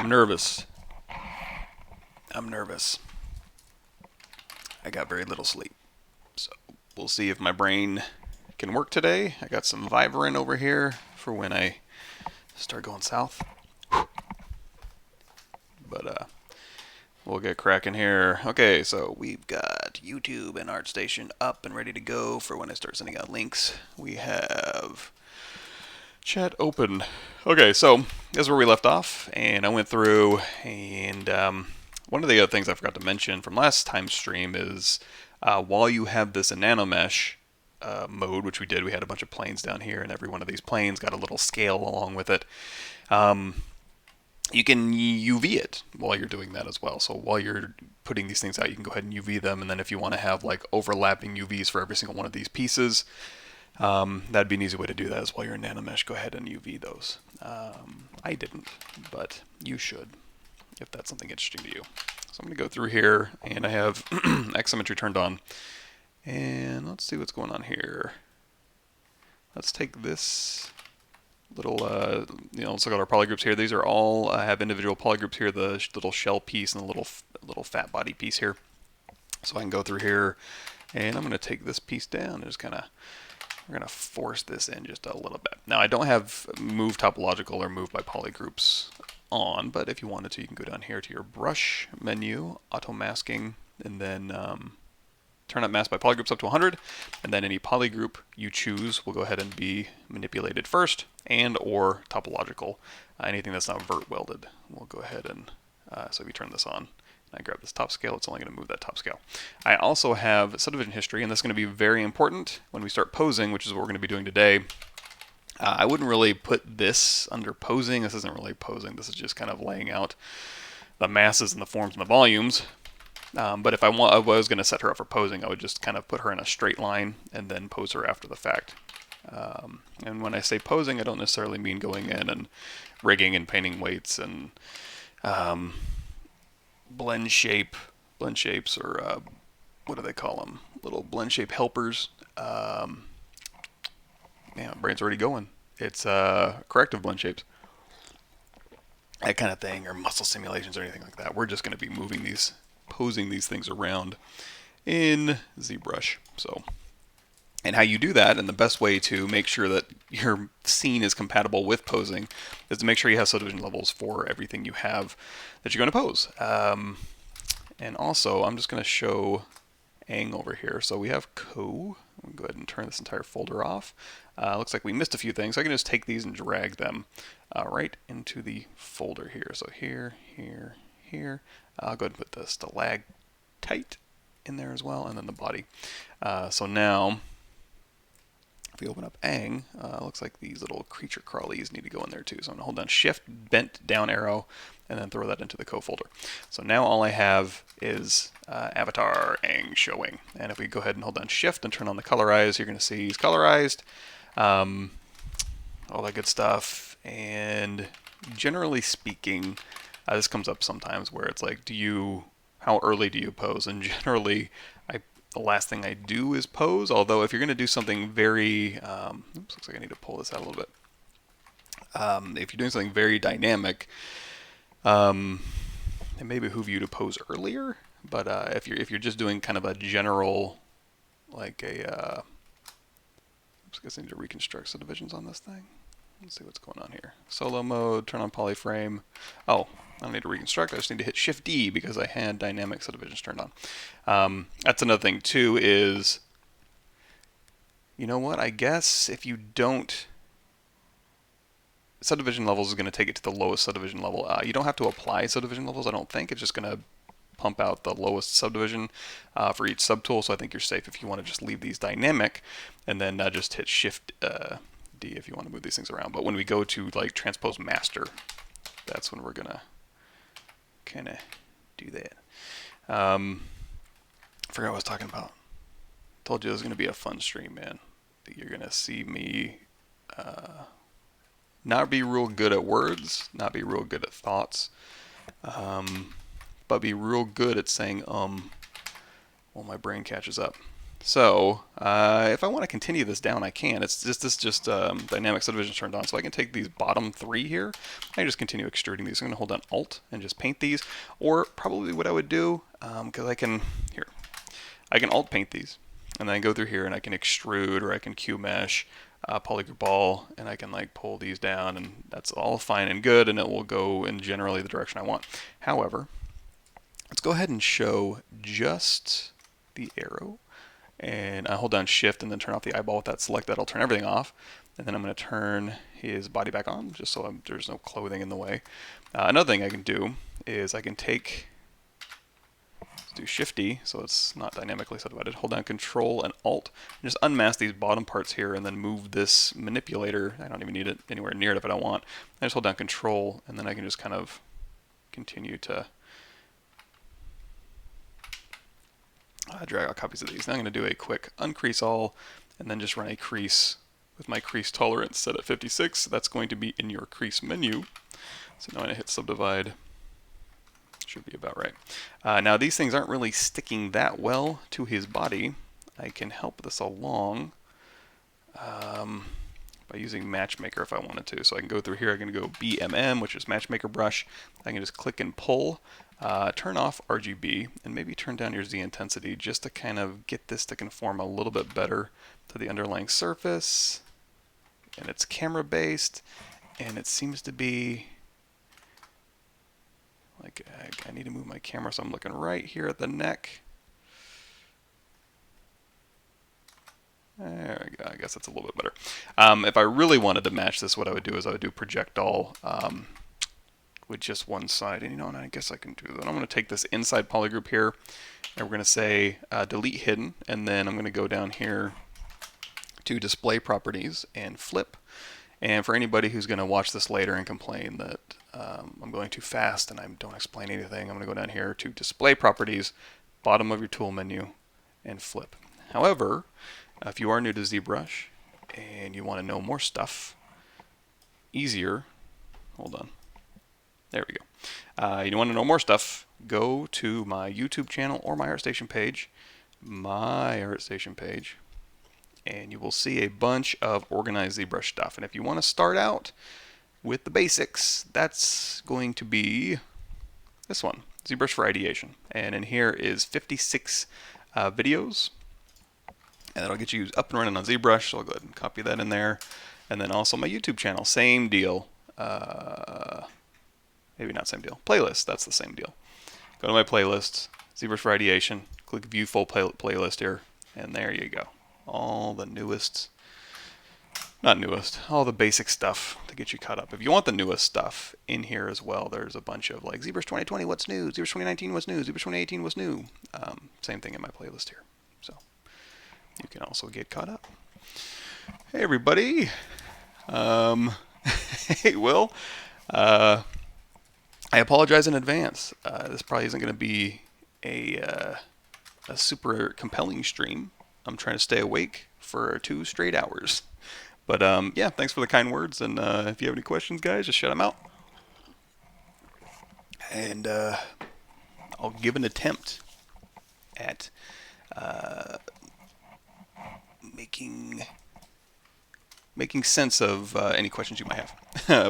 I'm nervous. I'm nervous. I got very little sleep. So we'll see if my brain can work today. I got some Vivarin over here for when I start going south. But we'll get cracking here. Okay, so we've got YouTube and ArtStation up and ready to go for when I start sending out links. We have chat open. Okay, so this is where we left off, and I went through, and one of the other things I forgot to mention from last time's stream is while you have this in nanomesh mode, which we did, we had a bunch of planes down here, and every one of these planes got a little scale along with it. You can UV it while you're doing that as well. So while you're putting these things out, you can go ahead and UV them, and then if you want to have like overlapping UVs for every single one of these pieces, that'd be an easy way to do that is while you're in nanomesh, go ahead and UV those. I didn't, but you should if that's something interesting to you. So I'm going to go through here, and I have X-symmetry turned on. And let's see what's going on here. Let's take this little, let's look at our polygroups here. These are all, have individual polygroups here, the little shell piece and the little fat body piece here. So I can go through here, and I'm going to take this piece down and just kind of, we're going to force this in just a little bit. Now I don't have move topological or move by polygroups on, but if you wanted to, you can go down here to your brush menu, auto masking, and then turn up mask by polygroups up to 100, and then any polygroup you choose will go ahead and be manipulated first, and or topological. Anything that's not vert welded, we'll go ahead and, so if you turn this on, and I grab this top scale, it's only going to move that top scale. I also have subdivision history, and this is going to be very important when we start posing, which is what we're going to be doing today. I wouldn't really put this under posing. This isn't really posing. This is just kind of laying out the masses and the forms and the volumes. But if I was going to set her up for posing, I would just kind of put her in a straight line and then pose her after the fact. And when I say posing, I don't necessarily mean going in and rigging and painting weights and blend shapes, or what do they call them? Little blend shape helpers. Man, my brain's already going. It's corrective blend shapes. That kind of thing, or muscle simulations or anything like that. We're just going to be moving these, posing these things around in ZBrush. So, and how you do that, and the best way to make sure that your scene is compatible with posing, is to make sure you have subdivision levels for everything you have that you're going to pose. And also, I'm just going to show Aang over here. So we have Co. I'll go ahead and turn this entire folder off. Looks like we missed a few things. I can just take these and drag them right into the folder here. So here, here, here. I'll go ahead and put the stalactite in there as well, and then the body. So now, if we open up Aang, looks like these little creature crawlies need to go in there too. So I'm going to hold down Shift, bent down arrow, and then throw that into the Co folder. So now all I have is avatar Aang showing. And if we go ahead and hold down Shift and turn on the colorize, you're going to see he's colorized, all that good stuff. And generally speaking, this comes up sometimes where it's like, how early do you pose? And generally, the last thing I do is pose, although if you're going to do something very, looks like I need to pull this out a little bit. If you're doing something very dynamic, it may behoove you to pose earlier, but if you're just doing kind of a general, like a, I guess I need to reconstruct subdivisions on this thing. Let's see what's going on here. Solo mode, turn on polyframe. Oh, I don't need to reconstruct, I just need to hit Shift D because I had dynamic subdivisions turned on. That's another thing too is, you know what, I guess if you don't, subdivision levels is going to take it to the lowest subdivision level. You don't have to apply subdivision levels, I don't think. It's just going to pump out the lowest subdivision for each subtool, so I think you're safe if you want to just leave these dynamic and then just hit Shift D if you want to move these things around. But when we go to like transpose master, that's when we're going to kind of do that. I forgot what I was talking about. Told you it was going to be a fun stream, man. You're going to see me not be real good at words, not be real good at thoughts, but be real good at saying while my brain catches up. So if I want to continue this down, I can. It's just dynamic subdivision turned on, so I can take these bottom three here. I can just continue extruding these. I'm going to hold down Alt and just paint these, or probably what I would do, because I can Alt paint these, and then I go through here and I can extrude, or I can Q mesh, polygroup all, and I can like pull these down, and that's all fine and good, and it will go in generally the direction I want. However, let's go ahead and show just the arrow. And I hold down Shift and then turn off the eyeball with that selected. I'll turn everything off, and then I'm going to turn his body back on, just so there's no clothing in the way. Another thing I can do is I can let's do Shift-D, so it's not dynamically subdivided. Hold down Control and Alt, and just unmask these bottom parts here, and then move this manipulator. I don't even need it anywhere near it if I don't want. I just hold down Control, and then I can just kind of continue to drag out copies of these. Now I'm going to do a quick uncrease all, and then just run a crease with my crease tolerance set at 56. That's going to be in your crease menu. So now when I hit subdivide, should be about right. Now these things aren't really sticking that well to his body. I can help this along by using Matchmaker if I wanted to. So I can go through here, I can go BMM, which is Matchmaker brush. I can just click and pull. Turn off RGB and maybe turn down your Z intensity just to kind of get this to conform a little bit better to the underlying surface. And it's camera based, and it seems to be like I need to move my camera, so I'm looking right here at the neck. There we go. I guess that's a little bit better. If I really wanted to match this, what I would do is I would do project all with just one side. And and I guess I can do that. I'm going to take this inside polygroup here, and we're going to say delete hidden, and then I'm going to go down here to display properties and flip. And for anybody who's going to watch this later and complain that I'm going too fast and I don't explain anything, I'm going to go down here to display properties, bottom of your tool menu, and flip. However, if you are new to ZBrush and you want to know more stuff, easier, hold on. There we go. You want to know more stuff, go to my YouTube channel or my ArtStation page, and you will see a bunch of organized ZBrush stuff. And if you want to start out with the basics, that's going to be this one, ZBrush for Ideation. And in here is 56 videos, and that'll get you up and running on ZBrush, so I'll go ahead and copy that in there. And then also my YouTube channel, same deal. Maybe not same deal. Playlist, that's the same deal. Go to my playlist, ZBrush for Ideation, click View Full Playlist here, and there you go. All the newest, not newest, all the basic stuff to get you caught up. If you want the newest stuff in here as well, there's a bunch of like ZBrush 2020, what's new? ZBrush 2019, what's new? ZBrush 2018, what's new? Same thing in my playlist here. So you can also get caught up. Hey everybody. Hey Will. I apologize in advance. This probably isn't going to be a super compelling stream. I'm trying to stay awake for 2 straight hours. But yeah, thanks for the kind words. And if you have any questions, guys, just shout them out. And I'll give an attempt at making sense of any questions you might have.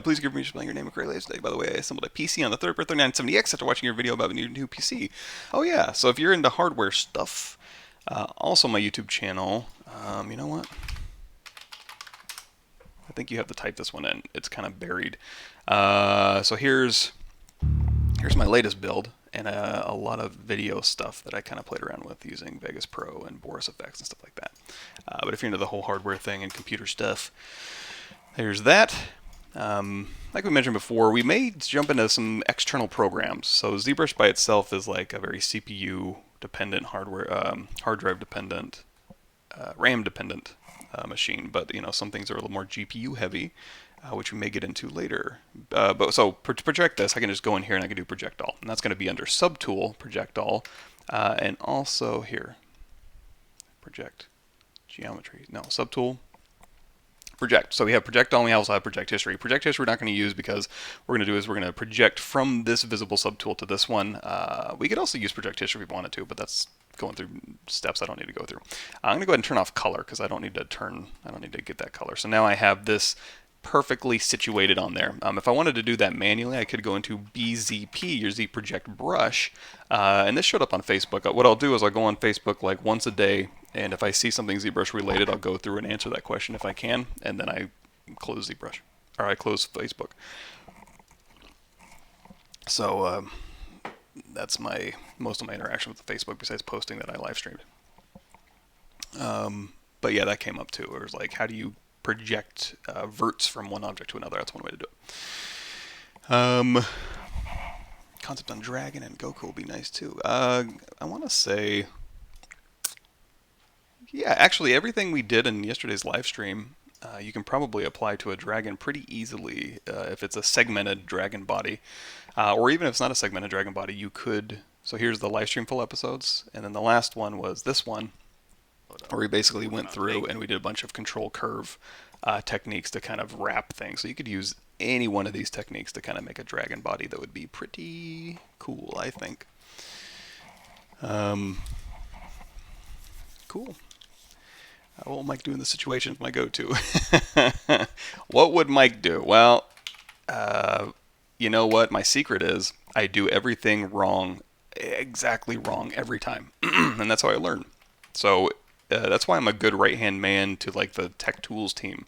Please give me spelling your name correctly today. By the way, I assembled a PC on the 3rd birthday 970X after watching your video about a new PC. Oh yeah, so if you're into hardware stuff, also my YouTube channel, you know what? I think you have to type this one in. It's kind of buried. So here's my latest build, and a lot of video stuff that I kind of played around with using Vegas Pro and Boris effects and stuff like that. But if you're into the whole hardware thing and computer stuff, there's that. Like we mentioned before, we may jump into some external programs. So ZBrush by itself is like a very CPU dependent hardware, hard drive dependent, RAM dependent machine. But some things are a little more GPU heavy, which we may get into later. So project this, I can just go in here and I can do project all, and that's going to be under subtool project all, and also here project geometry. No, subtool project. So we have project on, we also have project history. Project history we're not going to use because what we're going to do is we're going to project from this visible subtool to this one. We could also use project history if we wanted to, but that's going through steps I don't need to go through. I'm going to go ahead and turn off color because I don't need to get that color. So now I have this perfectly situated on there. If I wanted to do that manually, I could go into BZP, your Z Project brush, and this showed up on Facebook. What I'll do is I'll go on Facebook like once a day, and if I see something ZBrush related, I'll go through and answer that question if I can, and then I close ZBrush, or I close Facebook. So that's most of my interaction with the Facebook besides posting that I live streamed. But yeah, that came up too. It was like, how do you project verts from one object to another? That's one way to do it. Concept on Dragon and Goku will be nice too. I want to say, yeah, actually everything we did in yesterday's live stream, you can probably apply to a dragon pretty easily if it's a segmented dragon body, or even if it's not a segmented dragon body, you could. So here's the live stream full episodes, and then the last one was this one, where we basically went through and we did a bunch of control curve techniques to kind of wrap things. So you could use any one of these techniques to kind of make a dragon body that would be pretty cool, I think. Cool. What will Mike do in this situation is my go-to. What would Mike do? Well, you know what? My secret is I do everything wrong, exactly wrong every time. And that's how I learn. So that's why I'm a good right-hand man to like the tech tools team,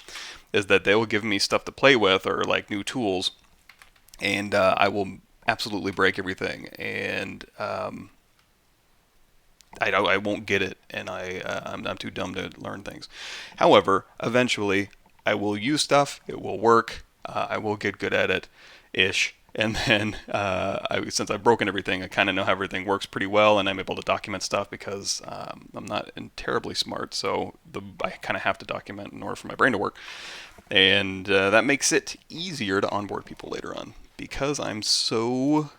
is that they will give me stuff to play with or like new tools, and I will absolutely break everything, and I won't get it, and I'm too dumb to learn things. However, eventually I will use stuff, it will work, I will get good at it, ish. And then, since I've broken everything, I kind of know how everything works pretty well, and I'm able to document stuff because I'm not terribly smart, so I kind of have to document in order for my brain to work. And that makes it easier to onboard people later on. Because I'm so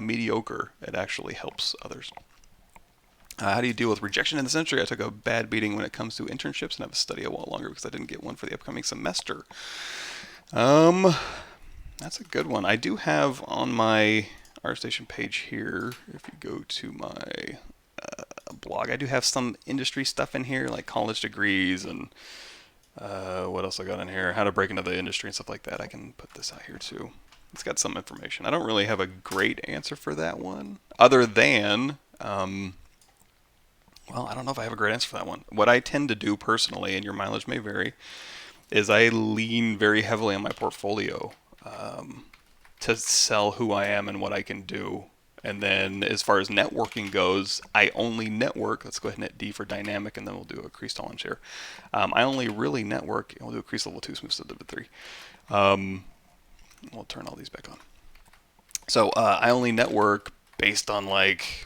mediocre, it actually helps others. How do you deal with rejection in the century? I took a bad beating when it comes to internships and have to study a while longer because I didn't get one for the upcoming semester. That's a good one. I do have on my ArtStation page here, if you go to my blog, I do have some industry stuff in here, like college degrees and what else I got in here, how to break into the industry and stuff like that. I can put this out here too. It's got some information. I don't really have a great answer for that one, other than, well, I don't know if I have a great answer for that one. What I tend to do personally, and your mileage may vary, is I lean very heavily on my portfolio to sell who I am and what I can do. And then as far as networking goes, I only network. Let's go ahead and hit D for dynamic, and then we'll do a crease tolerance here. I only really network, and we'll do a crease level 2, smooth step level 3. We'll turn all these back on. So I only network based on like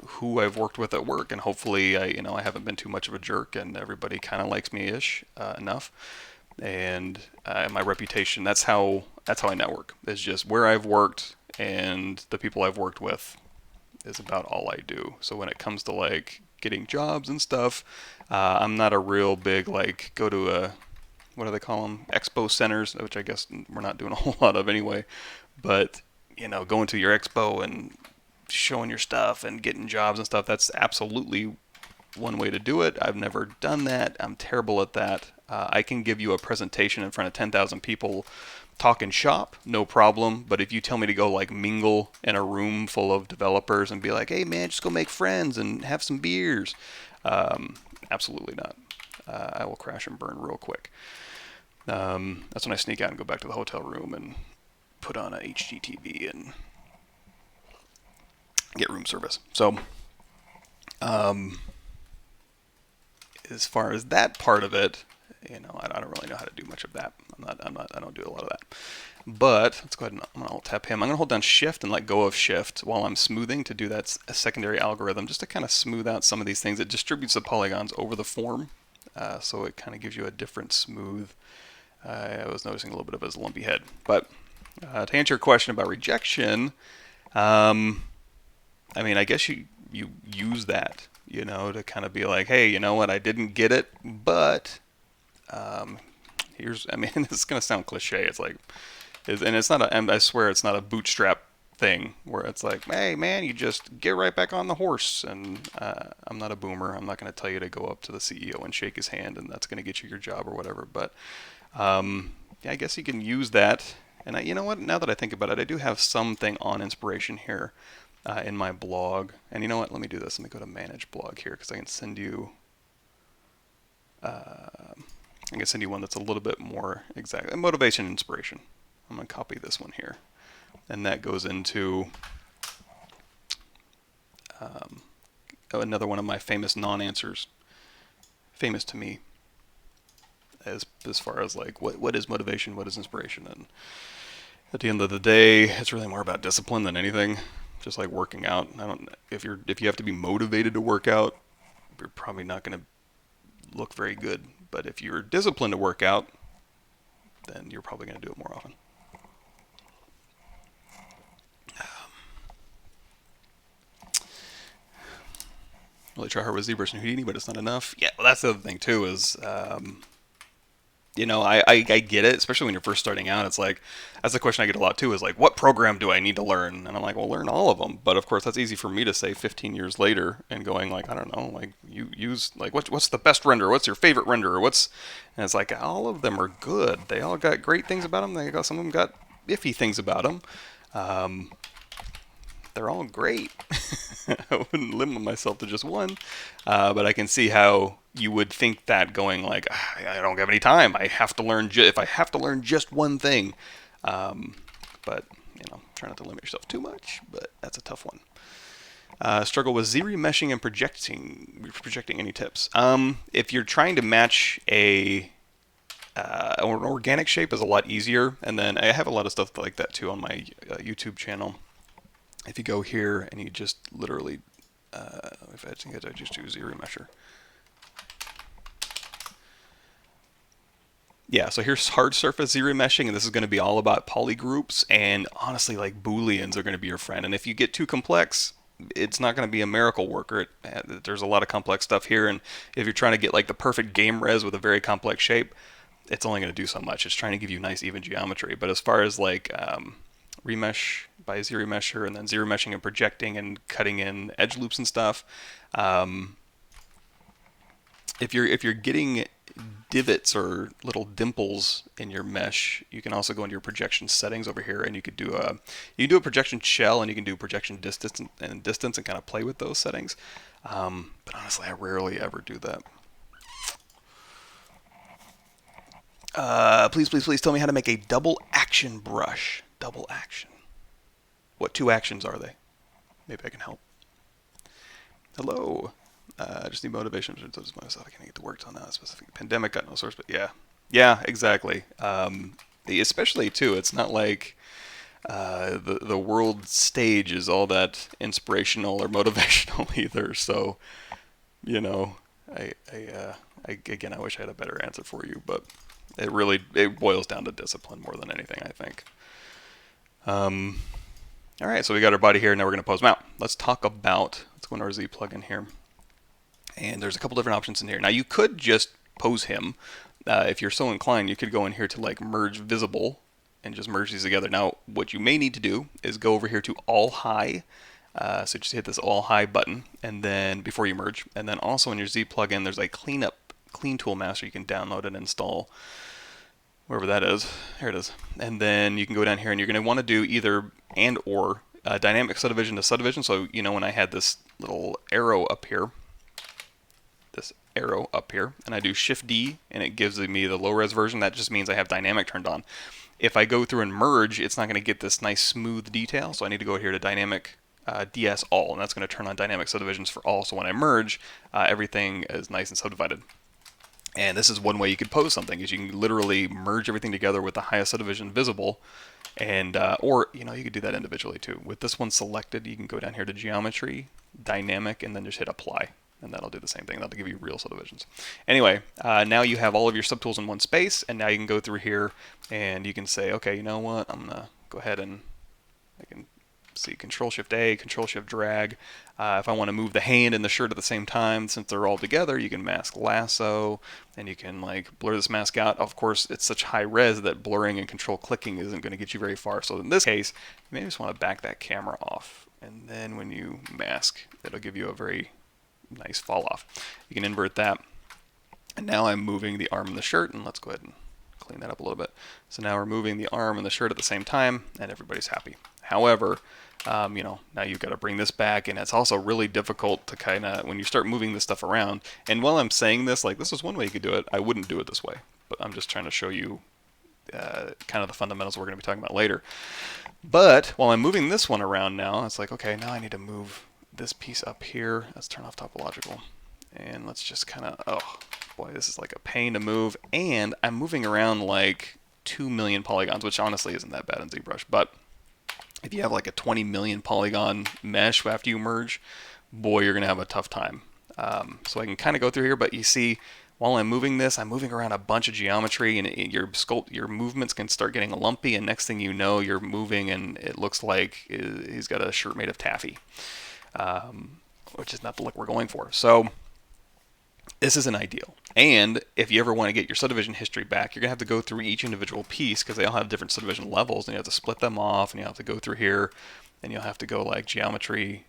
who I've worked with at work, and hopefully I haven't been too much of a jerk, and everybody kind of likes me-ish enough. And my reputation, that's how I network. It's just where I've worked and the people I've worked with is about all I do. So when it comes to like getting jobs and stuff, I'm not a real big like go to a, what do they call them, expo centers, which I guess we're not doing a whole lot of anyway. But going to your expo and showing your stuff and getting jobs and stuff, that's absolutely one way to do it. I've never done that. I'm terrible at that. I can give you a presentation in front of 10,000 people talking shop, no problem. But if you tell me to go like mingle in a room full of developers and be like, hey man, just go make friends and have some beers, absolutely not. I will crash and burn real quick. That's when I sneak out and go back to the hotel room and put on a HGTV and get room service. So as far as that part of it, I don't really know how to do much of that. I don't do a lot of that. But let's go ahead and I'm gonna tap him. I'm gonna hold down Shift and let go of Shift while I'm smoothing to do that secondary algorithm, just to kind of smooth out some of these things. It distributes the polygons over the form, so it kind of gives you a different smooth. I was noticing a little bit of his lumpy head. But to answer your question about rejection, I guess you use that, to kind of be like, hey, you know what, I didn't get it, but here's, I mean, it's going to sound cliche. It's like, and it's not a, and I swear it's not a bootstrap thing where it's like, hey man, you just get right back on the horse. And I'm not a boomer. I'm not going to tell you to go up to the CEO and shake his hand and that's going to get you your job or whatever. But yeah, I guess you can use that. And you know what? Now that I think about it, I do have something on inspiration here in my blog. And you know what? Let me do this. Let me go to manage blog here because I can send you. I can send you one that's a little bit more exact. Motivation and inspiration. I'm going to copy this one here. And that goes into another one of my famous non-answers. Famous to me. As far as like what is motivation, what is inspiration, and at the end of the day, it's really more about discipline than anything. Just like working out. If you have to be motivated to work out, you're probably not going to look very good. But if you're disciplined to work out, then you're probably going to do it more often. Really try hard with ZBrush and Houdini, but it's not enough. Yeah, well, that's the other thing too. Is I get it, especially when you're first starting out. It's like, that's the question I get a lot too, is like, what program do I need to learn? And I'm like, well, learn all of them. But of course, that's easy for me to say 15 years later and going like, I don't know, like you use, like, what's the best renderer? What's your favorite renderer? And it's like, all of them are good. They all got great things about them. Some of them got iffy things about them. They're all great. I wouldn't limit myself to just one, but I can see how you would think that going like, I don't have any time. I have to learn if I have to learn just one thing. But try not to limit yourself too much. But that's a tough one. Struggle with Z-remeshing and projecting. Any tips? If you're trying to match an organic shape, is a lot easier. And then I have a lot of stuff like that too on my YouTube channel. If you go here and you just literally, if I think I just do Z-remesher. Yeah, so here's hard surface Z-remeshing, and this is going to be all about polygroups, and honestly, like booleans are going to be your friend. And if you get too complex, it's not going to be a miracle worker. There's a lot of complex stuff here, and if you're trying to get like the perfect game res with a very complex shape, it's only going to do so much. It's trying to give you nice even geometry. But as far as like remesh by Z-remesher and then Z-remeshing and projecting and cutting in edge loops and stuff, if you're getting divots or little dimples in your mesh, you can also go into your projection settings over here, and you could do a projection shell, and you can do projection distance and kind of play with those settings. But honestly, I rarely ever do that. Please tell me how to make a double action brush. Double action. What two actions are they? Maybe I can help. Hello. I just need motivation to do myself. I can't get to work on that specific pandemic. Got no source, but yeah, exactly. Especially too, it's not like the world stage is all that inspirational or motivational either. So, I wish I had a better answer for you, but it boils down to discipline more than anything, I think. All right, so we got our body here. Now we're going to pose them out. Let's go into our Z plugin here. And there's a couple different options in here. Now you could just pose him. If you're so inclined, you could go in here to like merge visible and just merge these together. Now what you may need to do is go over here to all high. So just hit this all high button and then before you merge. And then also in your Z plugin, there's a clean tool master you can download and install. Wherever that is. Here it is. And then you can go down here and you're going to want to do either and or dynamic subdivision to subdivision. So, when I had this little arrow up here, and I do Shift D and it gives me the low res version, that just means I have dynamic turned on. If I go through and merge, it's not going to get this nice smooth detail. So I need to go here to dynamic DS all, and that's going to turn on dynamic subdivisions for all. So when I merge, everything is nice and subdivided. And this is one way you could pose something, is you can literally merge everything together with the highest subdivision visible, and or you could do that individually too. With this one selected, you can go down here to geometry, dynamic, and then just hit apply, and that'll do the same thing. That'll give you real subdivisions. Anyway, now you have all of your subtools in one space, and now you can go through here and you can say, okay, you know what? I'm gonna go ahead and I can see, Control Shift A, Control Shift drag. If I want to move the hand and the shirt at the same time, since they're all together, you can mask lasso, and you can like blur this mask out. Of course, it's such high res that blurring and control clicking isn't going to get you very far. So in this case, you may just want to back that camera off, and then when you mask, it'll give you a very nice fall off. You can invert that. And now I'm moving the arm and the shirt, and let's go ahead and clean that up a little bit. So now we're moving the arm and the shirt at the same time, and everybody's happy. However, you know, now you've got to bring this back, and it's also really difficult to kind of, when you start moving this stuff around, and while I'm saying this, like this is one way you could do it, I wouldn't do it this way, but I'm just trying to show you kind of the fundamentals we're going to be talking about later. But while I'm moving this one around now, it's like, okay, now I need to move this piece up here. Let's turn off topological, and let's just kind of, oh boy, this is like a pain to move, and I'm moving around like 2 million polygons, which honestly isn't that bad in ZBrush, but if you have like a 20 million polygon mesh after you merge, boy, you're going to have a tough time. So I can kind of go through here, but you see, while I'm moving this, I'm moving around a bunch of geometry, and your movements can start getting lumpy, and next thing you know, you're moving, and it looks like he's got a shirt made of taffy, which is not the look we're going for. So this isn't ideal. And if you ever want to get your subdivision history back, you're going to have to go through each individual piece because they all have different subdivision levels, and you have to split them off, and you have to go through here, and you'll have to go like geometry,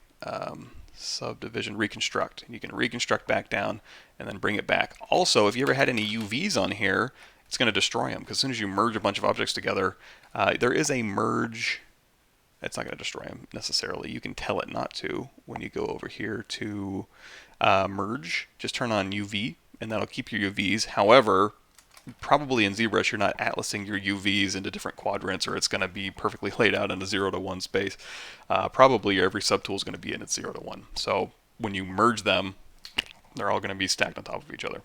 subdivision, reconstruct. And you can reconstruct back down and then bring it back. Also, if you ever had any UVs on here, it's going to destroy them because as soon as you merge a bunch of objects together, there is a merge. It's not going to destroy them necessarily. You can tell it not to when you go over here to merge. Just turn on UV, and that'll keep your UVs. However, probably in ZBrush, you're not atlasing your UVs into different quadrants, or it's going to be perfectly laid out in a 0 to 1 space. Probably every subtool is going to be in its 0 to 1. So when you merge them, they're all going to be stacked on top of each other.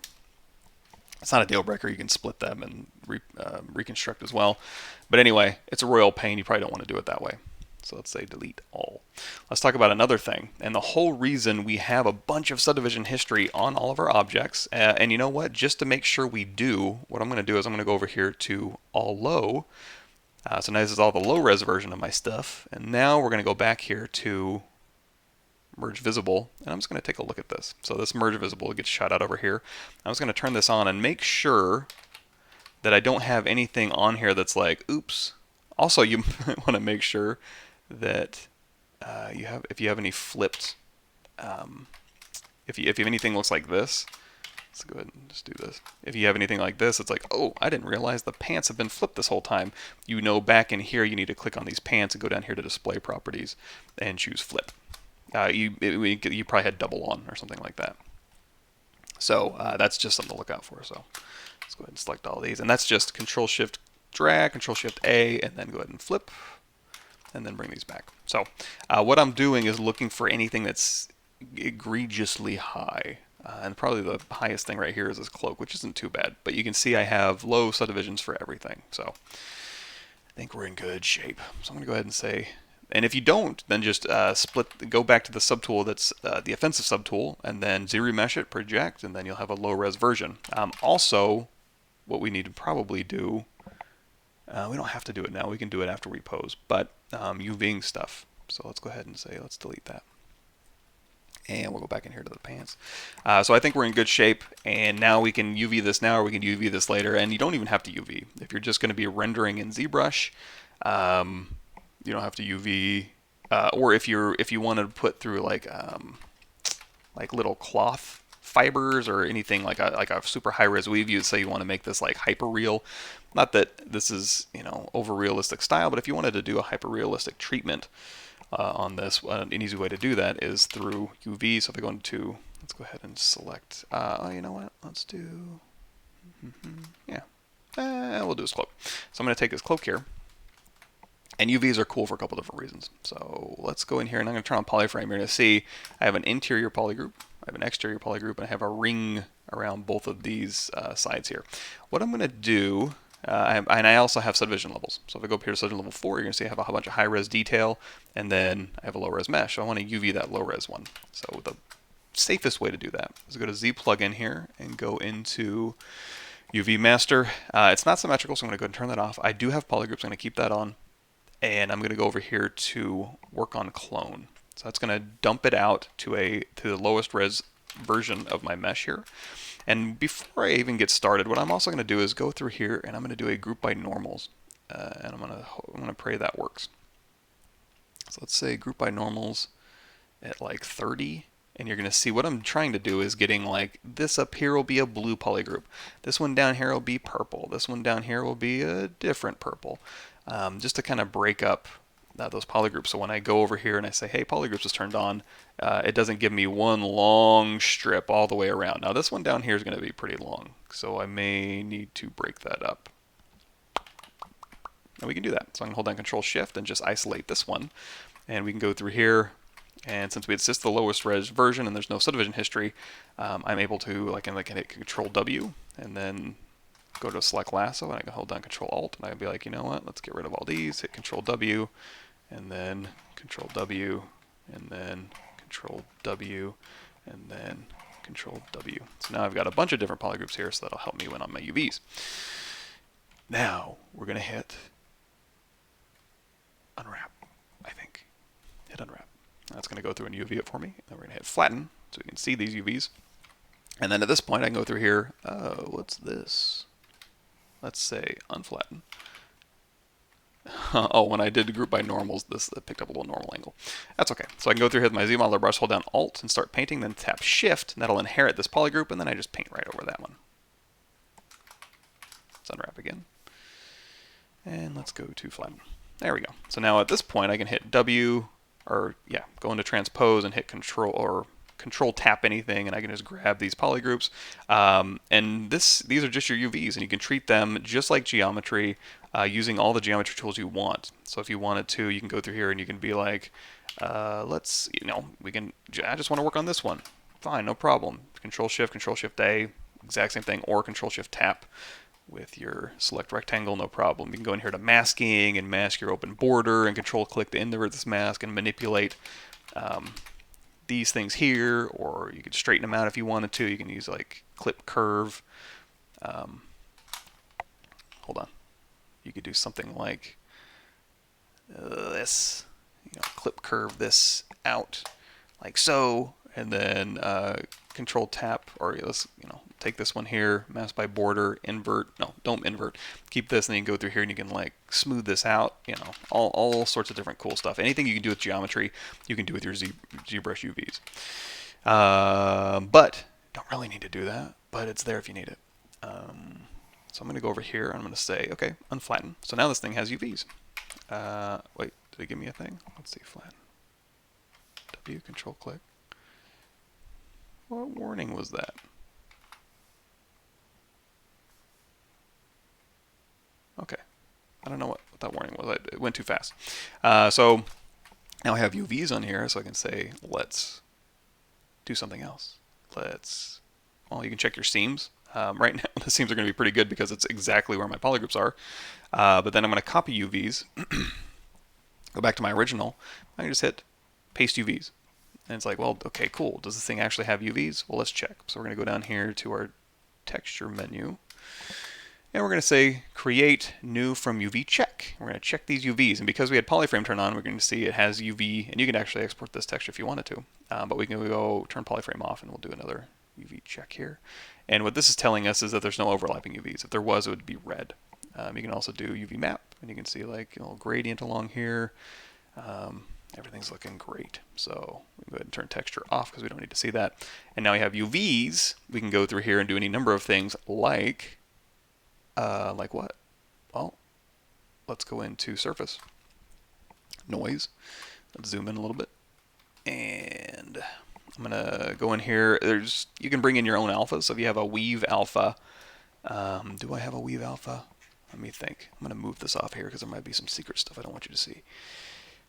It's not a deal breaker. You can split them and reconstruct as well. But anyway, it's a royal pain. You probably don't want to do it that way. So let's say delete all. Let's talk about another thing. And the whole reason we have a bunch of subdivision history on all of our objects, and you know what, just to make sure we do, what I'm going to do is I'm going to go over here to all low. So now this is all the low res version of my stuff. And now we're going to go back here to merge visible, and I'm just going to take a look at this. So this merge visible gets shot out over here. I'm just going to turn this on and make sure that I don't have anything on here that's like, oops. Also, you might want to make sure that if you have any flipped, if you have anything looks like this, let's go ahead and just do this. If you have anything like this, it's like, oh, I didn't realize the pants have been flipped this whole time. You know, back in here, you need to click on these pants and go down here to display properties and choose flip. You probably had double on or something like that. So that's just something to look out for. So let's go ahead and select all these, and that's just Control Shift drag, Control Shift A, and then go ahead and flip, and then bring these back. So what I'm doing is looking for anything that's egregiously high. And probably the highest thing right here is this cloak, which isn't too bad. But you can see I have low subdivisions for everything. So I think we're in good shape. So I'm going to go ahead and say, and if you don't, then just go back to the subtool that's the offensive subtool, and then Z-remesh it, project, and then you'll have a low-res version. Also, what we need to probably do, we don't have to do it now. We can do it after we pose, but UVing stuff. So let's go ahead and say, let's delete that. And we'll go back in here to the pants. So I think we're in good shape, and now we can UV this now, or we can UV this later, and you don't even have to UV. If you're just going to be rendering in ZBrush, you don't have to UV, or if you want to put through like little cloth fibers or anything like a super high res weave, you say you want to make this like hyper real. Not that this is over realistic style, but if you wanted to do a hyper realistic treatment on this, an easy way to do that is through UV. So if I go into, let's go ahead and select. Oh, you know what? Let's do. Yeah, we'll do this cloak. So I'm going to take this cloak here. And UVs are cool for a couple different reasons. So let's go in here, and I'm going to turn on polyframe. You're going to see I have an interior polygroup, I have an exterior polygroup, and I have a ring around both of these sides here. What I'm going to do, and I also have subdivision levels. So if I go up here to subdivision level 4, you're going to see I have a bunch of high-res detail, and then I have a low-res mesh. So I want to UV that low-res one. So the safest way to do that is go to Z plugin here and go into UV master. It's not symmetrical, so I'm going to go ahead and turn that off. I do have polygroups. I'm going to keep that on. and I'm going to go over here to work on clone. So that's going to dump it out to the lowest res version of my mesh here. And before I even get started, what I'm also going to do is go through here and I'm going to do a group by normals, and I'm going to pray that works. So let's say group by normals at like 30, and you're going to see what I'm trying to do is getting like this up here will be a blue polygroup, this one down here will be purple, this one down here will be a different purple, just to kind of break up those polygroups. So when I go over here and I say, hey, polygroups is turned on, it doesn't give me one long strip all the way around. Now this one down here is going to be pretty long, so I may need to break that up. And we can do that. So I can hold down Control Shift and just isolate this one, and we can go through here. And since it's just the lowest res version and there's no subdivision history, I'm able to, I can hit Control W and then go to select lasso, and I can hold down Control Alt, and I can be like, you know what, let's get rid of all these, hit Control W, and then Control W, and then Control W, and then Control W. So now I've got a bunch of different polygroups here, so that'll help me when on my UVs. Now we're going to hit Unwrap, I think. Hit Unwrap. That's going to go through and UV it for me. And then we're going to hit Flatten, so we can see these UVs. And then at this point, I can go through here. Oh, what's this? Let's say unflatten. Oh, when I did group by normals, this picked up a little normal angle. That's okay. So I can go through here with my Z modeler brush, hold down Alt, and start painting, then tap Shift, and that'll inherit this polygroup, and then I just paint right over that one. Let's unwrap again. And let's go to flatten. There we go. So now at this point, I can hit W, or yeah, go into transpose and hit Control tap anything, and I can just grab these polygroups. And these are just your UVs, and you can treat them just like geometry, using all the geometry tools you want. So if you wanted to, you can go through here and you can be like, I just want to work on this one. Fine, no problem. Control Shift A, exact same thing, or Control Shift tap with your select rectangle, no problem. You can go in here to masking and mask your open border, and Control click to invert this mask and manipulate these things here, or you could straighten them out if you wanted to. You can use like clip curve. Hold on. You could do something like this. Clip curve this out like so, and then Control tap, or let's take this one here, mask by border, invert. No, don't invert. Keep this, and then you can go through here and you can like smooth this out. All sorts of different cool stuff. Anything you can do with geometry, you can do with your ZBrush UVs. But don't really need to do that. But it's there if you need it. So I'm going to go over here and I'm going to say, okay, unflatten. So now this thing has UVs. Wait, did it give me a thing? Let's see, flatten. W, Control click. What warning was that? Okay, I don't know what that warning was. It went too fast. So now I have UVs on here, so I can say, let's do something else. Well, you can check your seams. Right now, the seams are going to be pretty good because it's exactly where my polygroups are. But then I'm going to copy UVs, go back to my original. I can just hit paste UVs. And it's like, well, okay, cool. Does this thing actually have UVs? Well, let's check. So we're going to go down here to our texture menu. And we're going to say create new from UV check. We're going to check these UVs. And because we had polyframe turned on, we're going to see it has UV. And you can actually export this texture if you wanted to. But we can go turn polyframe off, and we'll do another UV check here. And what this is telling us is that there's no overlapping UVs. If there was, it would be red. You can also do UV map, and you can see like a little gradient along here. Everything's looking great. So we can go ahead and turn texture off because we don't need to see that. And now we have UVs. We can go through here and do any number of things like what? Well, let's go into surface. Noise. Let's zoom in a little bit. And I'm gonna go in here. You can bring in your own alphas. So if you have a weave alpha, do I have a weave alpha? Let me think. I'm gonna move this off here because there might be some secret stuff I don't want you to see.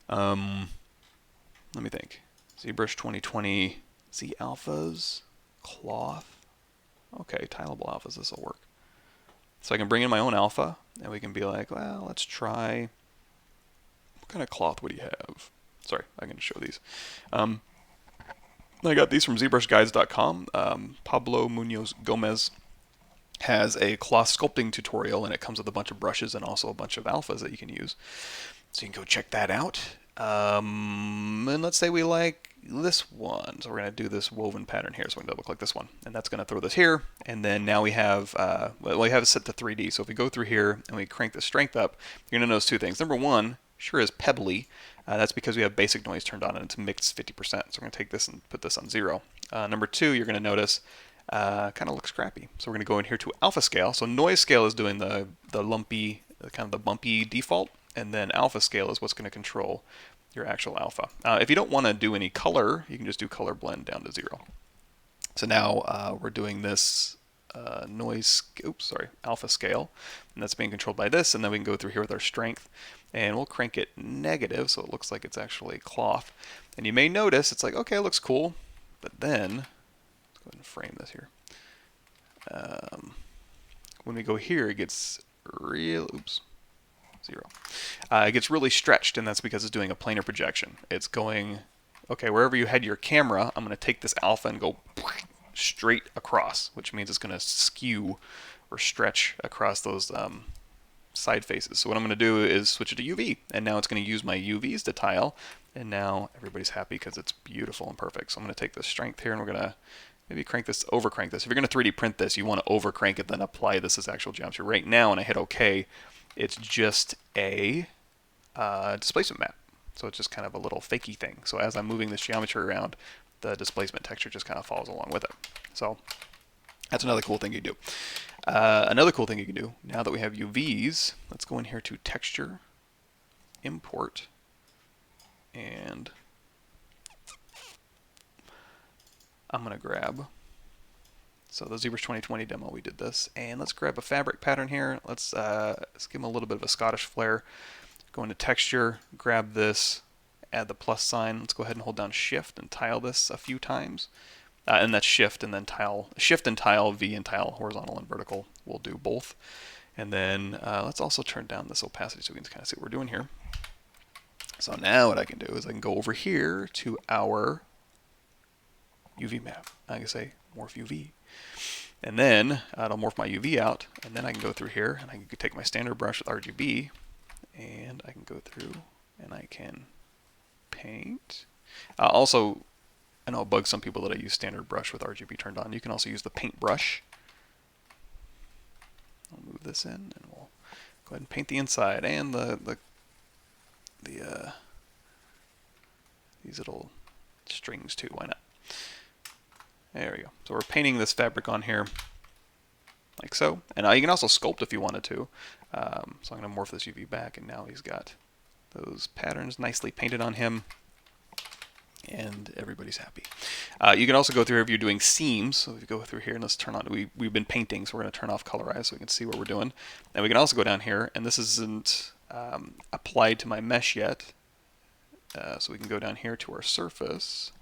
Let me think. ZBrush 2020 Z alphas, cloth. Okay, tileable alphas. This will work. So I can bring in my own alpha, and we can be like, well, let's try. What kind of cloth would you have? Sorry, I can show these. I got these from ZBrushGuides.com. Pablo Munoz Gomez has a cloth sculpting tutorial, and it comes with a bunch of brushes and also a bunch of alphas that you can use. So you can go check that out. And let's say we like this one. So we're going to do this woven pattern here. So we're going to double click this one. And that's going to throw this here. And then now we have, well, we have it set to 3D. So if we go through here and we crank the strength up, you're going to notice two things. Number one, sure is pebbly. That's because we have basic noise turned on and it's mixed 50%. So we're going to take this and put this on 0. Number two, you're going to notice kind of looks crappy. So we're going to go in here to alpha scale. So noise scale is doing the lumpy, kind of the bumpy default. And then alpha scale is what's going to control your actual alpha. If you don't want to do any color, you can just do color blend down to 0. So now we're doing this alpha scale, and that's being controlled by this, and then we can go through here with our strength, and we'll crank it negative so it looks like it's actually cloth. And you may notice it's like, okay, it looks cool, but then, let's go ahead and frame this here. When we go here, it gets real, 0. It gets really stretched, and that's because it's doing a planar projection. It's going, okay, wherever you had your camera, I'm going to take this alpha and go straight across, which means it's going to skew or stretch across those side faces. So what I'm going to do is switch it to UV, and now it's going to use my UVs to tile, and now everybody's happy because it's beautiful and perfect. So I'm going to take the strength here, and we're going to maybe crank this, over crank this. If you're going to 3D print this, you want to over crank it, then apply this as actual geometry. Right now, when I hit OK, it's just a displacement map. So it's just kind of a little fakey thing. So as I'm moving this geometry around, the displacement texture just kind of follows along with it. So that's another cool thing you do. Another cool thing you can do, now that we have UVs, let's go in here to Texture, Import, and I'm going to grab, so the ZBrush 2020 demo, we did this, and let's grab a fabric pattern here. Let's give them a little bit of a Scottish flair. Go into Texture, grab this, add the plus sign. Let's go ahead and hold down Shift and tile this a few times. And that's Shift and then tile, Shift and tile, V and tile, horizontal and vertical. We'll do both. And then let's also turn down this opacity so we can kind of see what we're doing here. So now what I can do is I can go over here to our UV map. I can say morph UV. And then it'll morph my UV out, and then I can go through here and I can take my standard brush with RGB, and I can go through and I can paint. Also, I know it bugs some people that I use standard brush with RGB turned on. You can also use the paint brush. I'll move this in and we'll go ahead and paint the inside and these little strings too. Why not? There we go. So we're painting this fabric on here like so. And you can also sculpt if you wanted to. So I'm going to morph this UV back, and now he's got those patterns nicely painted on him. And everybody's happy. You can also go through if you're doing seams. So if you go through here and let's turn on, we've been painting, so we're going to turn off colorize so we can see what we're doing. And we can also go down here, and this isn't applied to my mesh yet. So we can go down here to our surface.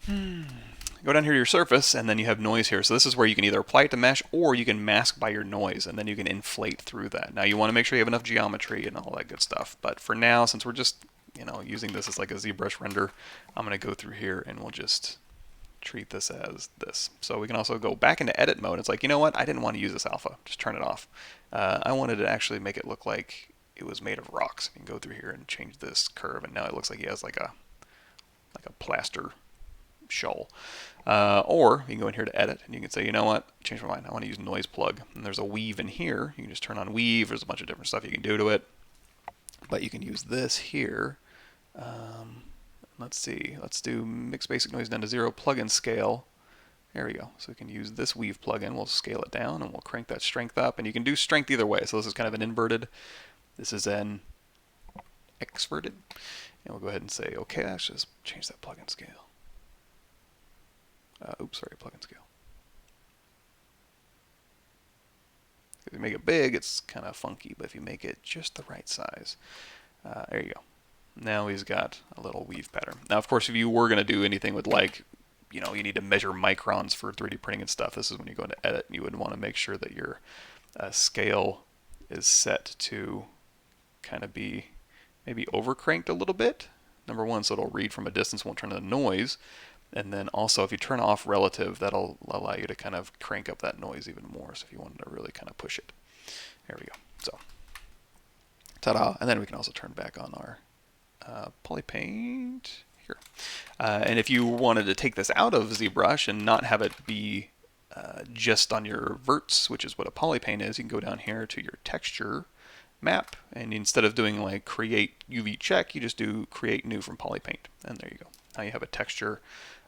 Go down here to your surface, and then you have noise here. So this is where you can either apply it to mesh, or you can mask by your noise, and then you can inflate through that. Now you want to make sure you have enough geometry and all that good stuff. But for now, since we're just using this as like a ZBrush render, I'm going to go through here and we'll just treat this as this. So we can also go back into edit mode. It's like, you know what? I didn't want to use this alpha. Just turn it off. I wanted to actually make it look like it was made of rocks. You can go through here and change this curve, and now it looks like he has like a plaster shoal. Or you can go in here to edit, and you can say, you know what? Change my mind. I want to use noise plug. And there's a weave in here. You can just turn on weave. There's a bunch of different stuff you can do to it. But you can use this here. Let's see. Let's do mix basic noise down to 0, plugin scale. There we go. So we can use this weave plugin. We'll scale it down and we'll crank that strength up. And you can do strength either way. So this is kind of an inverted. This is an exverted. And we'll go ahead and say, okay, let's just change that plugin scale. Plugin scale. If you make it big, it's kind of funky, but if you make it just the right size, there you go. Now he's got a little weave pattern. Now, of course, if you were going to do anything with you need to measure microns for 3D printing and stuff, this is when you go into edit, and you would want to make sure that your scale is set to kind of be maybe overcranked a little bit. Number one, so it'll read from a distance, won't turn into noise. And then also, if you turn off relative, that'll allow you to kind of crank up that noise even more. So if you wanted to really kind of push it. There we go. So Ta-da! And then we can also turn back on our polypaint here. And if you wanted to take this out of ZBrush and not have it be just on your verts, which is what a polypaint is, you can go down here to your texture map, and instead of doing like create UV check, you just do create new from polypaint, and there you go. Now you have a texture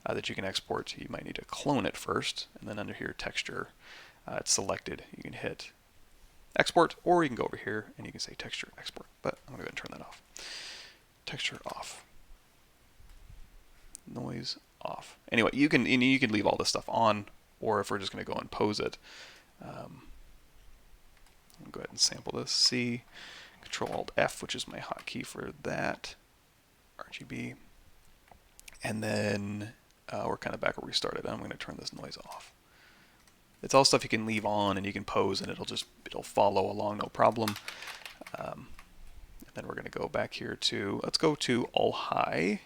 that you can export. You might need to clone it first, and then under here texture, it's selected. You can hit export, or you can go over here and you can say texture export, but I'm going to go ahead and turn that off. Texture off. Noise off. Anyway, you can leave all this stuff on, or if we're just going to go and pose it, I'll go ahead and sample this. C, Control Alt F, which is my hotkey for that, RGB, and then we're kind of back where we started. I'm going to turn this noise off. It's all stuff you can leave on and you can pose, and it'll follow along no problem. And then we're going to go back here to, let's go to all high,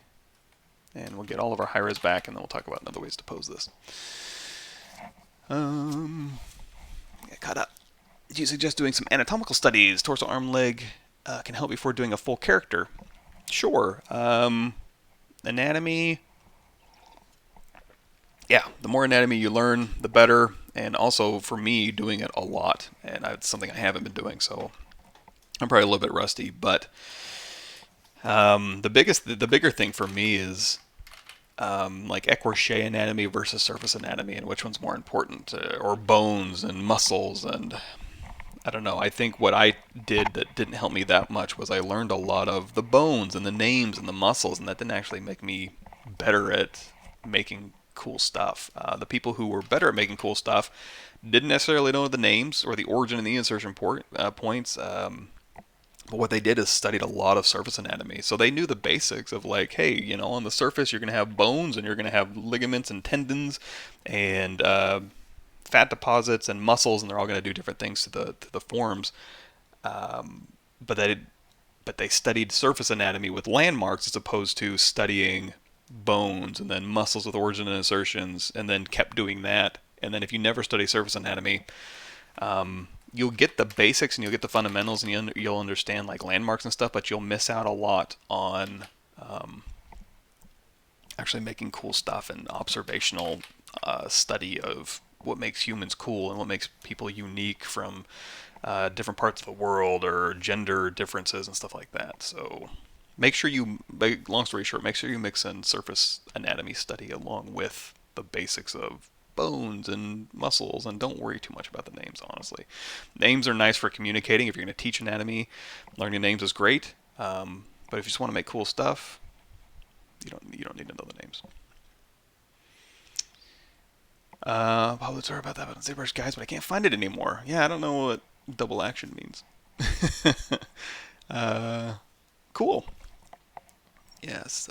and we'll get all of our high res back, and then we'll talk about other ways to pose this. Get caught up. Do you suggest doing some anatomical studies? Torso, arm, leg can help before doing a full character. Sure. Anatomy. Yeah, the more anatomy you learn, the better. And also for me, doing it a lot, and it's something I haven't been doing, so I'm probably a little bit rusty. But the bigger thing for me is like écorché anatomy versus surface anatomy, and which one's more important, or bones and muscles, and I don't know. I think what I did that didn't help me that much was I learned a lot of the bones and the names and the muscles, and that didn't actually make me better at making cool stuff. The people who were better at making cool stuff didn't necessarily know the names or the origin and the insertion points, but what they did is studied a lot of surface anatomy. So they knew the basics of like, hey, you know, on the surface you're going to have bones and you're going to have ligaments and tendons and fat deposits and muscles, and they're all going to do different things to the forms. But they studied surface anatomy with landmarks as opposed to studying bones and then muscles with origin and insertions, and then kept doing that. And then if you never study surface anatomy, you'll get the basics and you'll get the fundamentals, and you'll understand like landmarks and stuff, but you'll miss out a lot on actually making cool stuff and observational study of what makes humans cool and what makes people unique from different parts of the world, or gender differences and stuff like that. So make sure long story short, make sure you mix in surface anatomy study along with the basics of bones and muscles, and don't worry too much about the names, honestly. Names are nice for communicating. If you're going to teach anatomy, learning names is great, but if you just want to make cool stuff, you don't need to know the names. Probably sorry about that on ZBrush, guys, but I can't find it anymore. Yeah, I don't know what double action means. Cool. Yes.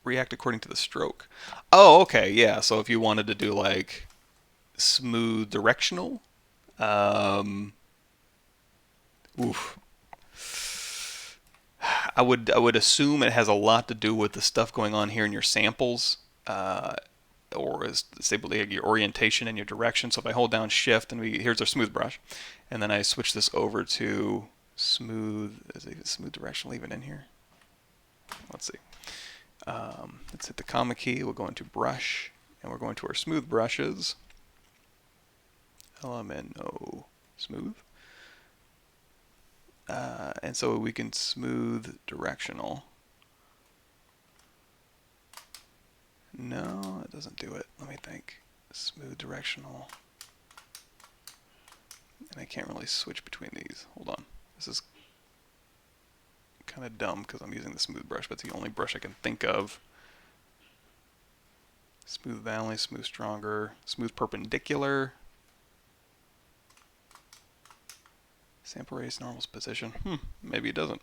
React according to the stroke. Oh, okay, yeah. So if you wanted to do like smooth directional, oof. I would assume it has a lot to do with the stuff going on here in your samples, or is basically your orientation and your direction. So if I hold down Shift and here's our smooth brush, and then I switch this over to smooth. Is it smooth directional even in here? Let's see. Let's hit the comma key. We'll go into brush, and we're going to our smooth brushes. LMNO smooth. And so we can smooth directional. No, it doesn't do it. Let me think. Smooth directional. And I can't really switch between these. Hold on. This is kind of dumb because I'm using the smooth brush, but it's the only brush I can think of. Smooth valley, smooth stronger, smooth perpendicular. Sample radius, normal's position. Maybe it doesn't.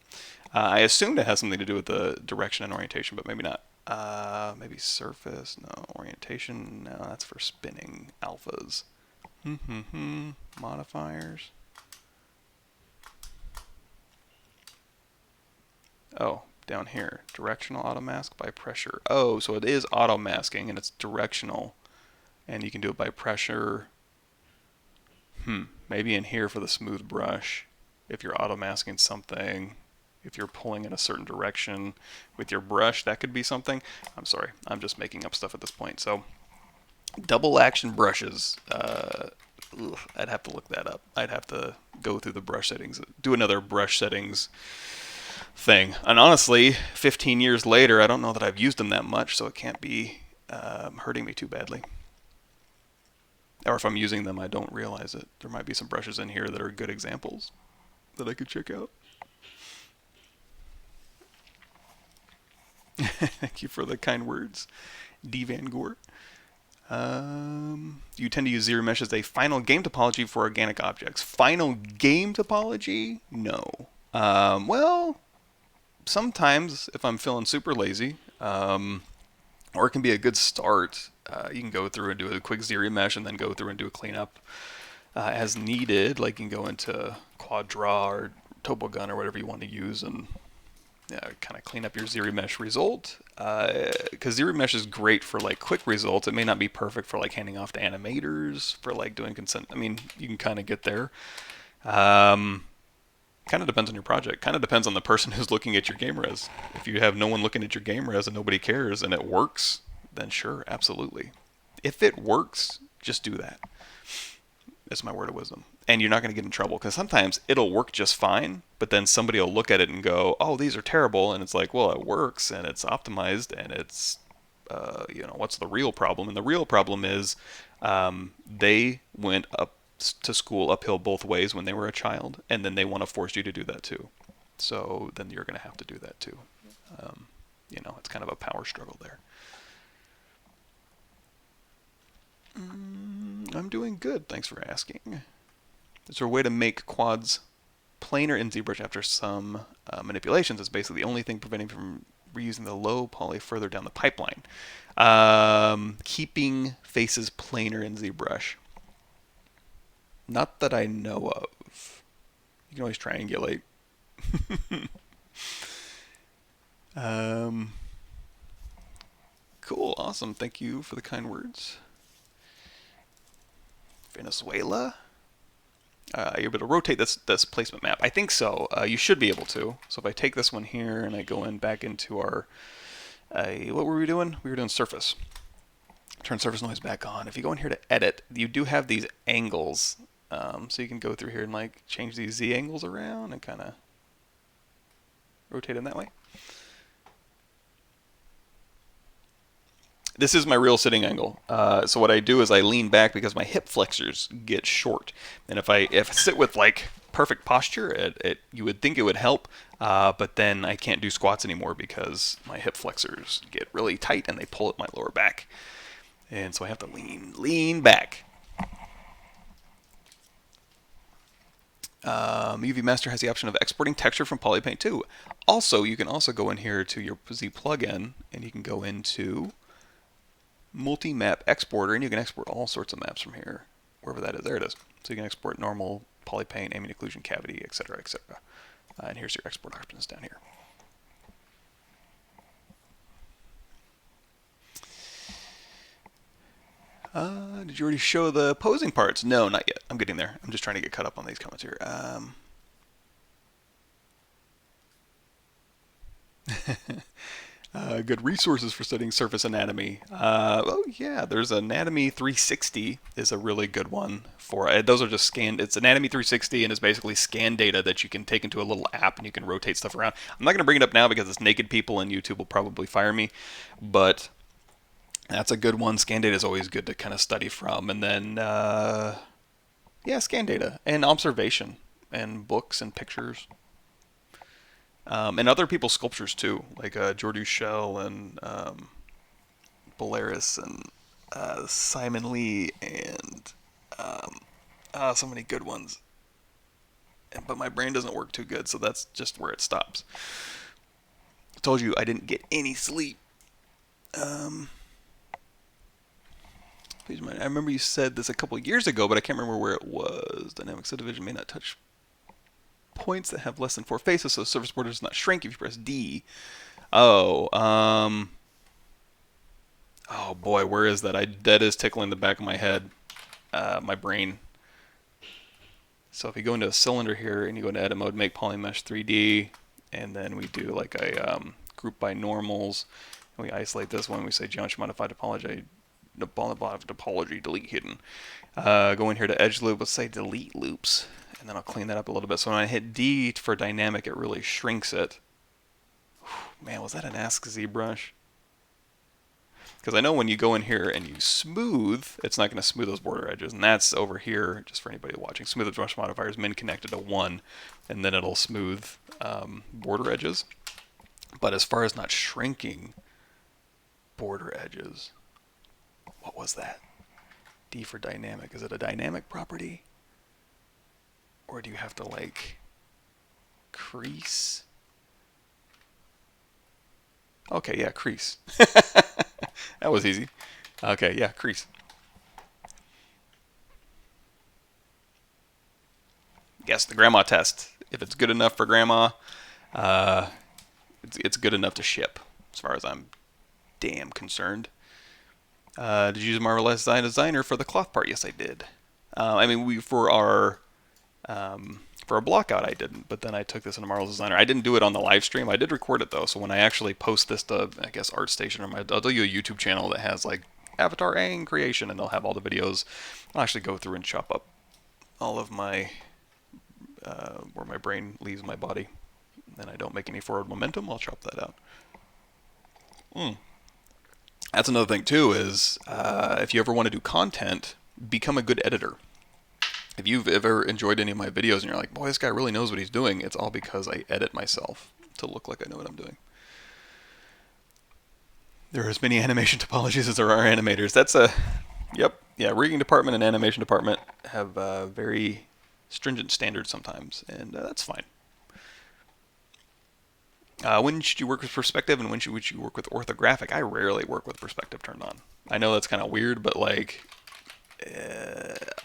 I assumed it has something to do with the direction and orientation, but maybe not. Maybe surface, no. Orientation, no, that's for spinning alphas. Modifiers. Oh, down here. Directional auto mask by pressure. Oh, so it is auto masking and it's directional. And you can do it by pressure. Maybe in here for the smooth brush. if you're auto masking something, if you're pulling in a certain direction with your brush, that could be something. I'm sorry, I'm just making up stuff at this point. So double action brushes. I'd have to look that up. I'd have to go through the brush settings, do another brush settings thing. And honestly, 15 years later, I don't know that I've used them that much, so it can't be hurting me too badly. Or if I'm using them, I don't realize it. There might be some brushes in here that are good examples that I could check out. Thank you for the kind words, D. Van Gore. You tend to use zero mesh as a final game topology for organic objects. Final game topology? No. Well, sometimes if I'm feeling super lazy, or it can be a good start. You can go through and do a quick zero mesh and then go through and do a cleanup as needed. Like you can go into Quad Draw or Topogun or whatever you want to use and kind of clean up your zero mesh result. Because zero mesh is great for like quick results. It may not be perfect for like handing off to animators, for like doing consent. I mean, you can kind of get there. Kind of depends on your project. Kind of depends on the person who's looking at your game res. If you have no one looking at your game res and nobody cares and it works, then sure, absolutely. If it works, just do that. That's my word of wisdom. And you're not going to get in trouble because sometimes it'll work just fine, but then somebody will look at it and go, "Oh, these are terrible," and it's like, "Well, it works and it's optimized and it's, what's the real problem?" And the real problem is they went up to school uphill both ways when they were a child, and then they want to force you to do that too. So then you're going to have to do that too. It's kind of a power struggle there. I'm doing good, thanks for asking. Is there a way to make quads planar in ZBrush after some manipulations? It's basically the only thing preventing from reusing the low poly further down the pipeline. Keeping faces planar in ZBrush. Not that I know of. You can always triangulate. Cool, awesome. Thank you for the kind words. Venezuela. You're able to rotate this placement map. I think so. You should be able to. So if I take this one here and I go in back into our, what were we doing? We were doing surface. Turn surface noise back on. If you go in here to edit, you do have these angles. So you can go through here and like change these Z angles around and kind of rotate them that way. This is my real sitting angle. So what I do is I lean back because my hip flexors get short. And if I sit with like perfect posture, you would think it would help, but then I can't do squats anymore because my hip flexors get really tight and they pull at my lower back. And so I have to lean back. UV Master has the option of exporting texture from Polypaint too. Also, you can also go in here to your Z plugin and you can go into multi-map exporter, and you can export all sorts of maps from here, wherever that is. There it is. So you can export normal, polypaint, ambient occlusion, cavity, etc., etc. And here's your export options down here. Did you already show the posing parts? No, not yet. I'm getting there. I'm just trying to get caught up on these comments here. Good resources for studying surface anatomy. Oh yeah, there's Anatomy 360 is a really good one for those are just scanned. It's Anatomy 360 and it's basically scan data that you can take into a little app and you can rotate stuff around. I'm not going to bring it up now because it's naked people and YouTube will probably fire me, but that's a good one. Scan data is always good to kind of study from, and then yeah, scan data and observation and books and pictures. And other people's sculptures too, like Jordu Shell and Polaris and Simon Lee and so many good ones. But my brain doesn't work too good, so that's just where it stops. I told you I didn't get any sleep. Please mind. I remember you said this a couple years ago, but I can't remember where it was. Dynamic subdivision may not touch points that have less than 4 faces, so the surface border does not shrink if you press D. Oh, oh boy, where is that? That is tickling the back of my head, my brain. So if you go into a cylinder here and you go into edit mode, make polymesh 3D, and then we do like a group by normals, and we isolate this one. We say geometry modify topology, topology delete hidden. Go in here to edge loop. Let's say delete loops, and then I'll clean that up a little bit. So when I hit D for dynamic, it really shrinks it. Whew, man, was that an Ask ZBrush? Because I know when you go in here and you smooth, it's not going to smooth those border edges. And that's over here, just for anybody watching. Smooth brush modifier is min connected to 1, and then it'll smooth border edges. But as far as not shrinking border edges, what was that? D for dynamic. Is it a dynamic property? Or do you have to, like, crease? Okay, yeah, crease. That was easy. Okay, yeah, crease. Yes, the grandma test. If it's good enough for grandma, it's good enough to ship, as far as I'm damn concerned. Did you use Marvelous Designer for the cloth part? Yes, I did. I mean, for our block out, I didn't, but then I took this into Marvelous Designer. I didn't do it on the live stream. I did record it though, so when I actually post this to, I guess, ArtStation, or I'll do a YouTube channel that has like Avatar Aang creation, and they'll have all the videos. I'll actually go through and chop up all of my where my brain leaves my body, and I don't make any forward momentum. I'll chop that out. That's another thing too. Is if you ever want to do content, become a good editor. If you've ever enjoyed any of my videos and you're like, boy, this guy really knows what he's doing, it's all because I edit myself to look like I know what I'm doing. There are as many animation topologies as there are animators. That's a, yep, yeah, rigging department and animation department have very stringent standards sometimes, and that's fine. When should you work with perspective, and when should you work with orthographic? I rarely work with perspective turned on. I know that's kind of weird, but like,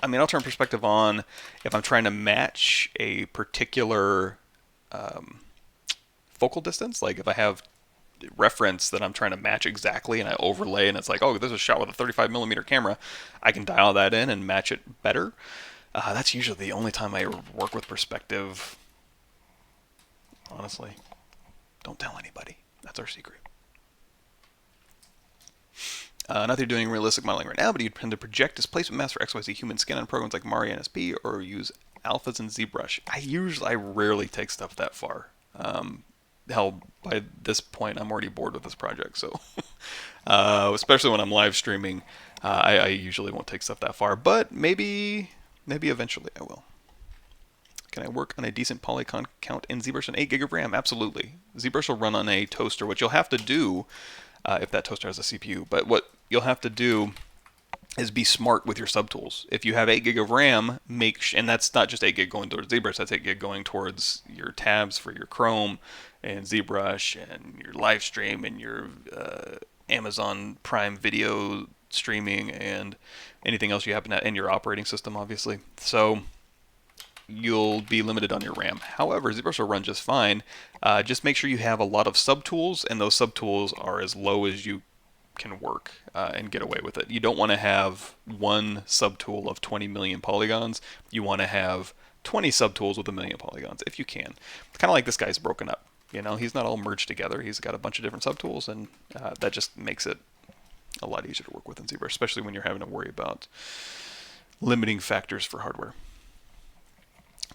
I mean, I'll turn perspective on if I'm trying to match a particular focal distance. Like if I have reference that I'm trying to match exactly, and I overlay, and it's like, oh, this is shot with a 35mm camera, I can dial that in and match it better. That's usually the only time I work with perspective. Honestly, don't tell anybody. That's our secret. Not that you're doing realistic modeling right now, but you tend to project displacement mass for XYZ human skin on programs like Mari NSP, or use alphas and ZBrush. I rarely take stuff that far. Hell, by this point, I'm already bored with this project, so especially when I'm live streaming, I usually won't take stuff that far. But maybe eventually I will. Can I work on a decent polygon count in ZBrush and 8 gig of RAM? Absolutely. ZBrush will run on a toaster. What you'll have to do, if that toaster has a CPU, but what you'll have to do is be smart with your subtools. If you have 8 gig of RAM, and that's not just 8 gig going towards ZBrush, that's 8 gig going towards your tabs for your Chrome and ZBrush and your live stream and your Amazon Prime video streaming and anything else you happen to, and your operating system, obviously. So you'll be limited on your RAM. However, ZBrush will run just fine. Just make sure you have a lot of subtools, and those subtools are as low as you can work and get away with it. You don't want to have one subtool of 20 million polygons. You want to have 20 subtools with 1 million polygons, if you can. It's kind of like this guy's broken up. You know, he's not all merged together. He's got a bunch of different subtools, and that just makes it a lot easier to work with in ZBrush, especially when you're having to worry about limiting factors for hardware.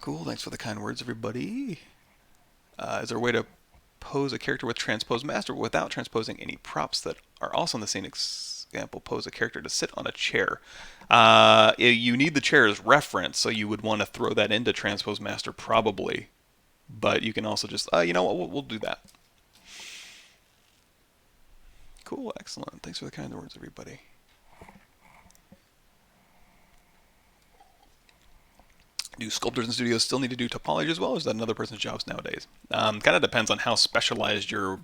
Cool, thanks for the kind words, everybody. Is there a way to pose a character with transpose master without transposing any props that are also in the same example? Pose a character to sit on a chair. You need the chair as reference, so you would want to throw that into transpose master probably. But you can also just, you know what, we'll do that. Cool, excellent. Thanks for the kind words, everybody. Do sculptors and studios still need to do topology as well, or is that another person's jobs nowadays? Kind of depends on how specialized your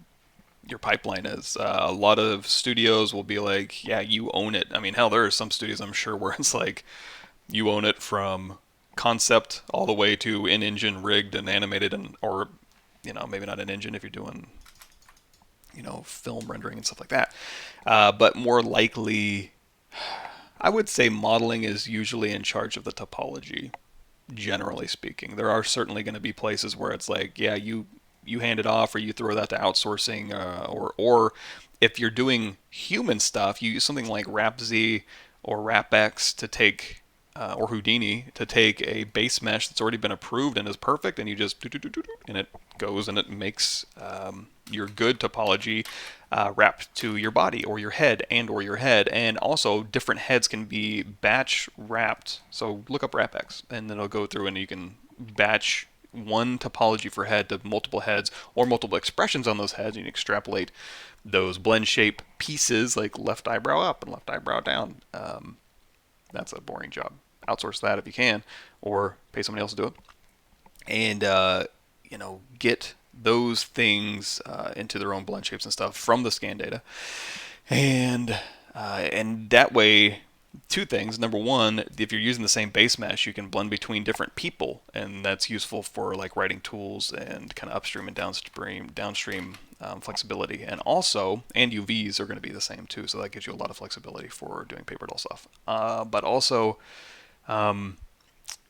pipeline is. A lot of studios will be like, yeah, you own it. I mean, hell, there are some studios I'm sure where it's like, you own it from concept all the way to in-engine rigged and animated, and or, you know, maybe not in-engine if you're doing, you know, film rendering and stuff like that. But more likely, I would say modeling is usually in charge of the topology. generally speaking. There are certainly going to be places where it's like, yeah, you hand it off or you throw that to outsourcing, or if you're doing human stuff, you use something like WrapZ or WrapX to take or Houdini to take a base mesh that's already been approved and is perfect, and you just and it goes and it makes your good topology wrapped to your body or your head and also different heads can be batch wrapped. So look up WrapX and then it'll go through and you can batch one topology for head to multiple heads or multiple expressions on those heads, and you extrapolate those blend shape pieces like left eyebrow up and left eyebrow down. That's a boring job. Outsource that if you can, or pay somebody else to do it. And get those things into their own blend shapes and stuff from the scan data, and that way, two things. Number one, if you're using the same base mesh, you can blend between different people, and that's useful for like writing tools and kind of upstream and downstream flexibility. And also, and UVs are going to be the same too, so that gives you a lot of flexibility for doing paper doll stuff. But also,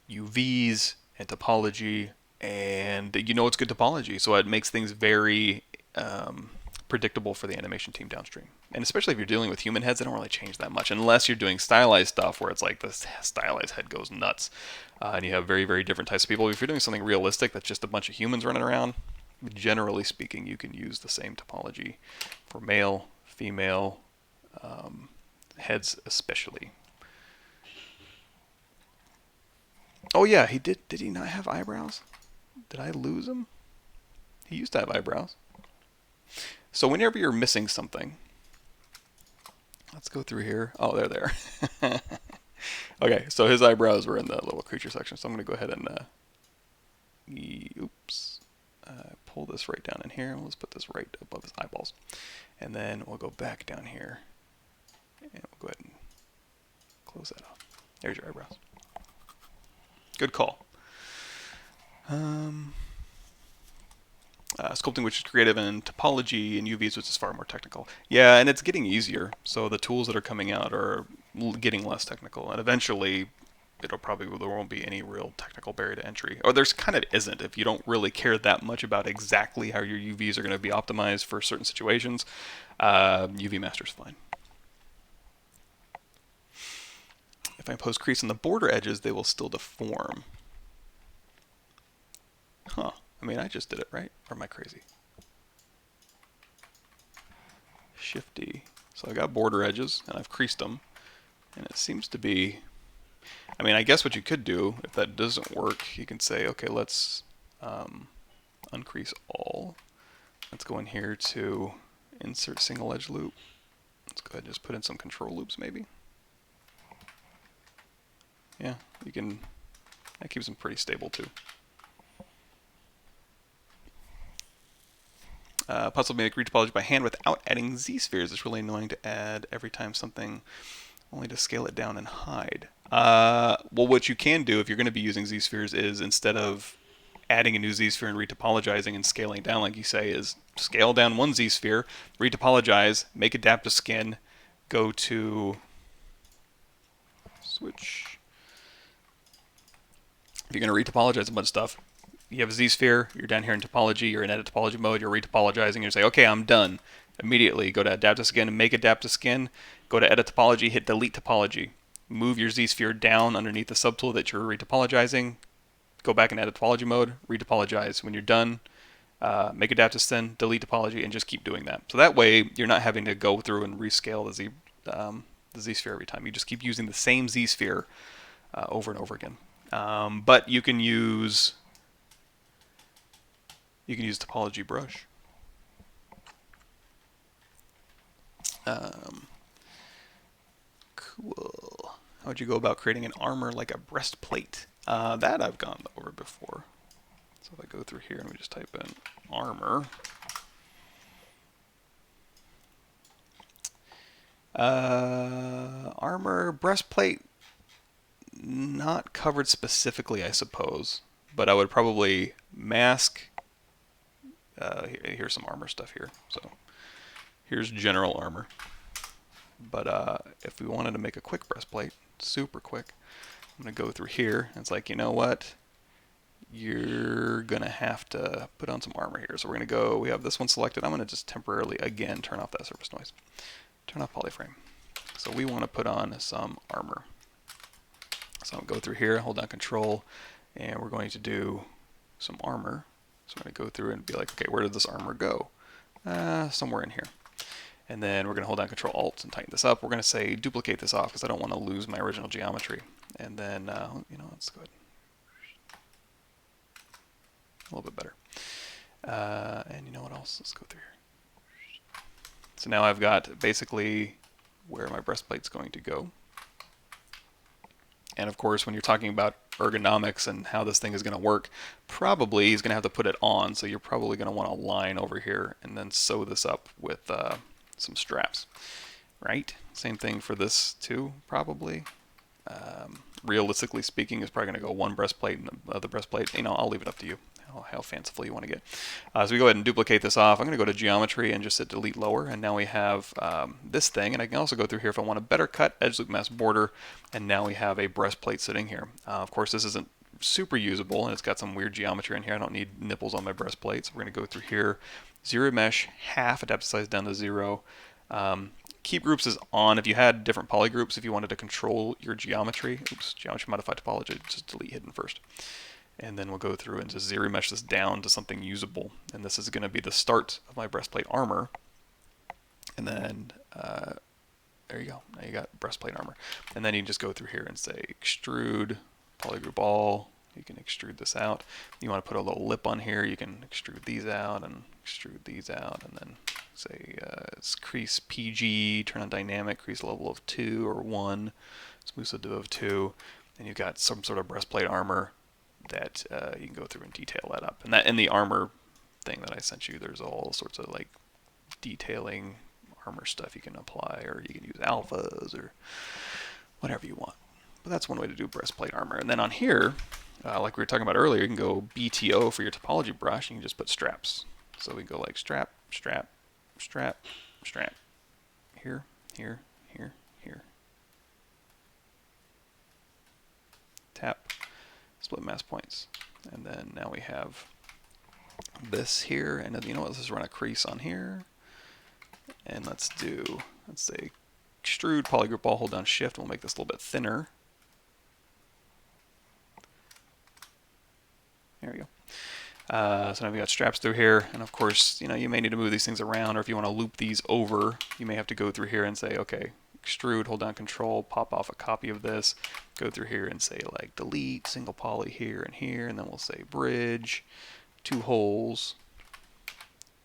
UVs and topology, and it's good topology, so it makes things very predictable for the animation team downstream. And especially if you're dealing with human heads, they don't really change that much unless you're doing stylized stuff where it's like the stylized head goes nuts, and you have very, very different types of people. If you're doing something realistic that's just a bunch of humans running around, generally speaking, you can use the same topology for male, female, heads especially. Oh yeah, he did. Did he not have eyebrows? Did I lose him? He used to have eyebrows. So whenever you're missing something, let's go through here. Oh, they're there. Okay, so his eyebrows were in the little creature section. So I'm going to go ahead and pull this right down in here. Let's put this right above his eyeballs. And then we'll go back down here. And we'll go ahead and close that off. There's your eyebrows. Good call. Sculpting, which is creative, and topology and UVs, which is far more technical. Yeah, and it's getting easier. So the tools that are coming out are getting less technical, and eventually there won't be any real technical barrier to entry. Or there's kind of isn't if you don't really care that much about exactly how your UVs are going to be optimized for certain situations. UV Master's fine. If I impose crease on the border edges, they will still deform. Huh. I mean, I just did it, right? Or am I crazy? Shift-D. So I got border edges, and I've creased them. And it seems to be... I mean, I guess what you could do, if that doesn't work, you can say, okay, let's uncrease all. Let's go in here to insert single edge loop. Let's go ahead and just put in some control loops, maybe. Yeah, you can... That keeps them pretty stable, too. Possible to make retopology by hand without adding Z-spheres. It's really annoying to add every time something, only to scale it down and hide. Well, what you can do if you're going to be using Z-spheres is instead of adding a new Z-sphere and retopologizing and scaling down, like you say, is scale down one Z-sphere, retopologize, make adapt to skin, go to switch. If you're going to retopologize a bunch of stuff, you have a Z-sphere, you're down here in topology, you're in edit topology mode, you're retopologizing, you say, okay, I'm done. Immediately go to adapt to skin and make adapt to skin, go to edit topology, hit delete topology. Move your Z-sphere down underneath the subtool that you're retopologizing, go back in edit topology mode, retopologize. When you're done, make adapt to skin, delete topology, and just keep doing that. So that way, you're not having to go through and rescale the Z-sphere every time. You just keep using the same Z-sphere over and over again. But you can use topology brush. Cool. How would you go about creating an armor like a breastplate? That I've gone over before. So if I go through here and we just type in armor. Armor, breastplate, not covered specifically, I suppose. But I would probably mask. Here's some armor stuff here. So here's general armor. But if we wanted to make a quick breastplate, super quick, I'm going to go through here. And it's like, you know what? You're going to have to put on some armor here. So we're going to go, we have this one selected. I'm going to just temporarily, again, turn off that surface noise. Turn off polyframe. So we want to put on some armor. So I'll go through here, hold down control, and we're going to do some armor. So I'm going to go through and be like, okay, where did this armor go? Somewhere in here. And then we're going to hold down Control Alt and tighten this up. We're going to say duplicate this off because I don't want to lose my original geometry. And then, you know, let's go ahead. A little bit better. And you know what else? Let's go through here. So now I've got basically where my breastplate's going to go. And of course, when you're talking about ergonomics and how this thing is going to work, probably he's going to have to put it on. So you're probably going to want to line over here and then sew this up with some straps, right? Same thing for this too, probably. Realistically speaking, it's probably going to go one breastplate and the other breastplate. You know, I'll leave it up to you how fanciful you want to get. So we go ahead and duplicate this off. I'm going to go to geometry and just hit delete lower, and now we have this thing. And I can also go through here if I want a better cut edge loop mask border, and now we have a breastplate sitting here. Of course, this isn't super usable, and it's got some weird geometry in here. I don't need nipples on my breastplate, so we're going to go through here, zero mesh, half adaptive size down to 0. Keep groups is on. If you had different poly groups, if you wanted to control your geometry, geometry modified topology, just delete hidden first. And then we'll go through and just zero mesh this down to something usable. And this is going to be the start of my breastplate armor. And then there you go. Now you got breastplate armor. And then you can just go through here and say extrude polygroup all. You can extrude this out. You want to put a little lip on here. You can extrude these out and extrude these out, and then say crease PG, turn on dynamic, crease level of 2 or 1, smooth subdiv of 2, and you've got some sort of breastplate armor that you can go through and detail that up. And that in the armor thing that I sent you, there's all sorts of like detailing armor stuff you can apply, or you can use alphas or whatever you want. But that's one way to do breastplate armor. And then on here, like we were talking about earlier, you can go BTO for your topology brush, and you can just put straps. So we go like strap, strap, strap, strap. Here, here, here, here. Tap, split mask points. And then now we have this here. And then, you know what, let's just run a crease on here. And let's say extrude polygroup all, hold down shift, and we'll make this a little bit thinner. There we go. So now we got straps through here, and of course, you know, you may need to move these things around, or if you want to loop these over, you may have to go through here and say, okay, extrude, hold down control, pop off a copy of this, go through here and say like delete, single poly here, and then we'll say bridge, 2 holes,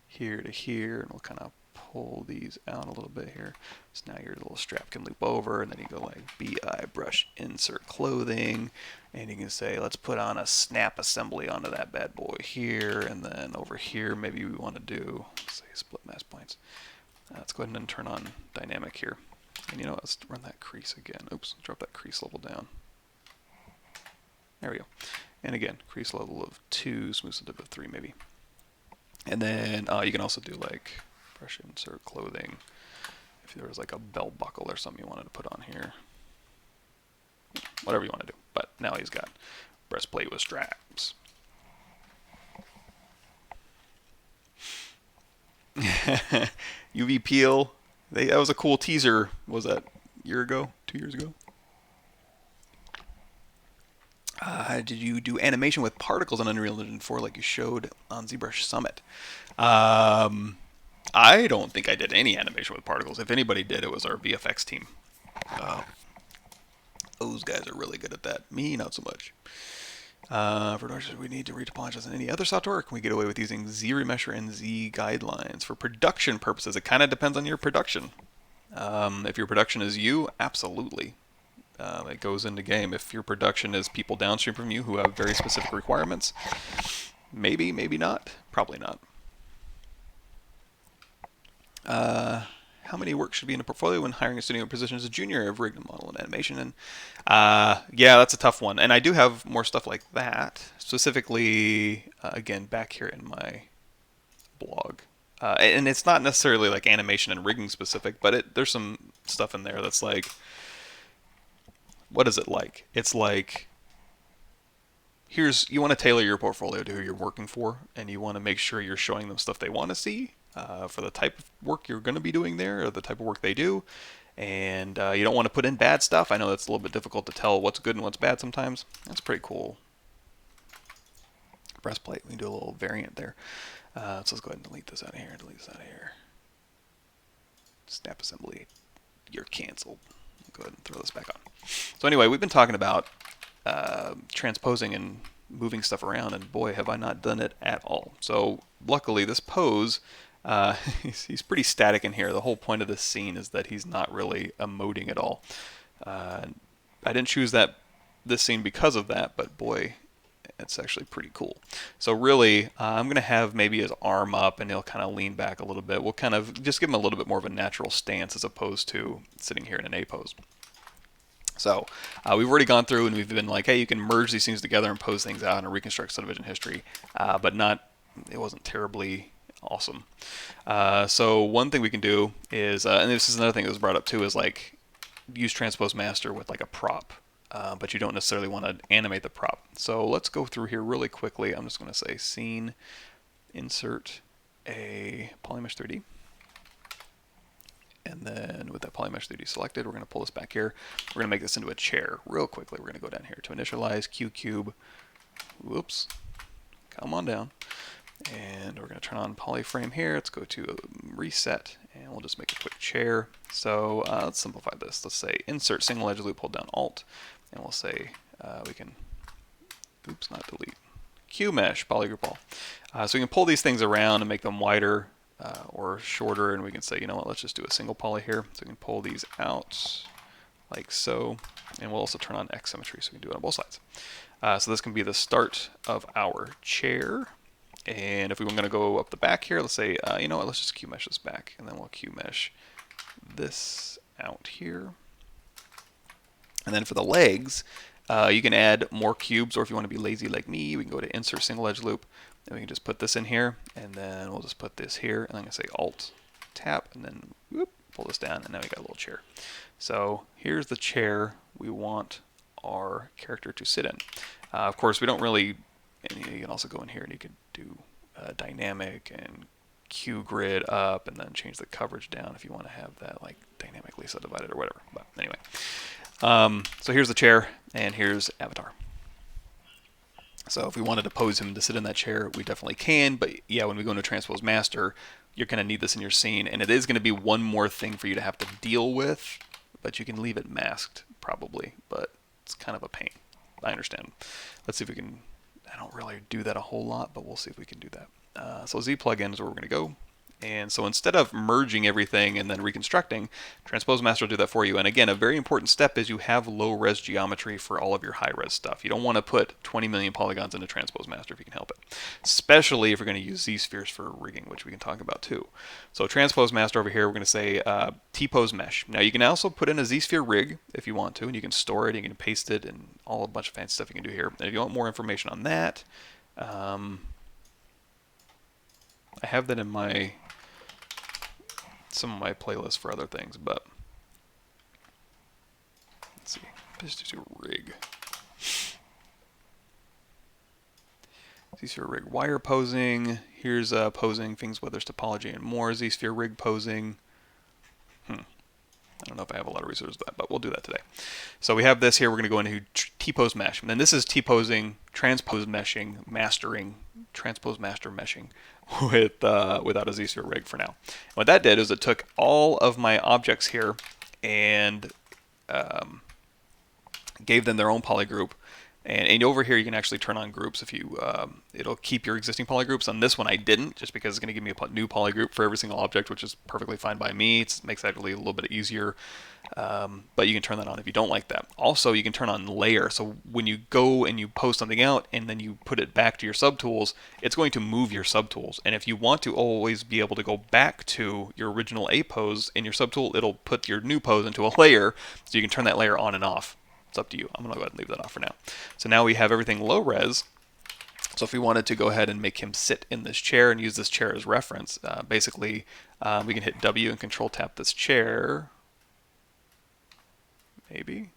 here to here, and we'll kind of pull these out a little bit here. So now your little strap can loop over, and then you go like BI brush insert clothing, and you can say let's put on a snap assembly onto that bad boy here, and then over here maybe we want to do, say, split mask points. Let's go ahead and turn on dynamic here, and you know, let's run that crease again. Oops, drop that crease level down. There we go. And again, crease level of 2, smooth subdiv of 3 maybe. And then you can also do like brush insert clothing if there was like a belt buckle or something you wanted to put on here. Whatever you want to do. But now he's got breastplate with straps. UV peel. That was a cool teaser. Was that a year ago? 2 years ago? Did you do animation with particles on Unreal Engine 4 like you showed on ZBrush Summit? I don't think I did any animation with particles. If anybody did, it was our VFX team. Those guys are really good at that. Me, not so much. For production, we need to retopologize in any other software, or can we get away with using Z Remesher and Z Guidelines? For production purposes, it kind of depends on your production. If your production is you, absolutely. It goes into game. If your production is people downstream from you who have very specific requirements, maybe, maybe not, probably not. How many work should be in a portfolio when hiring a studio position as a junior? I've rigged a model and animation, and yeah, that's a tough one. And I do have more stuff like that, specifically, again, back here in my blog. And it's not necessarily like animation and rigging specific, but there's some stuff in there that's like, what is it like? It's like, you want to tailor your portfolio to who you're working for, and you want to make sure you're showing them stuff they want to see for the type of work you're going to be doing there, or the type of work they do. And you don't want to put in bad stuff. I know that's a little bit difficult to tell what's good and what's bad sometimes. That's pretty cool. Breastplate, we can do a little variant there. So let's go ahead and delete this out of here, delete this out of here. Snap assembly, you're canceled. Go ahead and throw this back on. So anyway, we've been talking about transposing and moving stuff around, and boy, have I not done it at all. So luckily, this pose, he's pretty static in here. The whole point of this scene is that he's not really emoting at all. I didn't choose this scene because of that, but boy, it's actually pretty cool. So really, I'm going to have maybe his arm up and he'll kind of lean back a little bit. We'll kind of just give him a little bit more of a natural stance as opposed to sitting here in an A pose. So we've already gone through and we've been like, hey, you can merge these things together and pose things out and reconstruct subdivision history, but it wasn't terribly awesome. So one thing we can do is, and this is another thing that was brought up too, is like use Transpose Master with like a prop. But you don't necessarily want to animate the prop. So let's go through here really quickly. I'm just going to say scene, insert a polymesh 3D. And then with that polymesh 3D selected, we're going to pull this back here. We're going to make this into a chair real quickly. We're going to go down here to initialize, Q cube. Whoops. Come on down. And we're going to turn on polyframe here. Let's go to reset, and we'll just make a quick chair. So let's simplify this. Let's say insert single edge loop, hold down Alt, and we'll say we can, oops, not delete, Q mesh, polygroup all. So we can pull these things around and make them wider or shorter, and we can say, you know what, let's just do a single poly here. So we can pull these out like so, and we'll also turn on X symmetry so we can do it on both sides. So this can be the start of our chair. And if we were going to go up the back here, let's say, you know what, let's just Q mesh this back, and then we'll Q mesh this out here. And then for the legs, you can add more cubes, or if you want to be lazy like me, we can go to insert single edge loop, and we can just put this in here, and then we'll just put this here, and I'm going to say Alt, tap, and then whoop, pull this down, and now we got a little chair. So here's the chair we want our character to sit in. Of course, we don't really, and you can also go in here and you could do dynamic and Q grid up, and then change the coverage down if you want to have that like dynamically subdivided or whatever. But anyway, so here's the chair, and here's avatar. So if we wanted to pose him to sit in that chair, we definitely can. But yeah, when we go into Transpose Master, you're going to need this in your scene, and it is going to be one more thing for you to have to deal with. But you can leave it masked probably, but it's kind of a pain. I understand. Let's see if we can. I don't really do that a whole lot, but we'll see if we can do that. So Z plugin is where we're going to go. And so instead of merging everything and then reconstructing, Transpose Master will do that for you. And again, a very important step is you have low-res geometry for all of your high-res stuff. You don't want to put 20 million polygons into Transpose Master if you can help it, especially if you're going to use Z-spheres for rigging, which we can talk about too. So Transpose Master over here, we're going to say T-pose mesh. Now you can also put in a Z-sphere rig if you want to, and you can store it, you can paste it, and a bunch of fancy stuff you can do here. And if you want more information on that, I have that in some of my playlists for other things, but let's see. Just do rig. Z-sphere rig wire posing. Here's posing things, whether it's topology and more. Z-sphere rig posing. I don't know if I have a lot of resources for that, but we'll do that today. So we have this here. We're going to go into T-pose mesh. And then this is T-posing, transpose meshing, mastering, transpose master meshing with without a Z-sphere rig for now. And what that did is it took all of my objects here and gave them their own polygroup. And over here, you can actually turn on groups if you, it'll keep your existing polygroups. On this one, I didn't, just because it's going to give me a new polygroup for every single object, which is perfectly fine by me. It makes that really a little bit easier, but you can turn that on if you don't like that. Also, you can turn on layer. So when you go and you post something out and then you put it back to your subtools, it's going to move your subtools. And if you want to always be able to go back to your original A pose in your subtool, it'll put your new pose into a layer, so you can turn that layer on and off. It's up to you. I'm going to go ahead and leave that off for now. So now we have everything low res. So if we wanted to go ahead and make him sit in this chair and use this chair as reference, basically we can hit W and control tap this chair. Maybe.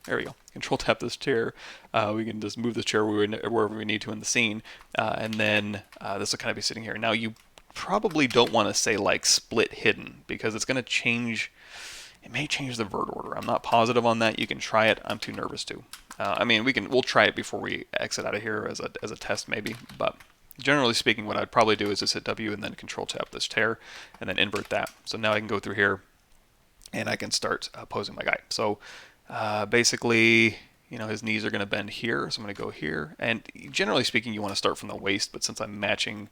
There we go. Control tap this chair. We can just move the chair wherever we need to in the scene. And then this will kind of be sitting here. Now you probably don't want to say like split hidden because it's going to change. It may change the vert order. I'm not positive on that. You can try it. I'm too nervous to. I mean, we'll try it before we exit out of here as a test maybe. But generally speaking, what I'd probably do is just hit W and then Control tap this chair and then invert that. So now I can go through here and I can start posing my guy. So basically, you know, his knees are going to bend here, so I'm going to go here. And generally speaking, you want to start from the waist, but since I'm matching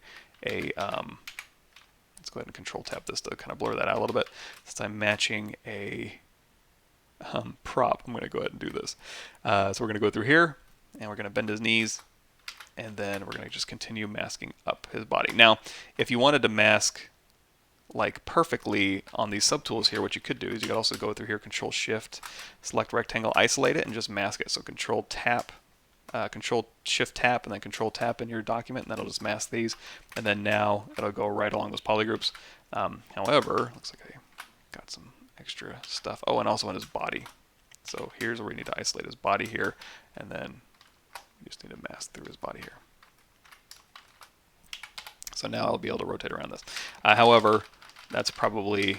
a, let's go ahead and Control tap this to kind of blur that out a little bit. Since I'm matching a prop, I'm going to go ahead and do this. So we're going to go through here, and we're going to bend his knees, and then we're going to just continue masking up his body. Now, if you wanted to mask like perfectly on these subtools here, what you could do is you could also go through here, Control Shift, select rectangle, isolate it, and just mask it. So Control Tap, Control Shift Tap, and then Control Tap in your document, and that'll just mask these. And then now it'll go right along those polygroups. However, looks like I got some extra stuff. Oh, and also on his body. So here's where we need to isolate his body here, and then you just need to mask through his body here. So now I'll be able to rotate around this. However, that's probably,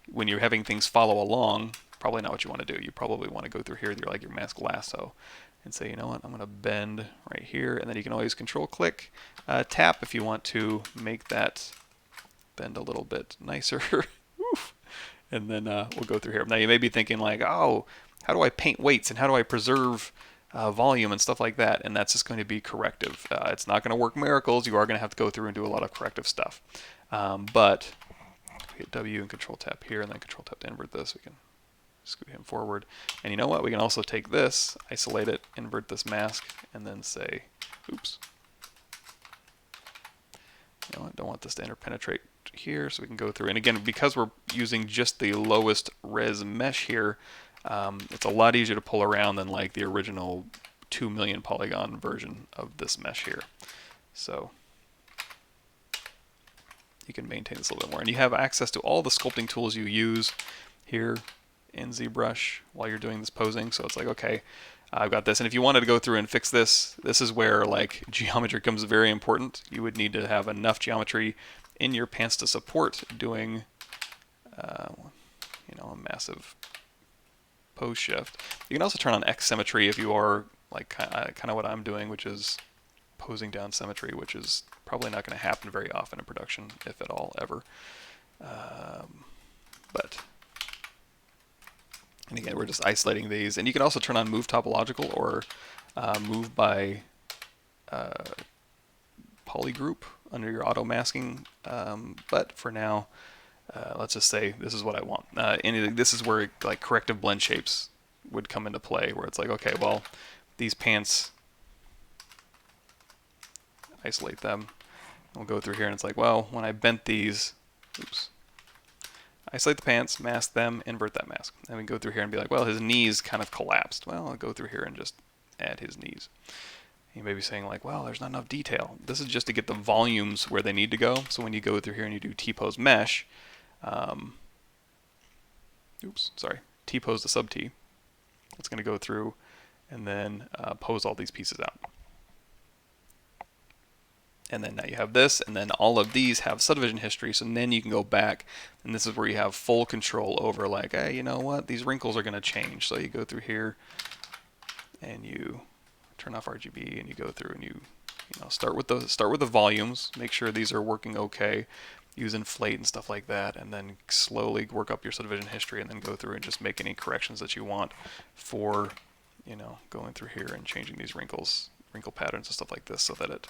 when you're having things follow along, probably not what you want to do. You probably want to go through here with your mask lasso and say, you know what, I'm going to bend right here, and then you can always Control click, tap if you want to make that bend a little bit nicer. And then we'll go through here. Now you may be thinking like, oh, how do I paint weights and how do I preserve volume and stuff like that? And that's just going to be corrective. It's not going to work miracles. You are going to have to go through and do a lot of corrective stuff. But if we hit W and Control tap here and then Control tap to invert this, we can scoot him forward. And you know what? We can also take this, isolate it, invert this mask, and then say, oops. You know what? Don't want this to interpenetrate here, so we can go through. And again, because we're using just the lowest res mesh here, it's a lot easier to pull around than like the original 2 million polygon version of this mesh here. So you can maintain this a little bit more. And you have access to all the sculpting tools you use here in ZBrush while you're doing this posing. So it's like, okay, I've got this. And if you wanted to go through and fix this, this is where like geometry becomes very important. You would need to have enough geometry in your pants to support doing, you know, a massive pose shift. You can also turn on X symmetry if you are like kind of what I'm doing, which is posing down symmetry, which is probably not going to happen very often in production, if at all, ever. But and again, we're just isolating these, and you can also turn on move topological or move by polygroup under your auto masking. But for now, let's just say this is what I want. This is where like corrective blend shapes would come into play, where it's like, okay, well, these pants, isolate them. We'll go through here, and it's like, well, when I bent these, oops, isolate the pants, mask them, invert that mask. And we go through here and be like, well, his knees kind of collapsed. Well, I'll go through here and just add his knees. You may be saying like, well, there's not enough detail. This is just to get the volumes where they need to go. So when you go through here and you do T-pose mesh, oops, sorry, T-pose the sub-T, it's going to go through and then pose all these pieces out. And then now you have this, and then all of these have subdivision history, so then you can go back, and this is where you have full control over like, hey, you know what, these wrinkles are going to change. So you go through here, and you turn off RGB, and you go through and you know, start with the volumes, make sure these are working okay, use inflate and stuff like that, and then slowly work up your subdivision history, and then go through and just make any corrections that you want for, you know, going through here and changing these wrinkle patterns and stuff like this, so that it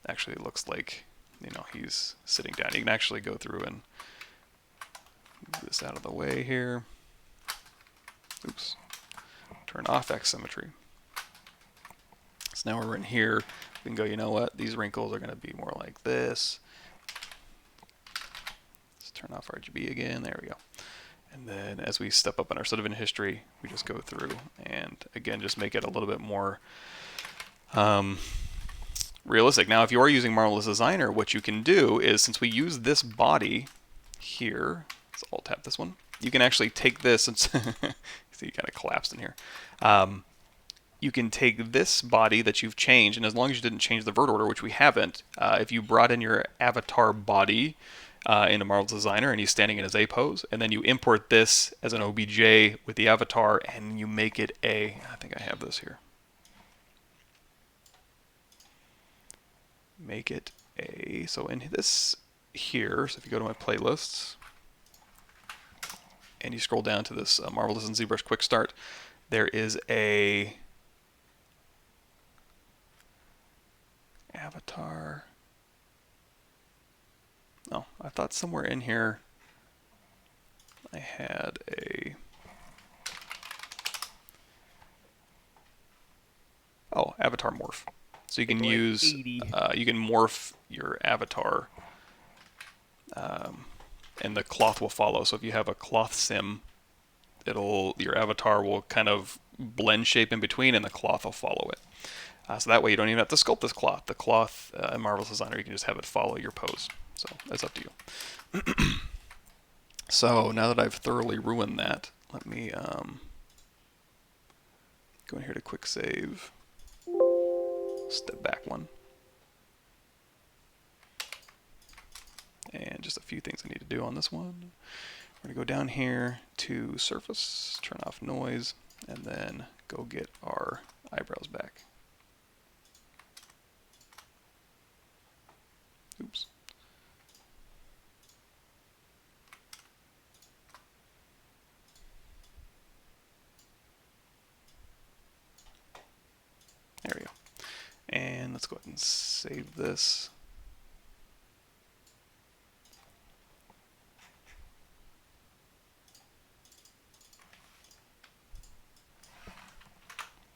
actually looks like, you know, he's sitting down. You can actually go through and move this out of the way here. Oops. Turn off X symmetry. So now we're in here, we can go, you know what, these wrinkles are going to be more like this. Let's turn off RGB again. There we go. And then as we step up in our subdivision history, we just go through and again just make it a little bit more realistic. Now, if you are using Marvelous Designer, what you can do is, since we use this body here, let's alt tap this one, you can actually take this and See, you kind of collapsed in here. You can take this body that you've changed, and as long as you didn't change the vert order, which we haven't, if you brought in your avatar body into Marvel Designer and he's standing in his A pose, and then you import this as an OBJ with the avatar and you make it a, I think I have this here. Make it a, so in this here, so if you go to my playlists and you scroll down to this Marvel Design ZBrush Quick Start, there is a avatar. Oh, I thought somewhere in here I had a, oh, avatar morph. So you can use, you can morph your avatar, and the cloth will follow. So if you have a cloth sim, your avatar will kind of blend shape in between, and the cloth will follow it. So that way you don't even have to sculpt this cloth. The cloth in Marvel Designer, you can just have it follow your pose. So that's up to you. So now that I've thoroughly ruined that, let me go in here to quick save. Step back one. And just a few things I need to do on this one. We're going to go down here to surface, turn off noise, and then go get our eyebrows back. Oops. There we go. And let's go ahead and save this.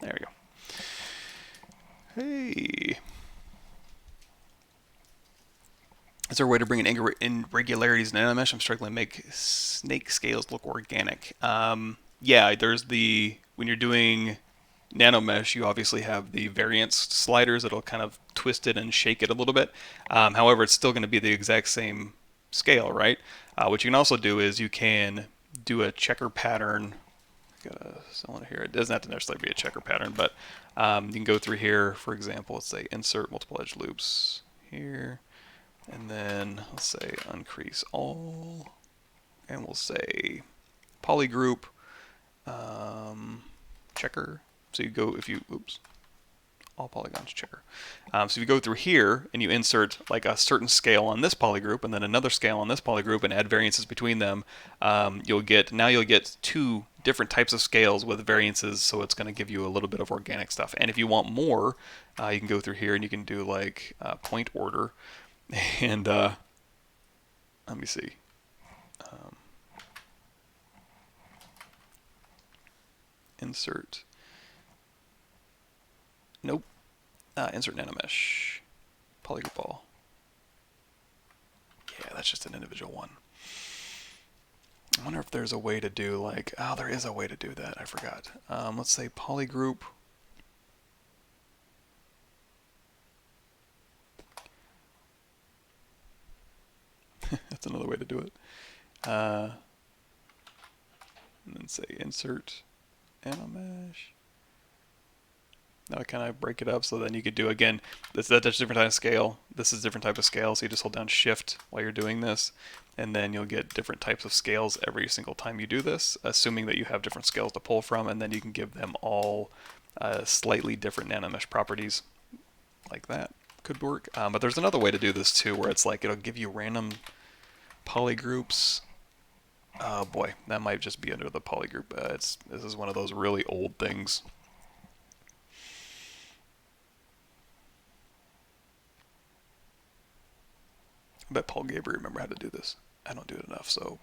There we go. Hey. Is there a way to bring in irregularities in Nanomesh? I'm struggling to make snake scales look organic. Yeah, there's the, when you're doing Nanomesh, you obviously have the variance sliders that'll kind of twist it and shake it a little bit. However, it's still going to be the exact same scale, right? What you can also do is you can do a checker pattern. Got someone here. It doesn't have to necessarily be a checker pattern, but you can go through here, for example, let's say insert multiple edge loops here, and then let's say uncrease all, and we'll say polygroup checker. So you go, if you, oops, all polygons checker. So if you go through here and you insert like a certain scale on this polygroup and then another scale on this polygroup and add variances between them, you'll get two different types of scales with variances, so it's going to give you a little bit of organic stuff. And if you want more, you can go through here and you can do like point order, and let me see. Insert. Nope. Insert nanomesh. Polygroup all. Yeah, that's just an individual one. I wonder if there's a way to do like, oh, there is a way to do that. I forgot. Let's say polygroup. That's another way to do it. And then say insert nanomesh. Now I kind of break it up so then you could do, again, that's a different type of scale. This is a different type of scale, so you just hold down shift while you're doing this, and then you'll get different types of scales every single time you do this, assuming that you have different scales to pull from, and then you can give them all slightly different nanomesh properties, like that. Could work. But there's another way to do this too, where it's like it'll give you random polygroups. Oh boy, that might just be under the polygroup. This is one of those really old things. I bet Paul Gabriel remember how to do this. I don't do it enough, so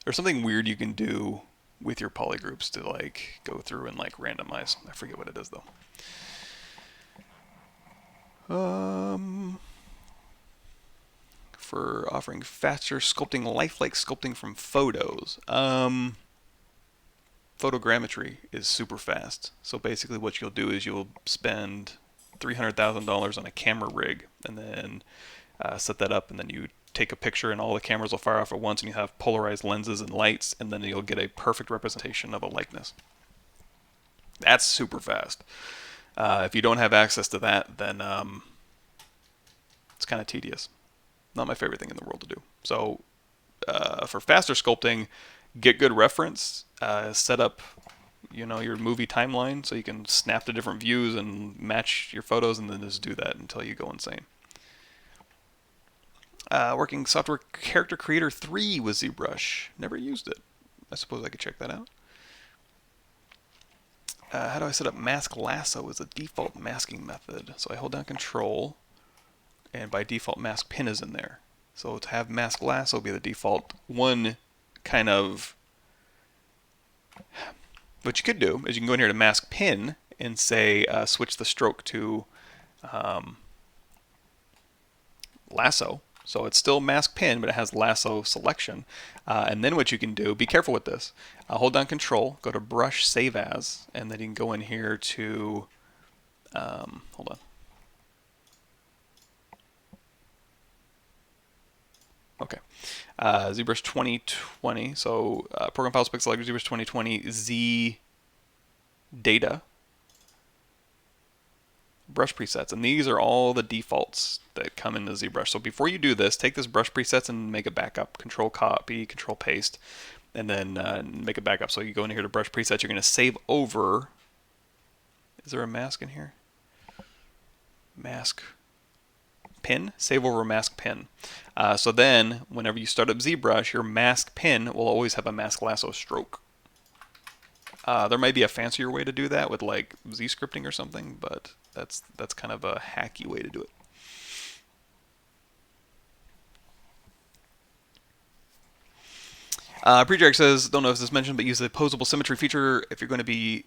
there's something weird you can do with your polygroups to like go through and like randomize. I forget what it is though. For offering faster sculpting, lifelike sculpting from photos. Photogrammetry is super fast. So basically what you'll do is you'll spend $300,000 on a camera rig and then set that up, and then you take a picture and all the cameras will fire off at once, and you have polarized lenses and lights, and then you'll get a perfect representation of a likeness. That's super fast. If you don't have access to that, then it's kind of tedious. Not my favorite thing in the world to do. So for faster sculpting, get good reference, set up your movie timeline so you can snap to different views and match your photos, and then just do that until you go insane. Working software Character Creator 3 with ZBrush. Never used it. I suppose I could check that out. How do I set up mask lasso as a default masking method? So I hold down Control, and by default mask pin is in there. So to have mask lasso be the default, one kind of, what you could do is you can go in here to mask pin and say switch the stroke to lasso. So it's still mask pin, but it has lasso selection. And then what you can do, be careful with this, hold down Control, go to Brush, Save As, and then you can go in here to, hold on. Okay, ZBrush 2020, so Program Files Pick Selector, ZBrush 2020, Z Data, brush presets, and these are all the defaults that come into ZBrush. So before you do this, take this brush presets and make a backup. Control copy, Control paste, and then make a backup. So you go in here to brush presets, you're going to save over. Is there a mask in here? Mask pin, save over mask pin. So then whenever you start up ZBrush, your mask pin will always have a mask lasso stroke. There might be a fancier way to do that with like Z scripting or something, but that's kind of a hacky way to do it. Predrag says, don't know if this is mentioned, but use the posable symmetry feature if you're going to be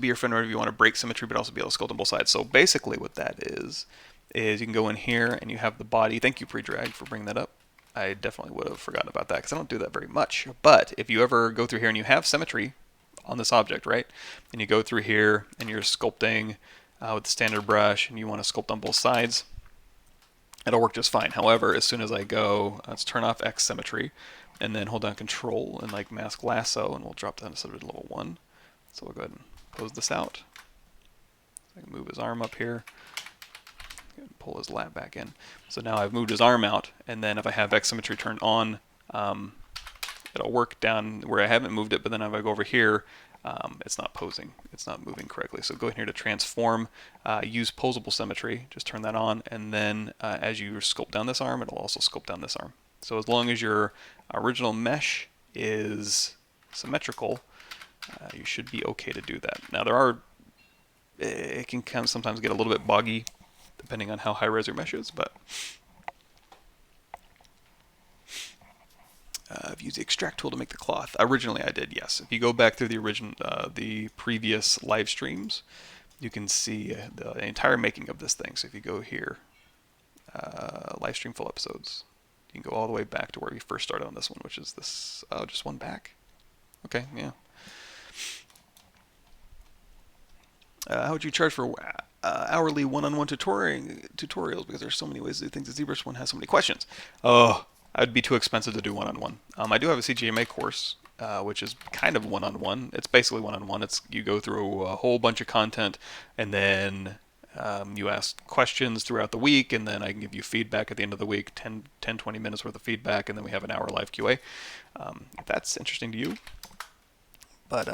your friend, or if you want to break symmetry but also be able to sculpt on both sides. So basically what that is you can go in here and you have the body. Thank you, Predrag, for bringing that up. I definitely would have forgotten about that because I don't do that very much. But if you ever go through here and you have symmetry on this object, right? And you go through here and you're sculpting with the standard brush and you want to sculpt on both sides, it'll work just fine. However, as soon as I go, let's turn off X symmetry and then hold down Control and like mask lasso, and we'll drop down to sort of level 1. So we'll go ahead and pose this out. I can move his arm up here. Pull his lat back in. So now I've moved his arm out, and then if I have X symmetry turned on, it'll work down where I haven't moved it, but then if I go over here, it's not posing. It's not moving correctly. So go in here to transform, use posable symmetry, just turn that on, and then as you sculpt down this arm, it'll also sculpt down this arm. So as long as your original mesh is symmetrical, you should be okay to do that. Now it can kind of sometimes get a little bit boggy depending on how high res your mesh is, but I've used the extract tool to make the cloth. Originally I did, yes. If you go back through the previous live streams, you can see the entire making of this thing. So if you go here, live stream full episodes, you can go all the way back to where we first started on this one, which is this, just one back. Okay, yeah. How would you charge for hourly one-on-one tutorials? Because there's so many ways to do things. The ZBrush one has so many questions. Oh, I'd be too expensive to do one-on-one. I do have a CGMA course, which is kind of one-on-one. It's basically one-on-one. You go through a whole bunch of content, and then you ask questions throughout the week, and then I can give you feedback at the end of the week, 10, 20 minutes worth of feedback, and then we have an hour live QA. If that's interesting to you. But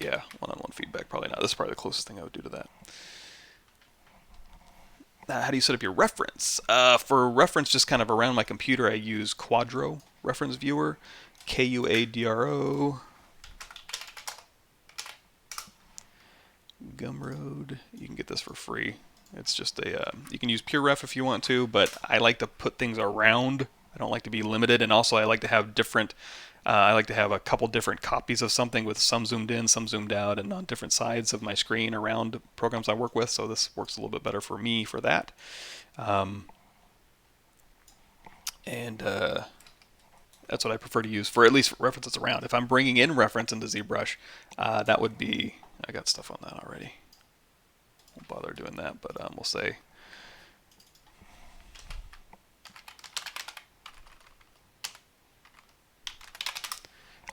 yeah, one-on-one feedback, probably not. This is probably the closest thing I would do to that. How do you set up your reference? For reference, just kind of around my computer, I use Quadro Reference Viewer, Quadro. Gumroad. You can get this for free. It's just you can use PureRef if you want to, but I like to put things around. I don't like to be limited, and also I like to have different. I like to have a couple different copies of something with some zoomed in, some zoomed out, and on different sides of my screen around programs I work with. So this works a little bit better for me for that. That's what I prefer to use for at least references around. If I'm bringing in reference into ZBrush, that would be, I got stuff on that already. Won't bother doing that, but we'll say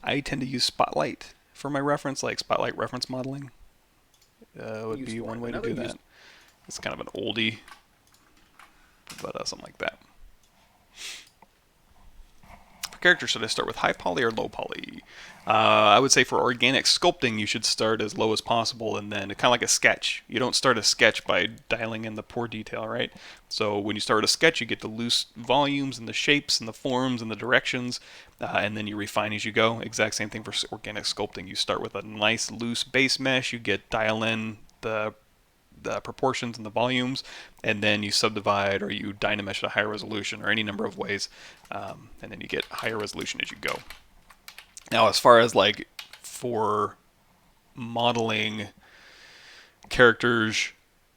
I tend to use Spotlight for my reference, like Spotlight reference modeling would be one way to do that. It's kind of an oldie, but something like that. For characters, should I start with high poly or low poly? I would say for organic sculpting, you should start as low as possible, and then kind of like a sketch. You don't start a sketch by dialing in the poor detail, right? So when you start a sketch, you get the loose volumes and the shapes and the forms and the directions, and then you refine as you go. Exact same thing for organic sculpting. You start with a nice loose base mesh, you dial in the proportions and the volumes, and then you subdivide or you dynamesh at a higher resolution or any number of ways, and then you get higher resolution as you go. Now, as far as like for modeling characters,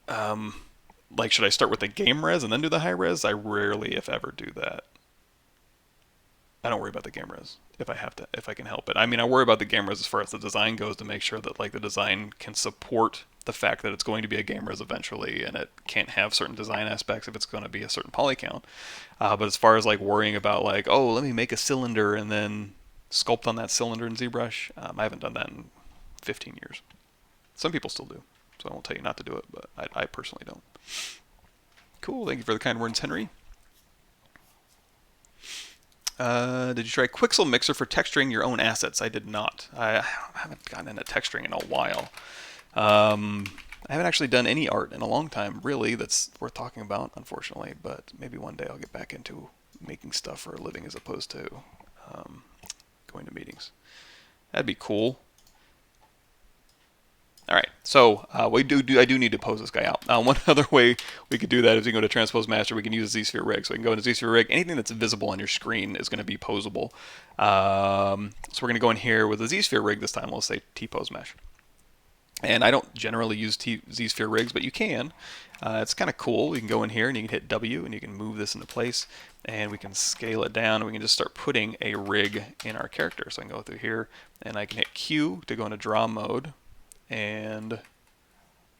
like should I start with the game res and then do the high res? I rarely, if ever, do that. I don't worry about the game res if I can help it. I mean, I worry about the game res as far as the design goes to make sure that like the design can support the fact that it's going to be a game res eventually, and it can't have certain design aspects if it's going to be a certain poly count. But as far as like worrying about like, oh, let me make a cylinder and then sculpt on that cylinder in ZBrush, I haven't done that in 15 years. Some people still do, so I won't tell you not to do it, but I personally don't. Cool, thank you for the kind words, Henry. Did you try Quixel Mixer for texturing your own assets? I did not. I haven't gotten into texturing in a while. I haven't actually done any art in a long time, really, that's worth talking about, unfortunately. But maybe one day I'll get back into making stuff for a living as opposed to going to meetings. That'd be cool. All right, so I do need to pose this guy out. One other way we could do that is we can go to Transpose Master. We can use a ZSphere rig. So we can go into ZSphere rig. Anything that's visible on your screen is going to be posable. So we're going to go in here with a ZSphere rig this time. We'll say T-pose mesh. And I don't generally use ZSphere rigs, but you can. It's kind of cool. You can go in here and you can hit W and you can move this into place, and we can scale it down, and we can just start putting a rig in our character. So I can go through here and I can hit Q to go into draw mode, and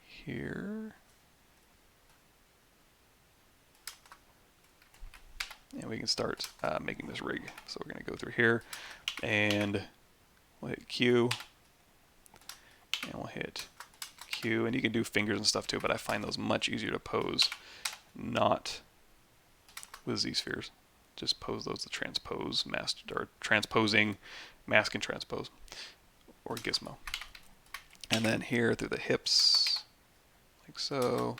here, and we can start making this rig. So we're going to go through here and we'll hit Q. And we'll hit Q, and you can do fingers and stuff too, but I find those much easier to pose, not with Z-spheres. Just pose those to transpose, mask, or transposing, mask and transpose, or gizmo. And then here through the hips, like so.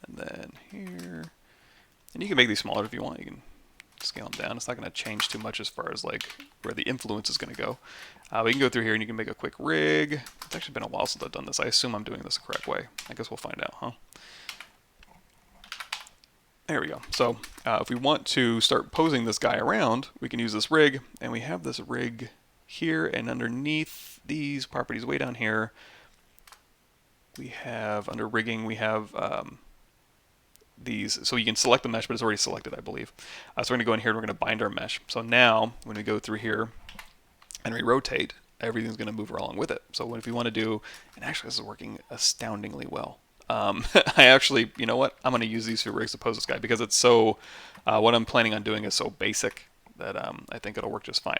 And then here. And you can make these smaller if you want. You can scale them down. It's not going to change too much as far as like where the influence is going to go. We can go through here and you can make a quick rig. It's actually been a while since I've done this. I assume I'm doing this the correct way. I guess we'll find out, huh? There we go. So if we want to start posing this guy around, we can use this rig, and we have this rig here, and underneath these properties way down here, we have under rigging, we have these, so you can select the mesh, but it's already selected, I believe. So we're going to go in here and we're going to bind our mesh. So now when we go through here and we rotate, everything's going to move along with it. So if you want to do, and actually this is working astoundingly well. I actually, you know what, I'm going to use these two rigs to pose this guy because it's so, what I'm planning on doing is so basic that I think it'll work just fine.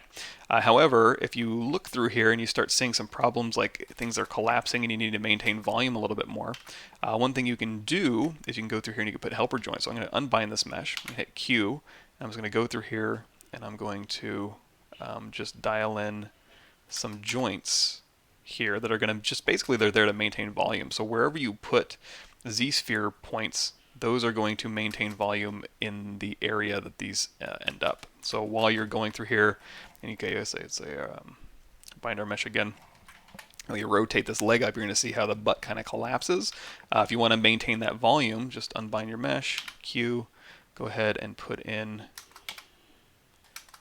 However, if you look through here and you start seeing some problems like things are collapsing and you need to maintain volume a little bit more, one thing you can do is you can go through here and you can put helper joints. So I'm going to unbind this mesh, I'm going to hit Q, and I'm just going to go through here and I'm going to just dial in some joints here that are going to just basically, they're there to maintain volume. So wherever you put Z-sphere points, those are going to maintain volume in the area that these end up. So while you're going through here, and you can say it's a bind our mesh again, when you rotate this leg up, you're going to see how the butt kind of collapses. If you want to maintain that volume, just unbind your mesh, Q, go ahead and put in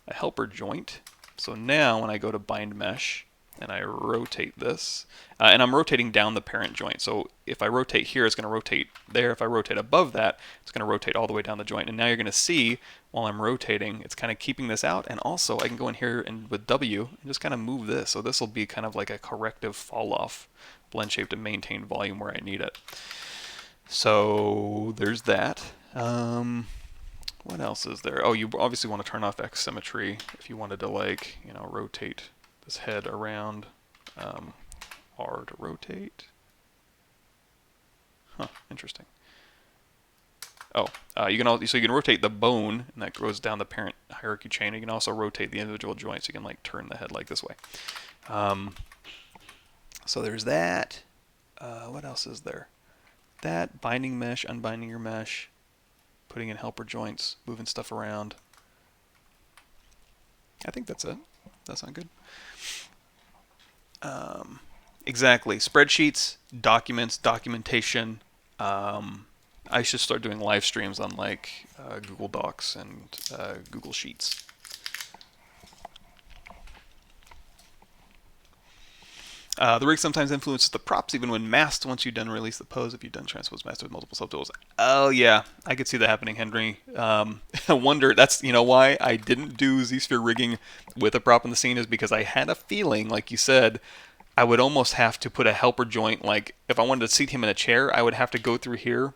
a helper joint. So now when I go to bind mesh, and I rotate this, and I'm rotating down the parent joint. So if I rotate here, it's going to rotate there. If I rotate above that, it's going to rotate all the way down the joint. And now you're going to see, while I'm rotating, it's kind of keeping this out. And also, I can go in here and with W and just kind of move this. So this will be kind of like a corrective fall-off blend shape to maintain volume where I need it. So there's that. What else is there? Oh, you obviously want to turn off X symmetry if you wanted to, like, you know, rotate this head around. R to rotate. Huh, interesting. Oh, you can also, so you can rotate the bone, and that goes down the parent hierarchy chain. You can also rotate the individual joints. You can like turn the head like this way. So there's that. What else is there? That, binding mesh, unbinding your mesh, putting in helper joints, moving stuff around. I think that's it. That sounds good. Exactly. Spreadsheets, documents, documentation. I should start doing live streams on like Google Docs and Google Sheets. The rig sometimes influences the props even when masked once you've done release the pose if you've done transpose masked with multiple subtools. Oh yeah, I could see that happening, Henry. I wonder, that's, you know, why I didn't do ZSphere rigging with a prop in the scene is because I had a feeling, like you said, I would almost have to put a helper joint, like if I wanted to seat him in a chair, I would have to go through here.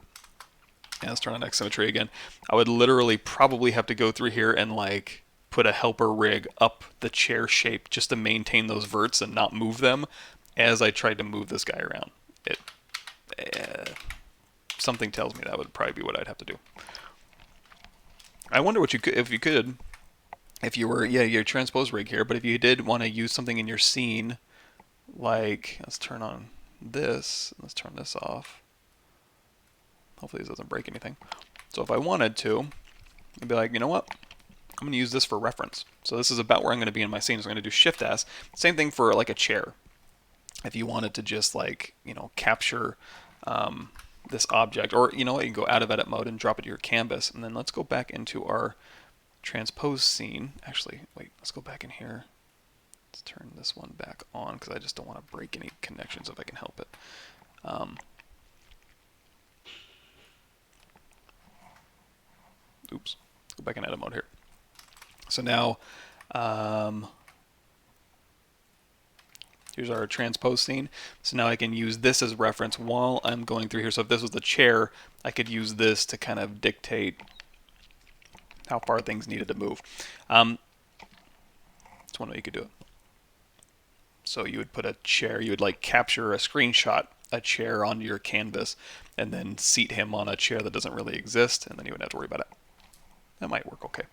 Yeah, let's turn on X symmetry again. I would literally probably have to go through here and like put a helper rig up the chair shape just to maintain those verts and not move them as I tried to move this guy around. Something tells me that would probably be what I'd have to do. I wonder what you could, if you were, yeah, your transpose rig here, but if you did want to use something in your scene, like, let's turn on this, let's turn this off. Hopefully this doesn't break anything. So if I wanted to, I'd be like, you know what? I'm going to use this for reference. So this is about where I'm going to be in my scene. So I'm going to do Shift S. Same thing for like a chair. If you wanted to just like, you know, capture this object, or you know what, you can go out of edit mode and drop it to your canvas. And then let's go back into our transpose scene. Actually, wait, let's go back in here. Let's turn this one back on because I just don't want to break any connections if I can help it. Oops, go back in edit mode here. So now, here's our transpose scene. So now I can use this as reference while I'm going through here. So if this was the chair, I could use this to kind of dictate how far things needed to move. That's one way you could do it. So you would put a chair, you would like capture a screenshot, a chair onto your canvas, and then seat him on a chair that doesn't really exist, and then you wouldn't have to worry about it. That might work okay.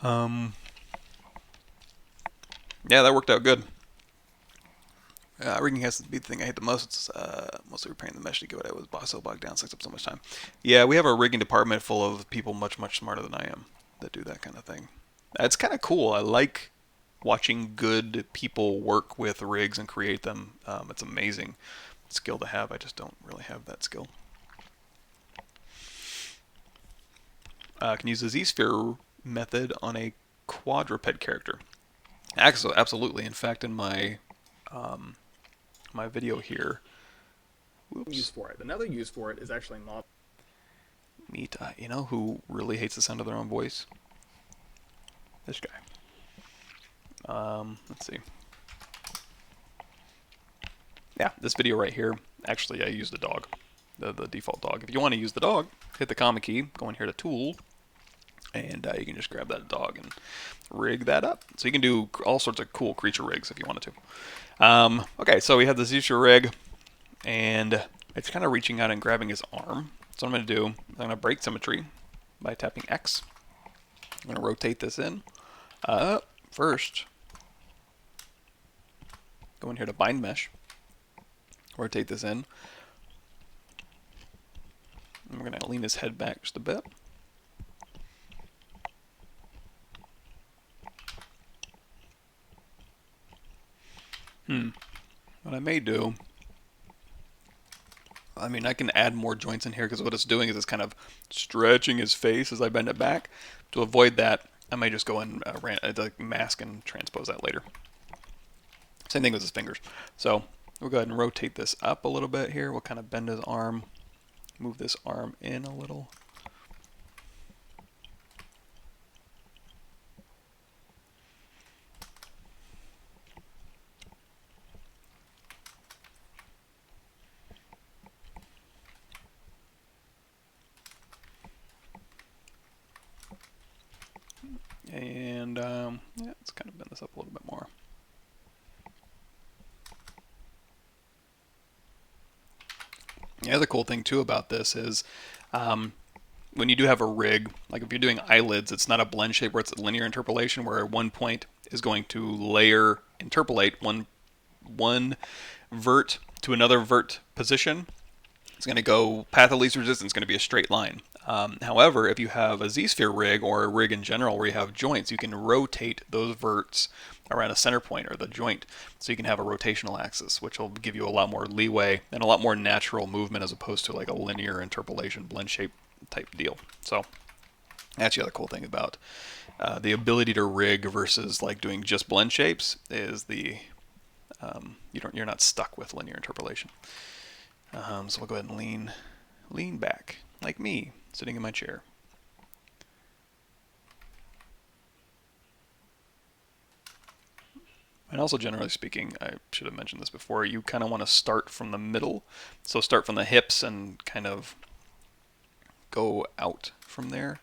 Yeah, that worked out good. Rigging has to be the thing I hate the most. It's mostly repairing the mesh to get what I was so bogged down, sucks up so much time. Yeah, we have a rigging department full of people much, much smarter than I am that do that kind of thing. It's kind of cool. I like watching good people work with rigs and create them. It's amazing skill to have. I just don't really have that skill. I can use the ZSphere method on a quadruped character. Absolutely. In fact, in my my video here, use for it. Another use for it is actually not. Meet, you know who really hates the sound of their own voice? This guy. Let's see. Yeah, this video right here, actually I use the dog, the default dog. If you want to use the dog, hit the comma key, go in here to tool, and you can just grab that dog and rig that up. So you can do all sorts of cool creature rigs if you wanted to. Okay, so we have the ZSphere rig, and it's kind of reaching out and grabbing his arm. So what I'm going to do, I'm going to break symmetry by tapping X. I'm going to rotate this in. First, go in here to bind mesh, rotate this in. And we're going to lean his head back just a bit. What I may do, I mean, I can add more joints in here because what it's doing is it's kind of stretching his face as I bend it back. To avoid that, I may just go and mask and transpose that later. Same thing with his fingers. So we'll go ahead and rotate this up a little bit here. We'll kind of bend his arm, move this arm in a little. And yeah, let's kind of bend this up a little bit more. The other cool thing too about this is when you do have a rig, like if you're doing eyelids, it's not a blend shape where it's a linear interpolation where one point is going to layer interpolate one vert to another vert position. It's going to go path of least resistance is going to be a straight line. However, if you have a Z-sphere rig or a rig in general where you have joints, you can rotate those verts around a center point or the joint, so you can have a rotational axis, which will give you a lot more leeway and a lot more natural movement as opposed to like a linear interpolation blend shape type deal. So that's the other cool thing about the ability to rig versus like doing just blend shapes is the you're not stuck with linear interpolation. So we'll go ahead and lean back like me sitting in my chair. And also, generally speaking, I should have mentioned this before, you kind of want to start from the middle. So start from the hips and kind of go out from there.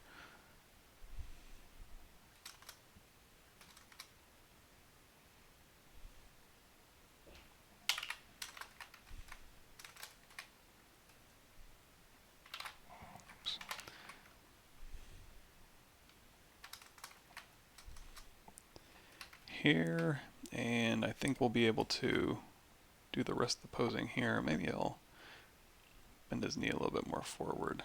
Here, and I think we'll be able to do the rest of the posing here. Maybe I'll bend his knee a little bit more forward.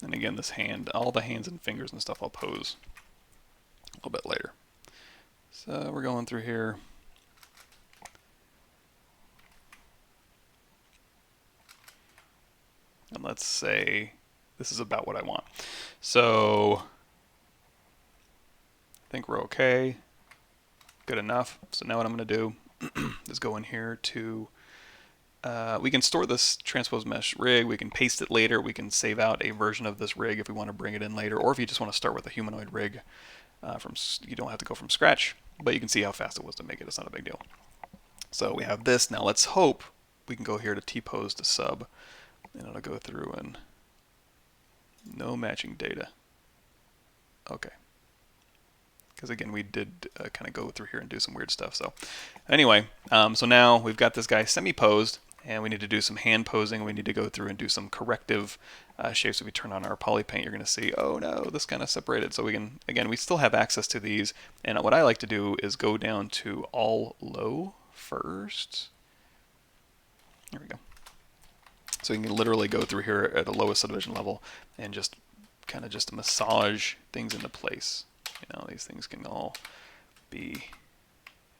And again, this hand, all the hands and fingers and stuff I'll pose a little bit later. So we're going through here. And let's say this is about what I want. So I think we're okay. Good enough. So now what I'm going to do is go in here to we can store this transpose mesh rig, we can paste it later, we can save out a version of this rig if we want to bring it in later, or if you just want to start with a humanoid rig, you don't have to go from scratch, but you can see how fast it was to make it, it's not a big deal. So we have this, now let's hope we can go here to T-pose to sub, and it'll go through and no matching data. Okay. Because again, we did kind of go through here and do some weird stuff. So anyway, so now we've got this guy semi-posed, and we need to do some hand posing. We need to go through and do some corrective shapes. If we turn on our poly paint, you're going to see, oh no, this kind of separated. So we can, again, we still have access to these. And what I like to do is go down to all low first. There we go. So you can literally go through here at the lowest subdivision level and just kind of just massage things into place. You know, these things can all be,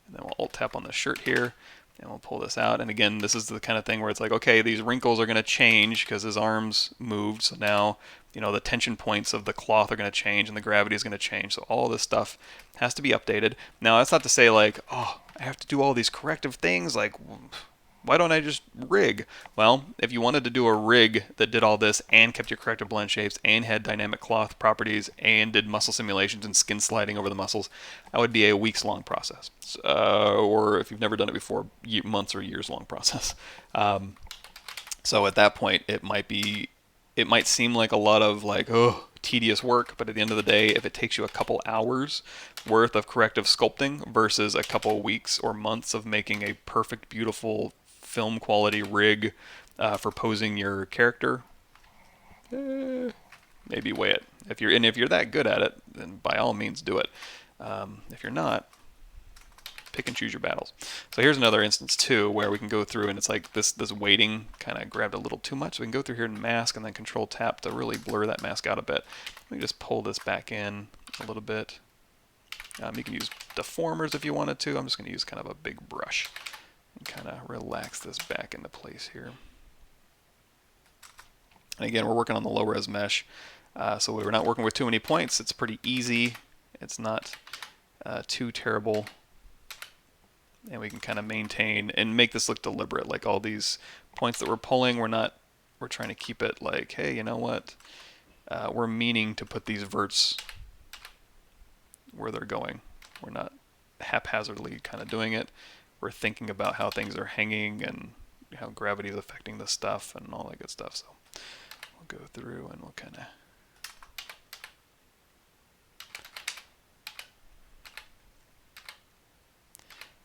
and then we'll alt tap on the shirt here and we'll pull this out. And again, this is the kind of thing where it's like, okay, these wrinkles are going to change because his arms moved. So now, you know, the tension points of the cloth are going to change and the gravity is going to change. So all this stuff has to be updated. Now, that's not to say like, oh, I have to do all these corrective things. Like, why don't I just rig? Well, if you wanted to do a rig that did all this and kept your corrective blend shapes and had dynamic cloth properties and did muscle simulations and skin sliding over the muscles, that would be a weeks-long process. Or if you've never done it before, months or years-long process. So at that point, it might seem like a lot of like, oh, tedious work, but at the end of the day, if it takes you a couple hours worth of corrective sculpting versus a couple weeks or months of making a perfect, beautiful film quality rig for posing your character, maybe weigh it. If you're that good at it, then by all means do it. If you're not, pick and choose your battles. So here's another instance too where we can go through and it's like this weighting kind of grabbed a little too much. So we can go through here and mask and then control tap to really blur that mask out a bit. Let me just pull this back in a little bit. You can use deformers if you wanted to. I'm just going to use kind of a big brush and kind of relax this back into place here. And again, we're working on the low res mesh, so we're not working with too many points. It's pretty easy. It's not too terrible. and we can kind of maintain and make this look deliberate. Like all these points that we're pulling, we're trying to keep it like, hey, you know what? We're meaning to put these verts where they're going. We're not haphazardly kind of doing it. We're thinking about how things are hanging and how gravity is affecting the stuff and all that good stuff. So we'll go through and we'll kind of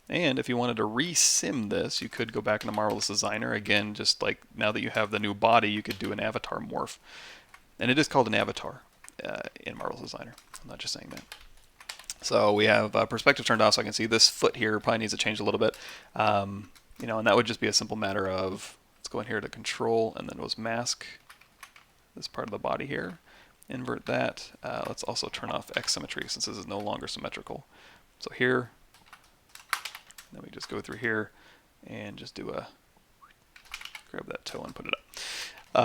And if you wanted to re-sim this, you could go back into Marvelous Designer. Again, just like now that you have the new body, you could do an avatar morph. And it is called an avatar in Marvelous Designer. I'm not just saying that. So we have perspective turned off, so I can see this foot here probably needs to change a little bit. You know, and that would just be a simple matter of, let's go in here to control, and then it was mask this part of the body here. Invert that. Let's also turn off X symmetry since this is no longer symmetrical. So here, then we just go through here and just do a, grab that toe and put it up.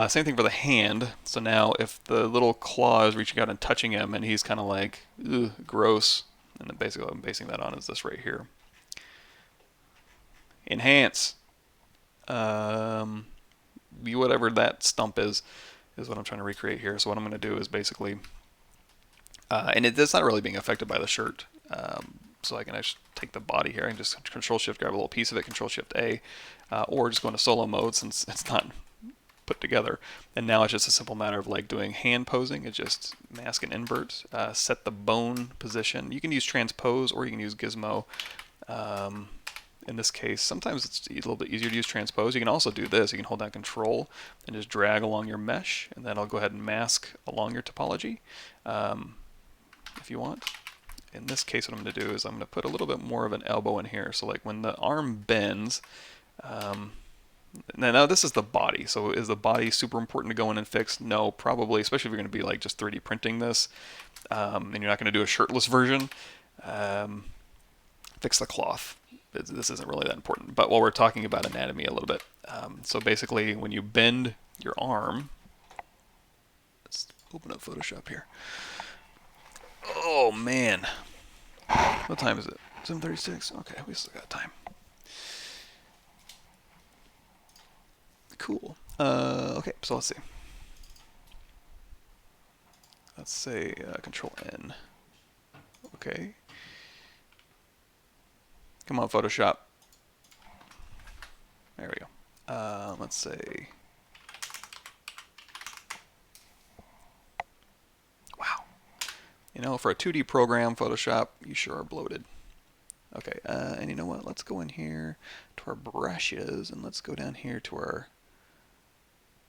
Same thing for the hand. So now if the little claw is reaching out and touching him and he's kind of like, ugh, gross, and then basically what I'm basing that on is this right here. Enhance. Whatever that stump is what I'm trying to recreate here. So what I'm going to do is basically, and it's not really being affected by the shirt. So I can actually take the body here and just Control Shift, grab a little piece of it, Control Shift A, or just go into solo mode since it's not put together. And now it's just a simple matter of like doing hand posing. It's just mask and invert, set the bone position. You can use transpose or you can use gizmo. In this case, sometimes it's a little bit easier to use transpose. You can also do this. You can hold down Control and just drag along your mesh, and then I'll go ahead and mask along your topology if you want. In this case, what I'm going to do is I'm going to put a little bit more of an elbow in here. So like when the arm bends, now this is the body. So is the body super important to go in and fix? No, probably, especially if you're going to be like just 3D printing this, and you're not going to do a shirtless version. Fix the cloth. This isn't really that important. But while we're talking about anatomy a little bit, so basically when you bend your arm, let's open up Photoshop here. Oh man, what time is it? 7:36. Okay, we still got time. Cool. Okay, so let's see. Let's say Control N. Okay. Come on, Photoshop. There we go. Let's say. Wow. You know, for a 2D program, Photoshop, you sure are bloated. Okay, and you know what? Let's go in here to our brushes, and let's go down here to our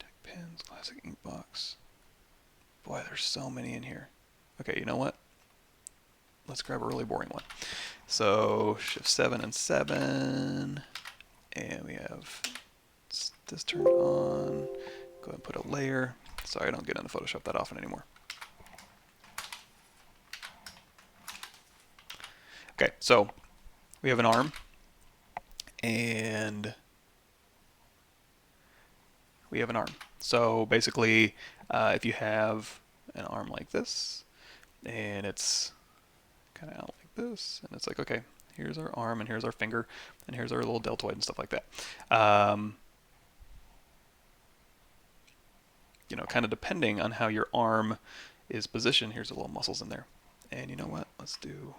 tech pens, classic ink box. Boy, there's so many in here. Okay, you know what? Let's grab a really boring one. So Shift 7 and 7, and we have this turned on. Go ahead and put a layer. Sorry, I don't get into Photoshop that often anymore. Okay, so we have an arm, and we have an arm. So basically, if you have an arm like this, and it's kind of out like this, and it's like, okay, here's our arm, and here's our finger, and here's our little deltoid and stuff like that. You know, kind of depending on how your arm is positioned, here's the little muscles in there. And you know what? Let's do...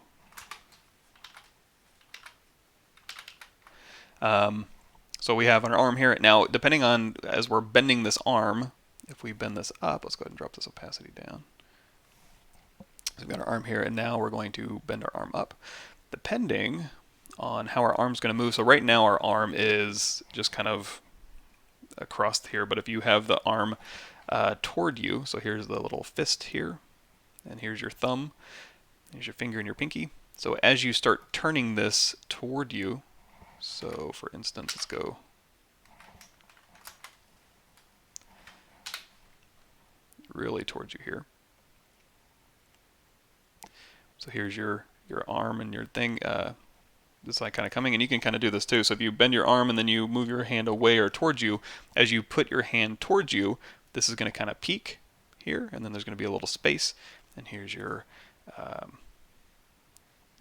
so we have our arm here. Now, depending on, as we're bending this arm, if we bend this up, let's go ahead and drop this opacity down. So we've got our arm here, and now we're going to bend our arm up. Depending on how our arm's going to move, so right now our arm is just kind of across here, but if you have the arm toward you, so here's the little fist here, and here's your thumb, here's your finger and your pinky. So as you start turning this toward you, so for instance, let's go really towards you here. So here's your arm and your thing. This is like kind of coming, and you can kind of do this too. So if you bend your arm and then you move your hand away or towards you, as you put your hand towards you, this is going to kind of peak here, and then there's going to be a little space, and here's your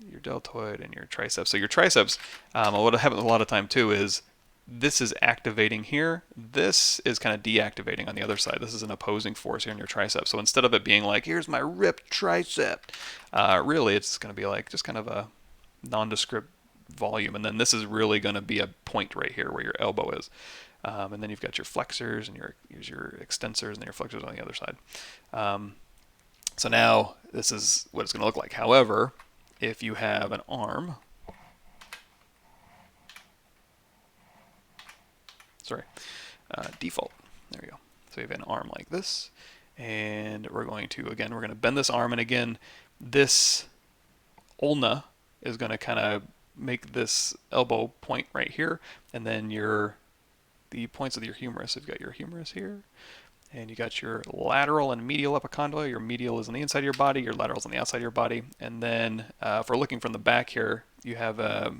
your deltoid and your triceps. So your triceps, what happens a lot of time too is this is activating here. This is kind of deactivating on the other side. This is an opposing force here in your tricep. So instead of it being like, here's my ripped tricep, really it's going to be like just kind of a nondescript volume. And then this is really going to be a point right here where your elbow is. And then you've got your flexors and your extensors and then your flexors on the other side. So now this is what it's going to look like. However, if you have an arm, default, there we go. So you have an arm like this, and we're going to bend this arm, and again, this ulna is going to kind of make this elbow point right here, and then the points of your humerus. You've got your humerus here, and you got your lateral and medial epicondyle. Your medial is on the inside of your body, your lateral is on the outside of your body, and then if we're looking from the back here, you have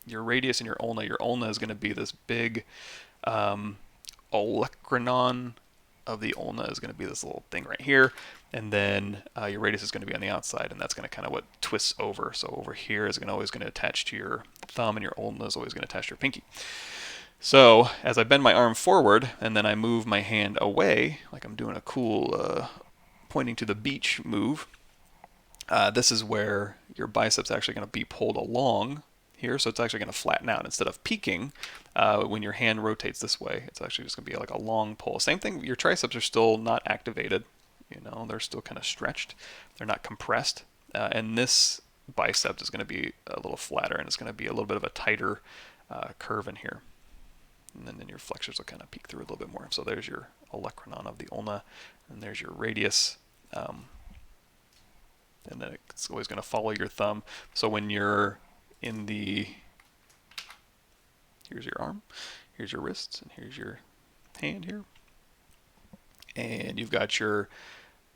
your radius and your ulna. Your ulna is going to be this big olecranon of the ulna is going to be this little thing right here, and then your radius is going to be on the outside, and that's going to kind of what twists over. So over here is always going to attach to your thumb, and your ulna is always going to attach to your pinky. So as I bend my arm forward and then I move my hand away, like I'm doing a cool pointing to the beach move, this is where your bicep's actually going to be pulled along here, so it's actually going to flatten out. Instead of peaking, when your hand rotates this way, it's actually just going to be like a long pull. Same thing, your triceps are still not activated, they're still kind of stretched, they're not compressed, and this bicep is going to be a little flatter, and it's going to be a little bit of a tighter curve in here. And then your flexors will kind of peek through a little bit more. So there's your olecranon of the ulna, and there's your radius, and then it's always going to follow your thumb. So when you're in here's your arm, here's your wrists, and here's your hand here, and you've got your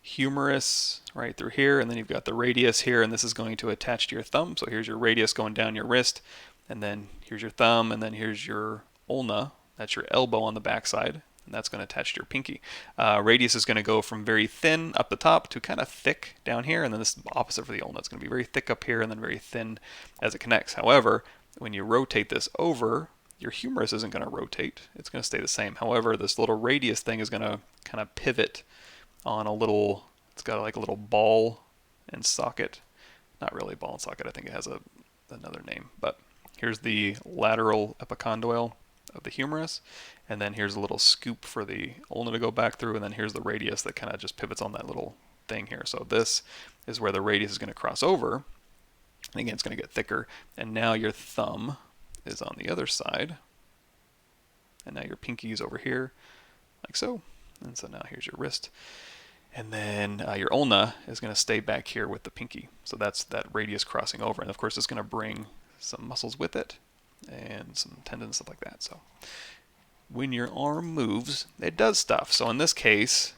humerus right through here, and then you've got the radius here, and this is going to attach to your thumb. So here's your radius going down your wrist, and then here's your thumb, and then here's your ulna, that's your elbow on the backside, and that's going to attach to your pinky. Radius is going to go from very thin up the top to kind of thick down here, and then this is the opposite for the ulna. It's going to be very thick up here and then very thin as it connects. However, when you rotate this over, your humerus isn't going to rotate. It's going to stay the same. However, this little radius thing is going to kind of pivot on it's got like a little ball and socket. Not really ball and socket, I think it has another name, but here's the lateral epicondyle of the humerus, and then here's a little scoop for the ulna to go back through, and then here's the radius that kind of just pivots on that little thing here. So this is where the radius is going to cross over, and again it's going to get thicker, and now your thumb is on the other side, and now your pinky is over here like so, and so now here's your wrist, and then your ulna is going to stay back here with the pinky. So that's that radius crossing over, and of course it's going to bring some muscles with it and some tendons, stuff like that. So when your arm moves, it does stuff. So in this case,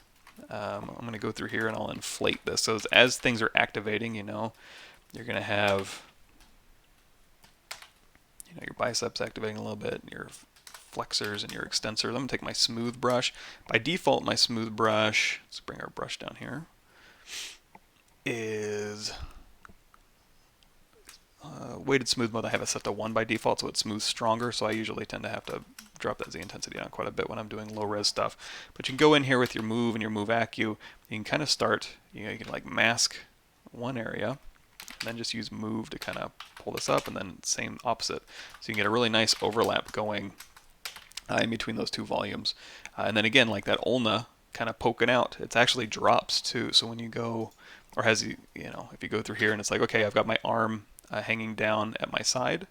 I'm going to go through here and I'll inflate this. So as things are activating, you're going to have your biceps activating a little bit, your flexors and your extensors. I'm going to take my smooth brush. By default, my smooth brush, let's bring our brush down here, is weighted smooth mode. I have it set to 1 by default, so it smooths stronger, so I usually tend to have to drop that Z intensity down quite a bit when I'm doing low res stuff. But you can go in here with your move and your move acu, you can kind of start, you can like mask one area, and then just use move to kind of pull this up, and then same opposite. So you can get a really nice overlap going in between those two volumes. And then again, like that ulna kind of poking out, it actually drops too. So when you go, or if you go through here and it's like, okay, I've got my arm hanging down at my side,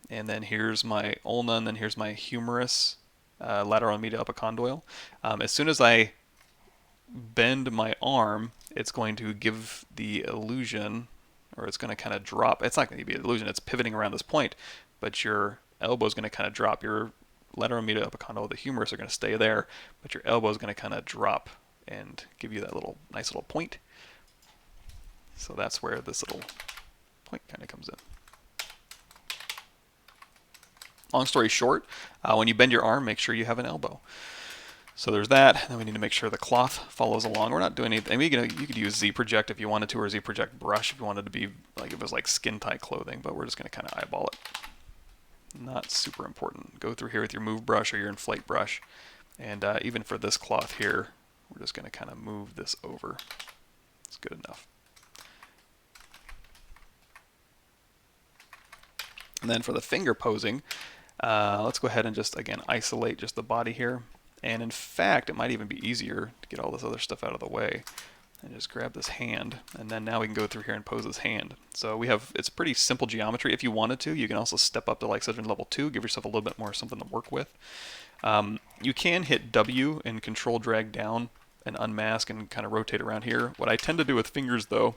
and then here's my ulna, and then here's my humerus, lateral and medial epicondyle. As soon as I bend my arm, it's going to give the illusion, or it's going to kind of drop. It's not going to be an illusion, it's pivoting around this point, but your elbow is going to kind of drop. Your lateral and medial epicondyle, the humerus are going to stay there, but your elbow is going to kind of drop and give you that nice little point. So that's where this little point kind of comes in. Long story short, when you bend your arm, make sure you have an elbow. So there's that. And then we need to make sure the cloth follows along. We're not doing anything. I mean, you could use Z Project if you wanted to, or Z Project brush if you wanted to be like if it was like skin tight clothing. But we're just going to kind of eyeball it. Not super important. Go through here with your move brush or your inflate brush. And even for this cloth here, we're just going to kind of move this over. It's good enough. And then for the finger posing, let's go ahead and just, again, isolate just the body here. And in fact, it might even be easier to get all this other stuff out of the way and just grab this hand. And then now we can go through here and pose this hand. So we have, it's pretty simple geometry. If you wanted to, you can also step up to like Surgeon level 2, give yourself a little bit more something to work with. You can hit W and control drag down and unmask and kind of rotate around here. What I tend to do with fingers though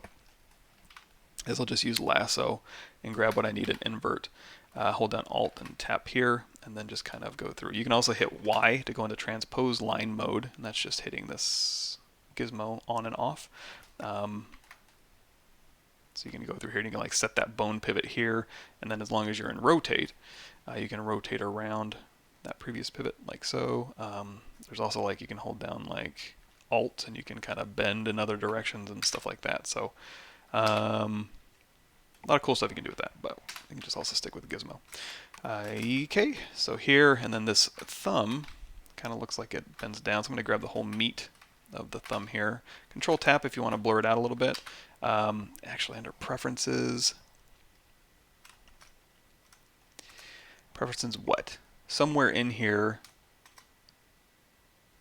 is I'll just use lasso and grab what I need and invert. Hold down Alt and tap here and then just kind of go through. You can also hit Y to go into transpose line mode, and that's just hitting this gizmo on and off. So you can go through here and you can like set that bone pivot here, and then as long as you're in rotate, you can rotate around that previous pivot like so. There's also like you can hold down like Alt and you can kind of bend in other directions and stuff like that. So a lot of cool stuff you can do with that, but you can just also stick with the gizmo. Okay, so here, and then this thumb kind of looks like it bends down, so I'm going to grab the whole meat of the thumb here. Control tap if you want to blur it out a little bit. Actually, under preferences, what? Somewhere in here,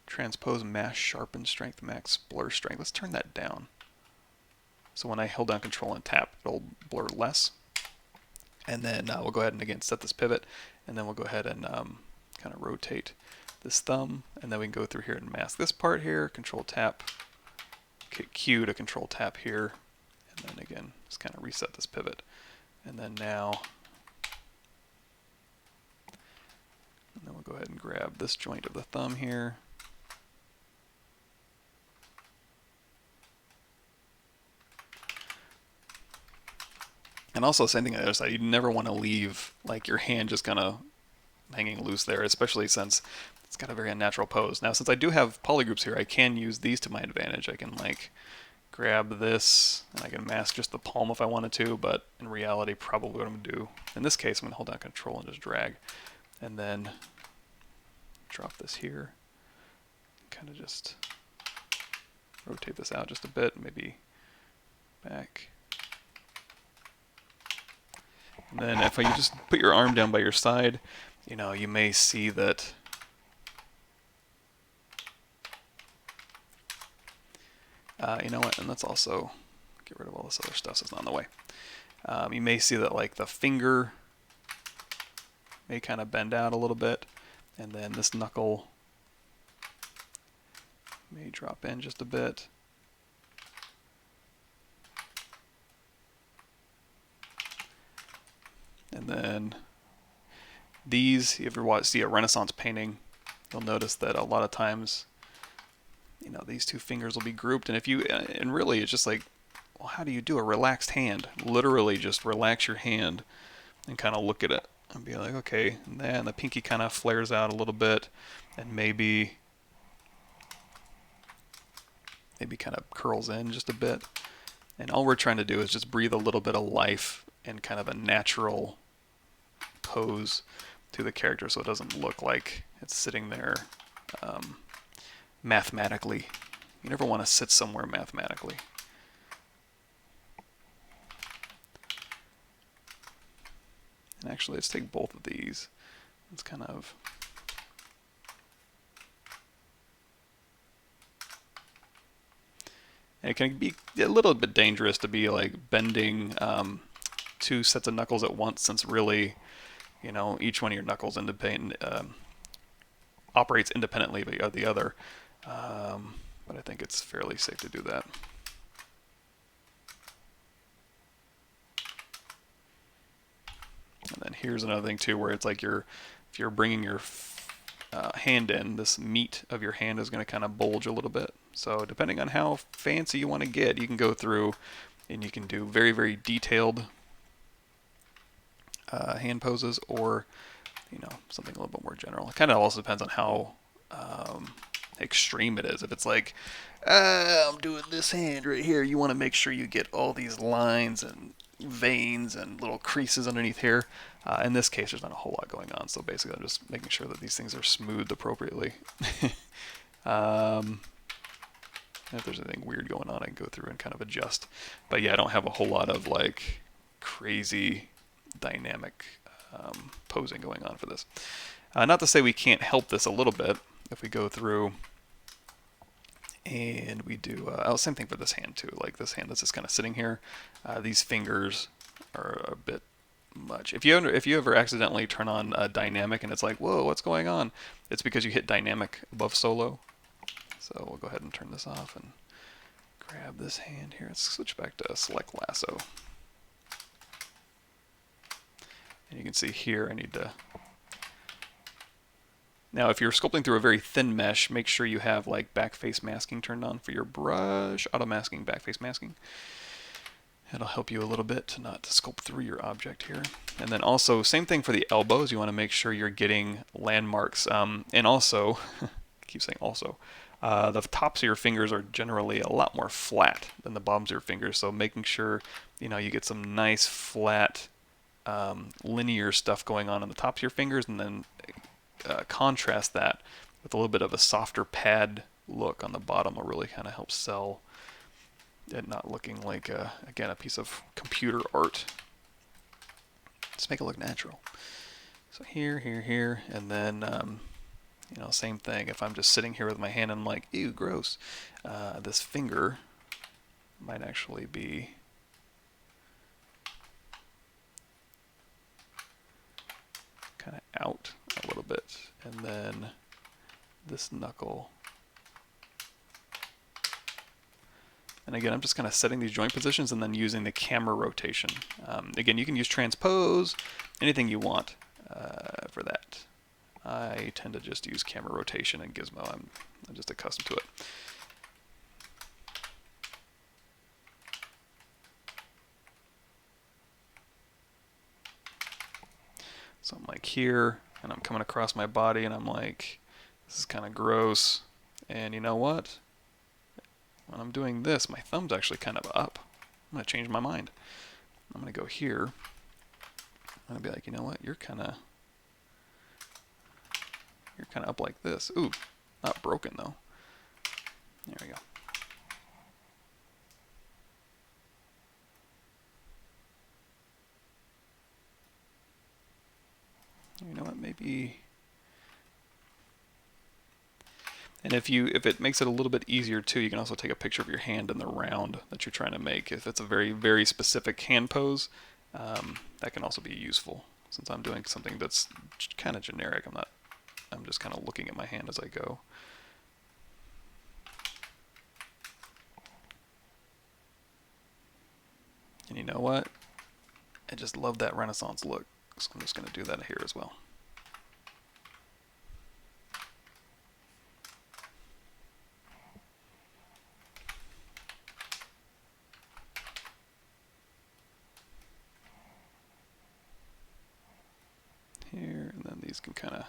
transpose mass sharpen strength max blur strength. Let's turn that down. So when I hold down control and tap, it'll blur less. And then we'll go ahead and again set this pivot, and then we'll go ahead and kind of rotate this thumb, and then we can go through here and mask this part here, control tap, hit Q to control tap here, and then again just kind of reset this pivot. And then now, and then we'll go ahead and grab this joint of the thumb here. And also, same thing on the other side, you never want to leave like your hand just kind of hanging loose there, especially since it's got a very unnatural pose. Now, since I do have polygroups here, I can use these to my advantage. I can like grab this, and I can mask just the palm if I wanted to, but in reality, probably what I'm going to do, in this case, I'm going to hold down control and just drag, and then drop this here, kind of just rotate this out just a bit, maybe back. And then if you just put your arm down by your side, you know, you may see that you know what, and let's also get rid of all this other stuff so it's not in the way. You may see that like the finger may kind of bend out a little bit, and then this knuckle may drop in just a bit. And then these, if you ever see a Renaissance painting, you'll notice that a lot of times, you know, these two fingers will be grouped. And if you, and really it's just like, well, how do you do a relaxed hand? Literally just relax your hand and kind of look at it and be like, okay, and then the pinky kind of flares out a little bit, and maybe kind of curls in just a bit. And all we're trying to do is just breathe a little bit of life and kind of a natural pose to the character, so it doesn't look like it's sitting there mathematically. You never want to sit somewhere mathematically. And actually, let's take both of these. Let's kind of and it can be a little bit dangerous to be like bending two sets of knuckles at once, since really, you know, each one of your knuckles operates independently of the other. But I think it's fairly safe to do that. And then here's another thing too, where it's like if you're bringing your hand in, this meat of your hand is going to kind of bulge a little bit. So depending on how fancy you want to get, you can go through and you can do very, very detailed hand poses, or, you know, something a little bit more general. It kind of also depends on how extreme it is. If it's like, I'm doing this hand right here, you want to make sure you get all these lines and veins and little creases underneath here. In this case, there's not a whole lot going on, so basically I'm just making sure that these things are smoothed appropriately. If there's anything weird going on, I can go through and kind of adjust. But yeah, I don't have a whole lot of like crazy dynamic posing going on for this. Not to say we can't help this a little bit if we go through and we do same thing for this hand too. Like this hand that's just kind of sitting here. These fingers are a bit much. If you ever accidentally turn on dynamic and it's like, whoa, what's going on? It's because you hit dynamic above solo. So we'll go ahead and turn this off and grab this hand here. Let's switch back to select lasso. And you can see here I need to... Now if you're sculpting through a very thin mesh, make sure you have like backface masking turned on for your brush. Auto masking, backface masking. It'll help you a little bit to not sculpt through your object here. And then also, same thing for the elbows. You want to make sure you're getting landmarks. And also, I keep saying also, the tops of your fingers are generally a lot more flat than the bottoms of your fingers. So making sure you get some nice flat linear stuff going on the tops of your fingers, and then contrast that with a little bit of a softer pad look on the bottom will really kind of help sell it not looking like, again, a piece of computer art. Just make it look natural. So here, here, here, and then, same thing. If I'm just sitting here with my hand and I'm like, ew, gross, this finger might actually be kind of out a little bit. And then this knuckle. And again, I'm just kind of setting these joint positions and then using the camera rotation. Again, you can use transpose, anything you want for that. I tend to just use camera rotation and gizmo. I'm just accustomed to it. So I'm like here, and I'm coming across my body, and I'm like, this is kind of gross. And you know what? When I'm doing this, my thumb's actually kind of up. I'm going to change my mind. I'm going to go here. I'm going to be like, you know what? You're kind of up like this. Ooh, not broken though. There we go. You know what? Maybe. And if it makes it a little bit easier too, you can also take a picture of your hand and the round that you're trying to make. If it's a very, very specific hand pose, that can also be useful. Since I'm doing something that's kind of generic, I'm just kind of looking at my hand as I go. And you know what? I just love that Renaissance look, so I'm just going to do that here as well. Here, and then these can kind of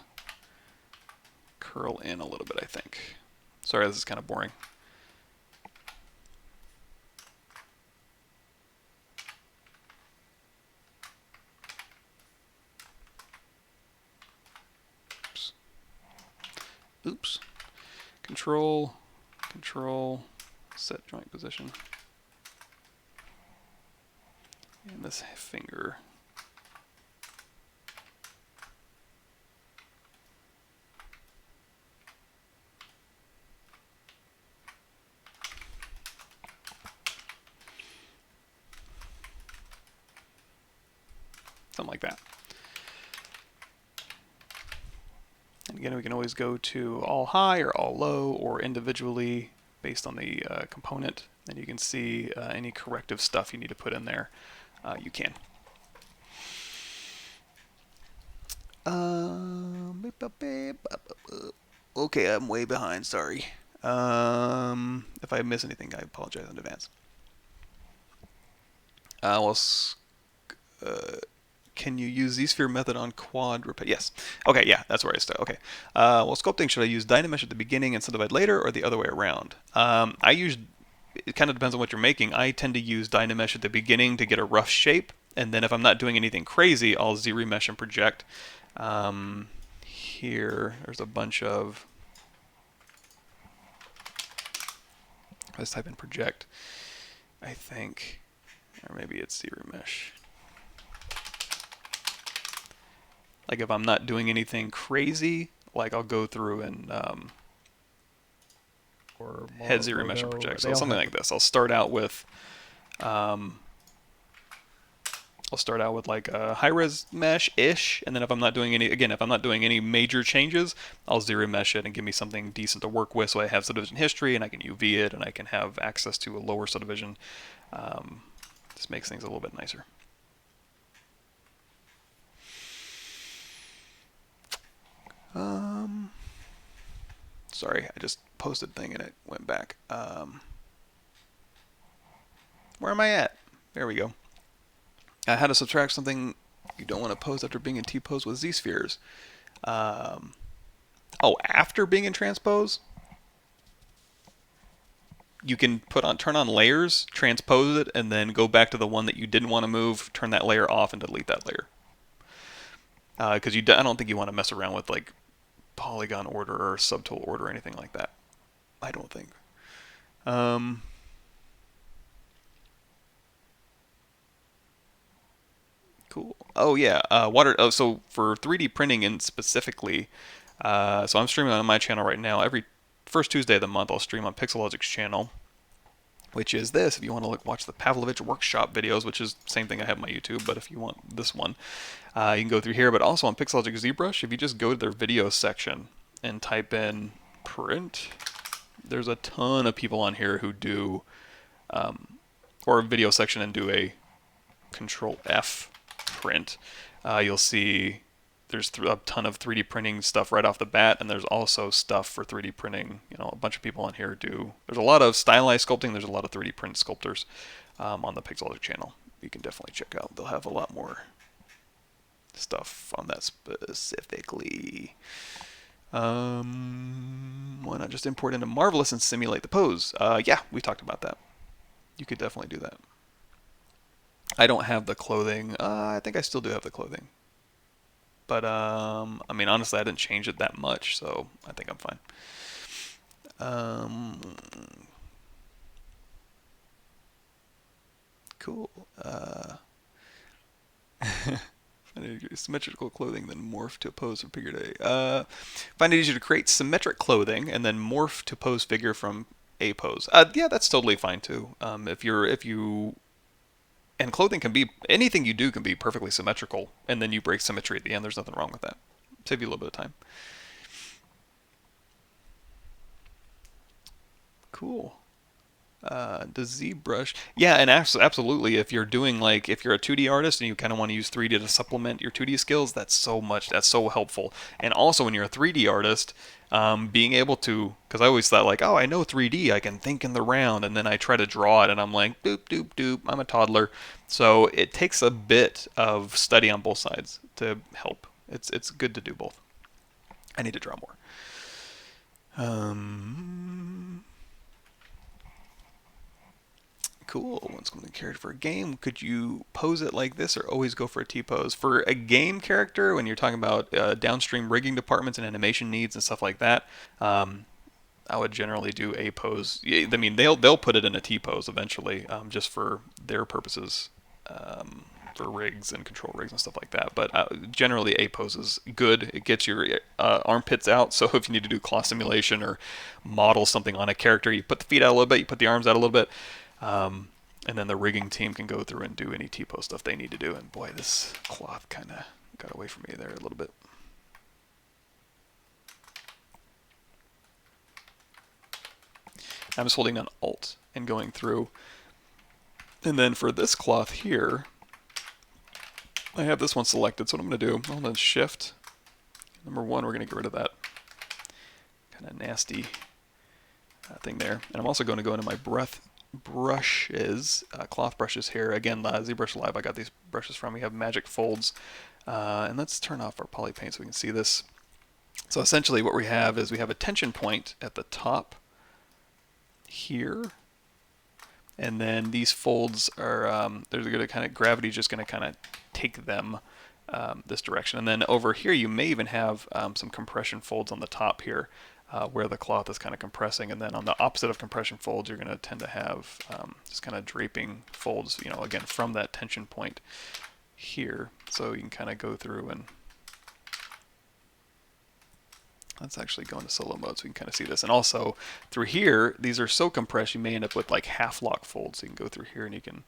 curl in a little bit, I think. Sorry, this is kind of boring. Oops. Oops. Control, set joint position. And this finger. Something like that. And again, we can always go to all high or all low or individually based on the component. And you can see any corrective stuff you need to put in there. You can. Okay, I'm way behind, sorry. If I miss anything, I apologize in advance. can you use ZSphere method on quadruped? Yes. Okay, yeah, that's where I start. Okay. Well, sculpting, should I use Dynamesh at the beginning and subdivide later, or the other way around? It kind of depends on what you're making. I tend to use Dynamesh at the beginning to get a rough shape, and then if I'm not doing anything crazy, I'll Z-remesh and project. Here, there's a bunch of... Let's type in project, I think. Or maybe it's Z-remesh. Like if I'm not doing anything crazy, like I'll go through and head Z-remesh and project. So something like this. I'll start out with like a high-res mesh-ish, and then if I'm not doing any major changes, I'll Z-remesh it and give me something decent to work with, so I have subdivision history and I can UV it and I can have access to a lower subdivision. This makes things a little bit nicer. Sorry, I just posted thing and it went back. Where am I at? There we go. How to subtract something you don't want to pose after being in T-pose with Z-spheres. Oh, after being in transpose? You can turn on layers, transpose it, and then go back to the one that you didn't want to move, turn that layer off, and delete that layer. Because I don't think you want to mess around with like polygon order or subtool order or anything like that. I don't think. Cool. Oh yeah, so for 3D printing and specifically, so I'm streaming on my channel right now. Every first Tuesday of the month, I'll stream on Pixelogic's channel, which is this. If you want to watch the Pavlovich workshop videos, which is the same thing I have on my YouTube, but if you want this one, you can go through here. But also on Pixelogic ZBrush, if you just go to their video section and type in print, there's a ton of people on here who do, or a video section and do a Control F print. You'll see there's a ton of 3D printing stuff right off the bat, and there's also stuff for 3D printing. A bunch of people on here do. There's a lot of stylized sculpting. There's a lot of 3D print sculptors on the Pixelogic channel. You can definitely check out. They'll have a lot more stuff on that specifically. Why not just import into Marvelous and simulate the pose? Yeah, we talked about that. You could definitely do that. I don't have the clothing. I think I still do have the clothing. But, I mean, honestly, I didn't change it that much, so I think I'm fine. Cool. Symmetrical clothing, then morph to pose from figure to A. Find it easier to create symmetric clothing and then morph to pose figure from a pose. Yeah, that's totally fine too. And clothing can be, anything you do can be perfectly symmetrical, and then you break symmetry at the end. There's nothing wrong with that. Save you a little bit of time. Cool. Does ZBrush? Yeah, and absolutely. If you're doing if you're a 2D artist and you kind of want to use 3D to supplement your 2D skills, that's so helpful. And also when you're a 3D artist, being able to, because I always thought oh, I know 3D, I can think in the round, and then I try to draw it, and I'm like, doop, doop, doop, I'm a toddler. So it takes a bit of study on both sides to help. It's good to do both. I need to draw more. Cool. When sculpting character for a game, could you pose it like this or always go for a T-pose? For a game character, when you're talking about downstream rigging departments and animation needs and stuff like that, I would generally do a pose. I mean, they'll put it in a T-pose eventually, just for their purposes, for rigs and control rigs and stuff like that. But generally, a pose is good. It gets your armpits out. So if you need to do claw simulation or model something on a character, you put the feet out a little bit, you put the arms out a little bit. And then the rigging team can go through and do any T-pose stuff they need to do. And boy, this cloth kind of got away from me there a little bit. I'm just holding down Alt and going through. And then for this cloth here, I have this one selected. So what I'm going to do, I'm going to Shift. Number one, we're going to get rid of that kind of nasty thing there. And I'm also going to go into my breath brushes, cloth brushes here. Again, ZBrush Live, I got these brushes from. We have magic folds. And let's turn off our poly paint so we can see this. So essentially what we have is we have a tension point at the top here. And then these folds are, they're going to kind of, gravity's just going to kind of take them this direction. And then over here you may even have some compression folds on the top here where the cloth is kind of compressing. And then on the opposite of compression folds, you're going to tend to have just kind of draping folds, you know, again, from that tension point here. So you can kind of go through and let's actually go into solo mode so we can kind of see this. And also through here, these are so compressed you may end up with like half lock folds. So you can go through here and you can,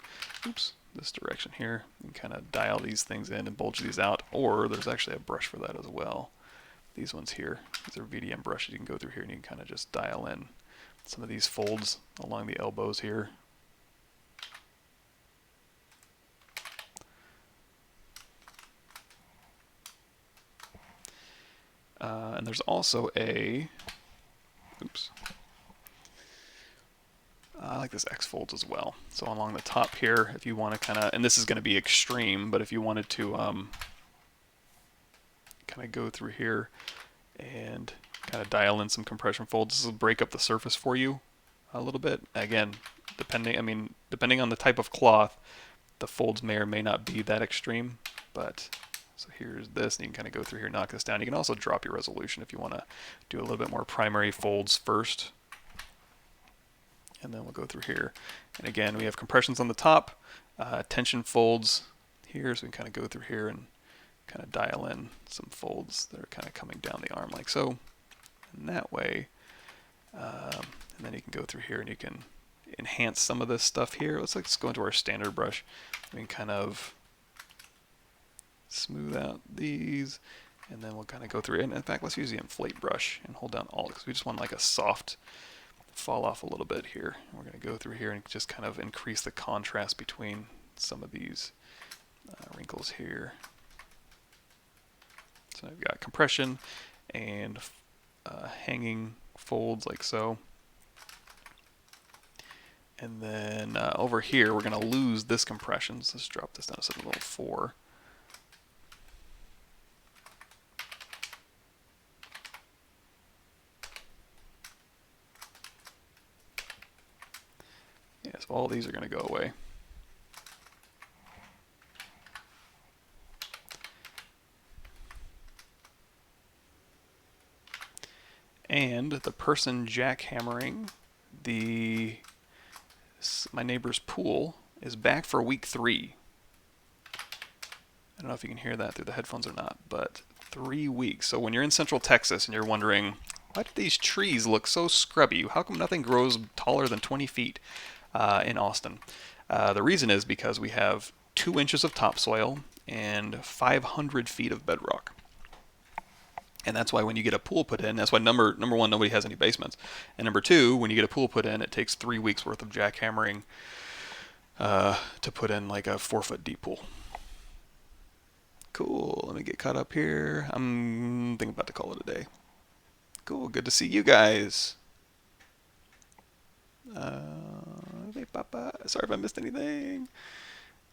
oops, this direction here, you can kind of dial these things in and bulge these out. Or there's actually a brush for that as well. These ones here, these are VDM brushes. You can go through here and you can kind of just dial in some of these folds along the elbows here. And there's also a, oops, I like this X folds as well. So along the top here, if you want to kind of, and this is going to be extreme, but if you wanted to kind of go through here and kind of dial in some compression folds, this will break up the surface for you a little bit. Again, depending on the type of cloth, the folds may or may not be that extreme, but so here's this, and you can kind of go through here, knock this down. You can also drop your resolution if you want to do a little bit more primary folds first. And then we'll go through here. And again, we have compressions on the top, tension folds here, so we can kind of go through here and kind of dial in some folds that are kind of coming down the arm like so. And that way, and then you can go through here and you can enhance some of this stuff here. Let's go into our standard brush. We can kind of smooth out these, and then we'll kind of go through it. And in fact, let's use the inflate brush and hold down Alt because we just want like a soft fall off a little bit here. And we're going to go through here and just kind of increase the contrast between some of these wrinkles here. So I've got compression and hanging folds like so. And then over here, we're going to lose this compression. So let's drop this down to something level 4. Yeah, so all these are going to go away. And the person jackhammering my neighbor's pool is back for week 3. I don't know if you can hear that through the headphones or not, but 3 weeks. So when you're in Central Texas and you're wondering, why do these trees look so scrubby? How come nothing grows taller than 20 feet in Austin? The reason is because we have 2 inches of topsoil and 500 feet of bedrock. And that's why when you get a pool put in, that's why number one, nobody has any basements. And number 2, when you get a pool put in, it takes 3 weeks worth of jackhammering to put in like a 4-foot deep pool. Cool, let me get caught up here. I'm thinking about to call it a day. Cool, good to see you guys. Hey, Papa. Sorry if I missed anything.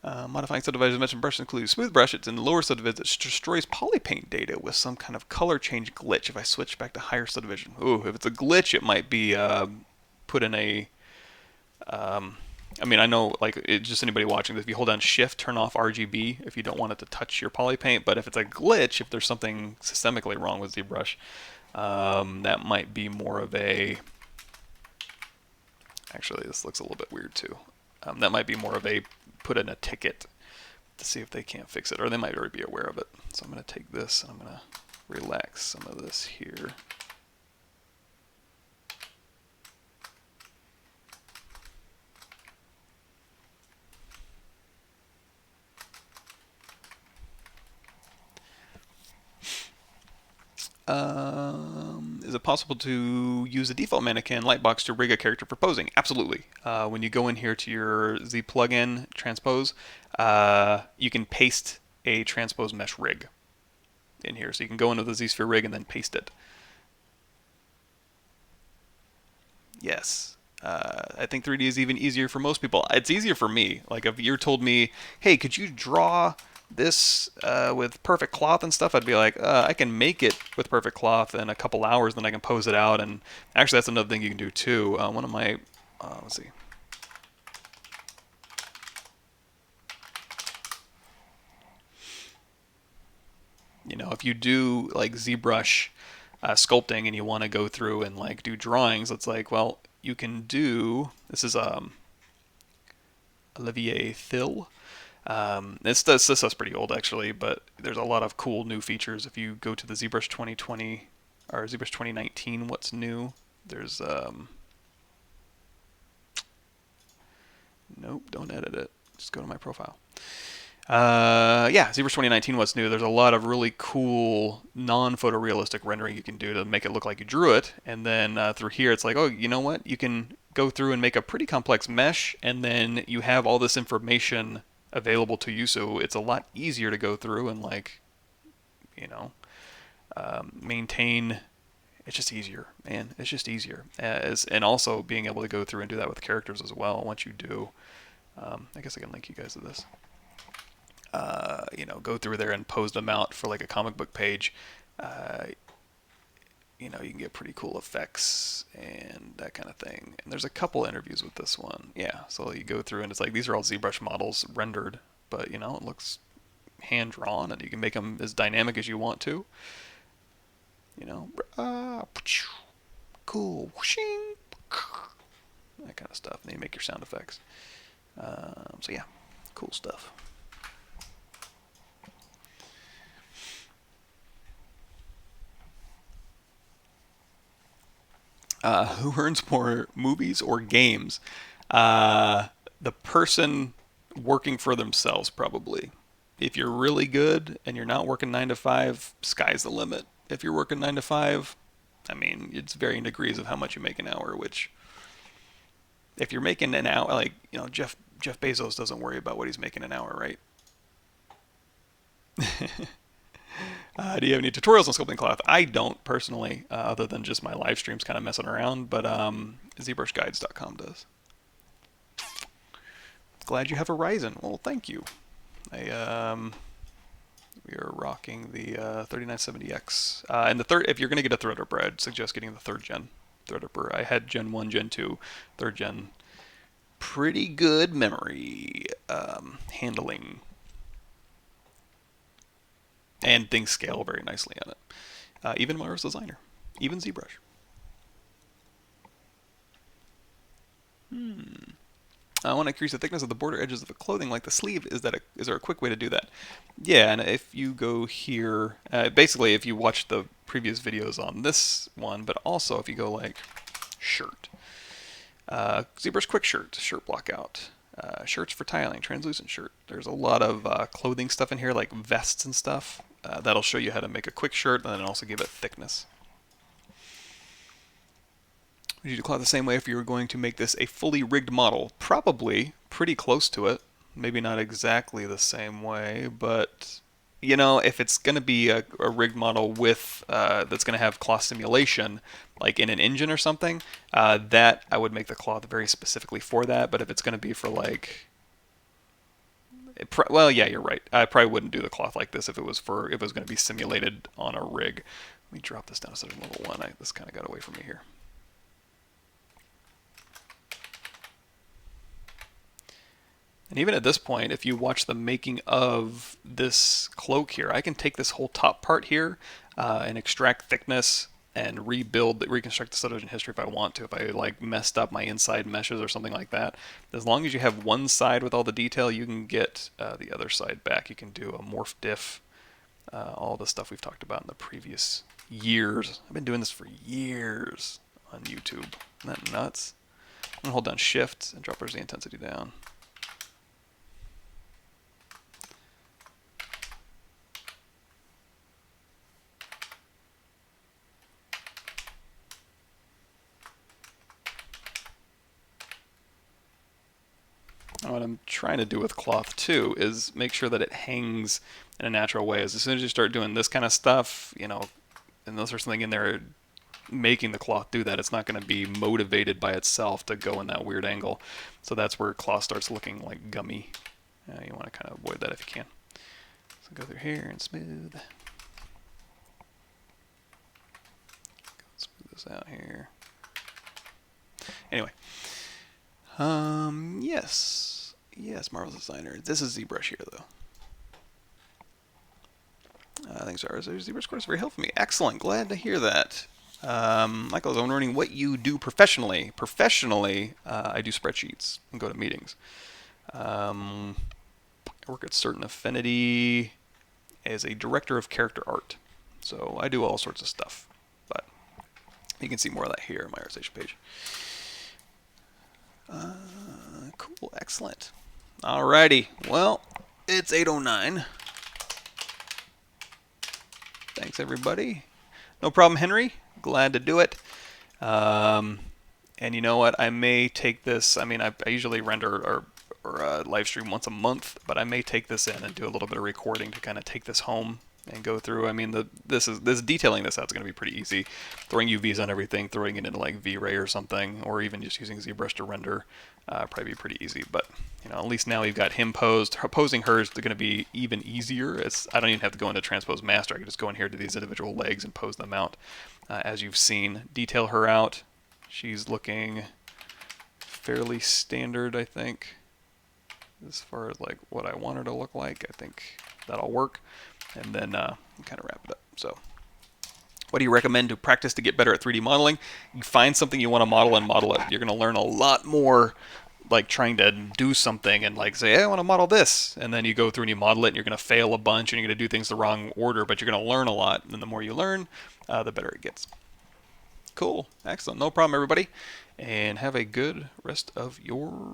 Modifying subdivisions mentioned brushes include smooth brush. It's in lower subdivision. It destroys polypaint data with some kind of color change glitch. If I switch back to higher subdivision, ooh, if it's a glitch, it might be put in a. I mean, I know, like, just anybody watching this, if you hold down Shift, turn off RGB if you don't want it to touch your polypaint. But if it's a glitch, if there's something systemically wrong with ZBrush, that might be more of a. Actually, this looks a little bit weird too. That might be more of a put in a ticket to see if they can't fix it, or they might already be aware of it. So I'm going to take this and I'm going to relax some of this here. Is it possible to use a default mannequin lightbox to rig a character for posing? Absolutely. When you go in here to your Z plugin transpose, you can paste a transpose mesh rig in here. So you can go into the ZSphere rig and then paste it. Yes. I think 3D is even easier for most people. It's easier for me. Like if you told me, hey, could you draw this with perfect cloth and stuff, I'd be like, I can make it with perfect cloth in a couple hours, then I can pose it out. And actually, that's another thing you can do too. One of my, let's see. You know, if you do like ZBrush sculpting and you want to go through and like do drawings, it's like, well, you can do. This is Olivier Thill. This stuff's pretty old actually, but there's a lot of cool new features. If you go to the ZBrush 2020 or ZBrush 2019, what's new? There's nope, don't edit it. Just go to my profile. Yeah, ZBrush 2019 what's new. There's a lot of really cool non-photorealistic rendering you can do to make it look like you drew it. And then through here, it's like, oh, you know what? You can go through and make a pretty complex mesh, and then you have all this information available to you. So it's a lot easier to go through and like, you know, maintain. It's just easier, man. It's just easier. And also being able to go through and do that with characters as well. Once you do, I guess I can link you guys to this. You know, go through there and pose them out for like a comic book page. You know, you can get pretty cool effects and that kind of thing. And there's a couple interviews with this one. Yeah, so you go through and it's like these are all ZBrush models rendered, but you know, it looks hand drawn and you can make them as dynamic as you want to. You know, cool, that kind of stuff. And then you make your sound effects. So yeah, cool stuff. Who earns more, movies or games? The person working for themselves, probably. If you're really good and you're not working 9 to 5, sky's the limit. If you're working 9 to 5, I mean, it's varying degrees of how much you make an hour, which, if you're making an hour, like, you know, Jeff Bezos doesn't worry about what he's making an hour, right? Do you have any tutorials on sculpting cloth? I don't personally, other than just my live streams kind of messing around, but ZBrushGuides.com does. Glad you have a Ryzen. Well, thank you. We are rocking the 3970X. And the third, if you're going to get a Threadripper, I'd suggest getting the 3rd gen Threadripper. I had Gen 1, Gen 2, 3rd gen. Pretty good memory handling. And things scale very nicely on it. Even Mars Designer. Even ZBrush. I want to increase the thickness of the border edges of the clothing like the sleeve. Is there a quick way to do that? Yeah, and if you go here, basically if you watch the previous videos on this one, but also if you go like shirt, ZBrush quick shirt block out, shirts for tiling, translucent shirt. There's a lot of clothing stuff in here like vests and stuff. That'll show you how to make a quick shirt and then also give it thickness. Would you do cloth the same way if you were going to make this a fully rigged model? Probably pretty close to it. Maybe not exactly the same way, but you know, if it's going to be a rigged model with that's going to have cloth simulation, like in an engine or something, that I would make the cloth very specifically for that. But if it's going to be for like, well, yeah, you're right. I probably wouldn't do the cloth like this if it was going to be simulated on a rig. Let me drop this down to level 1. This kind of got away from me here. And even at this point, if you watch the making of this cloak here, I can take this whole top part here and extract thickness and reconstruct the subtools history if I want to. If I like messed up my inside meshes or something like that, as long as you have one side with all the detail, you can get the other side back. You can do a morph diff, all the stuff we've talked about in the previous years. I've been doing this for years on YouTube. Isn't that nuts? I'm gonna hold down Shift and drop the intensity down. And what I'm trying to do with cloth too is make sure that it hangs in a natural way. As soon as you start doing this kind of stuff, you know, unless there's something in there making the cloth do that. It's not going to be motivated by itself to go in that weird angle. So that's where cloth starts looking like gummy. You want to kind of avoid that if you can. So go through here and smooth. Smooth this out here. Anyway. Yes. Yes, Marvel's Designer. This is ZBrush here, though. Thanks, RSO. ZBrush course very helpful for me. Excellent. Glad to hear that. Michael, I was wondering what you do professionally. Professionally, I do spreadsheets and go to meetings. I work at Certain Affinity as a director of character art. So I do all sorts of stuff. But you can see more of that here on my RSation page. Cool. Excellent. Alrighty. Well, it's 8:09. Thanks, everybody. No problem, Henry. Glad to do it. And you know what? I may take this. I mean, I usually render or live stream once a month, but I may take this in and do a little bit of recording to kind of take this home and go through. I mean, this detailing this out is going to be pretty easy. Throwing UVs on everything, throwing it into like V-Ray or something, or even just using ZBrush to render, probably be pretty easy. But you know, at least now we've got him posed. Posing her is going to be even easier. I don't even have to go into Transpose Master. I can just go in here to these individual legs and pose them out, as you've seen. Detail her out. She's looking fairly standard, I think, as far as like what I want her to look like. I think that'll work. And then kind of wrap it up. So what do you recommend to practice to get better at 3D modeling? You find something you want to model and model it. You're going to learn a lot more like trying to do something and like say, hey, I want to model this. And then you go through and you model it and you're going to fail a bunch and you're going to do things the wrong order, but you're going to learn a lot. And the more you learn, the better it gets. Cool. Excellent. No problem, everybody. And have a good rest of your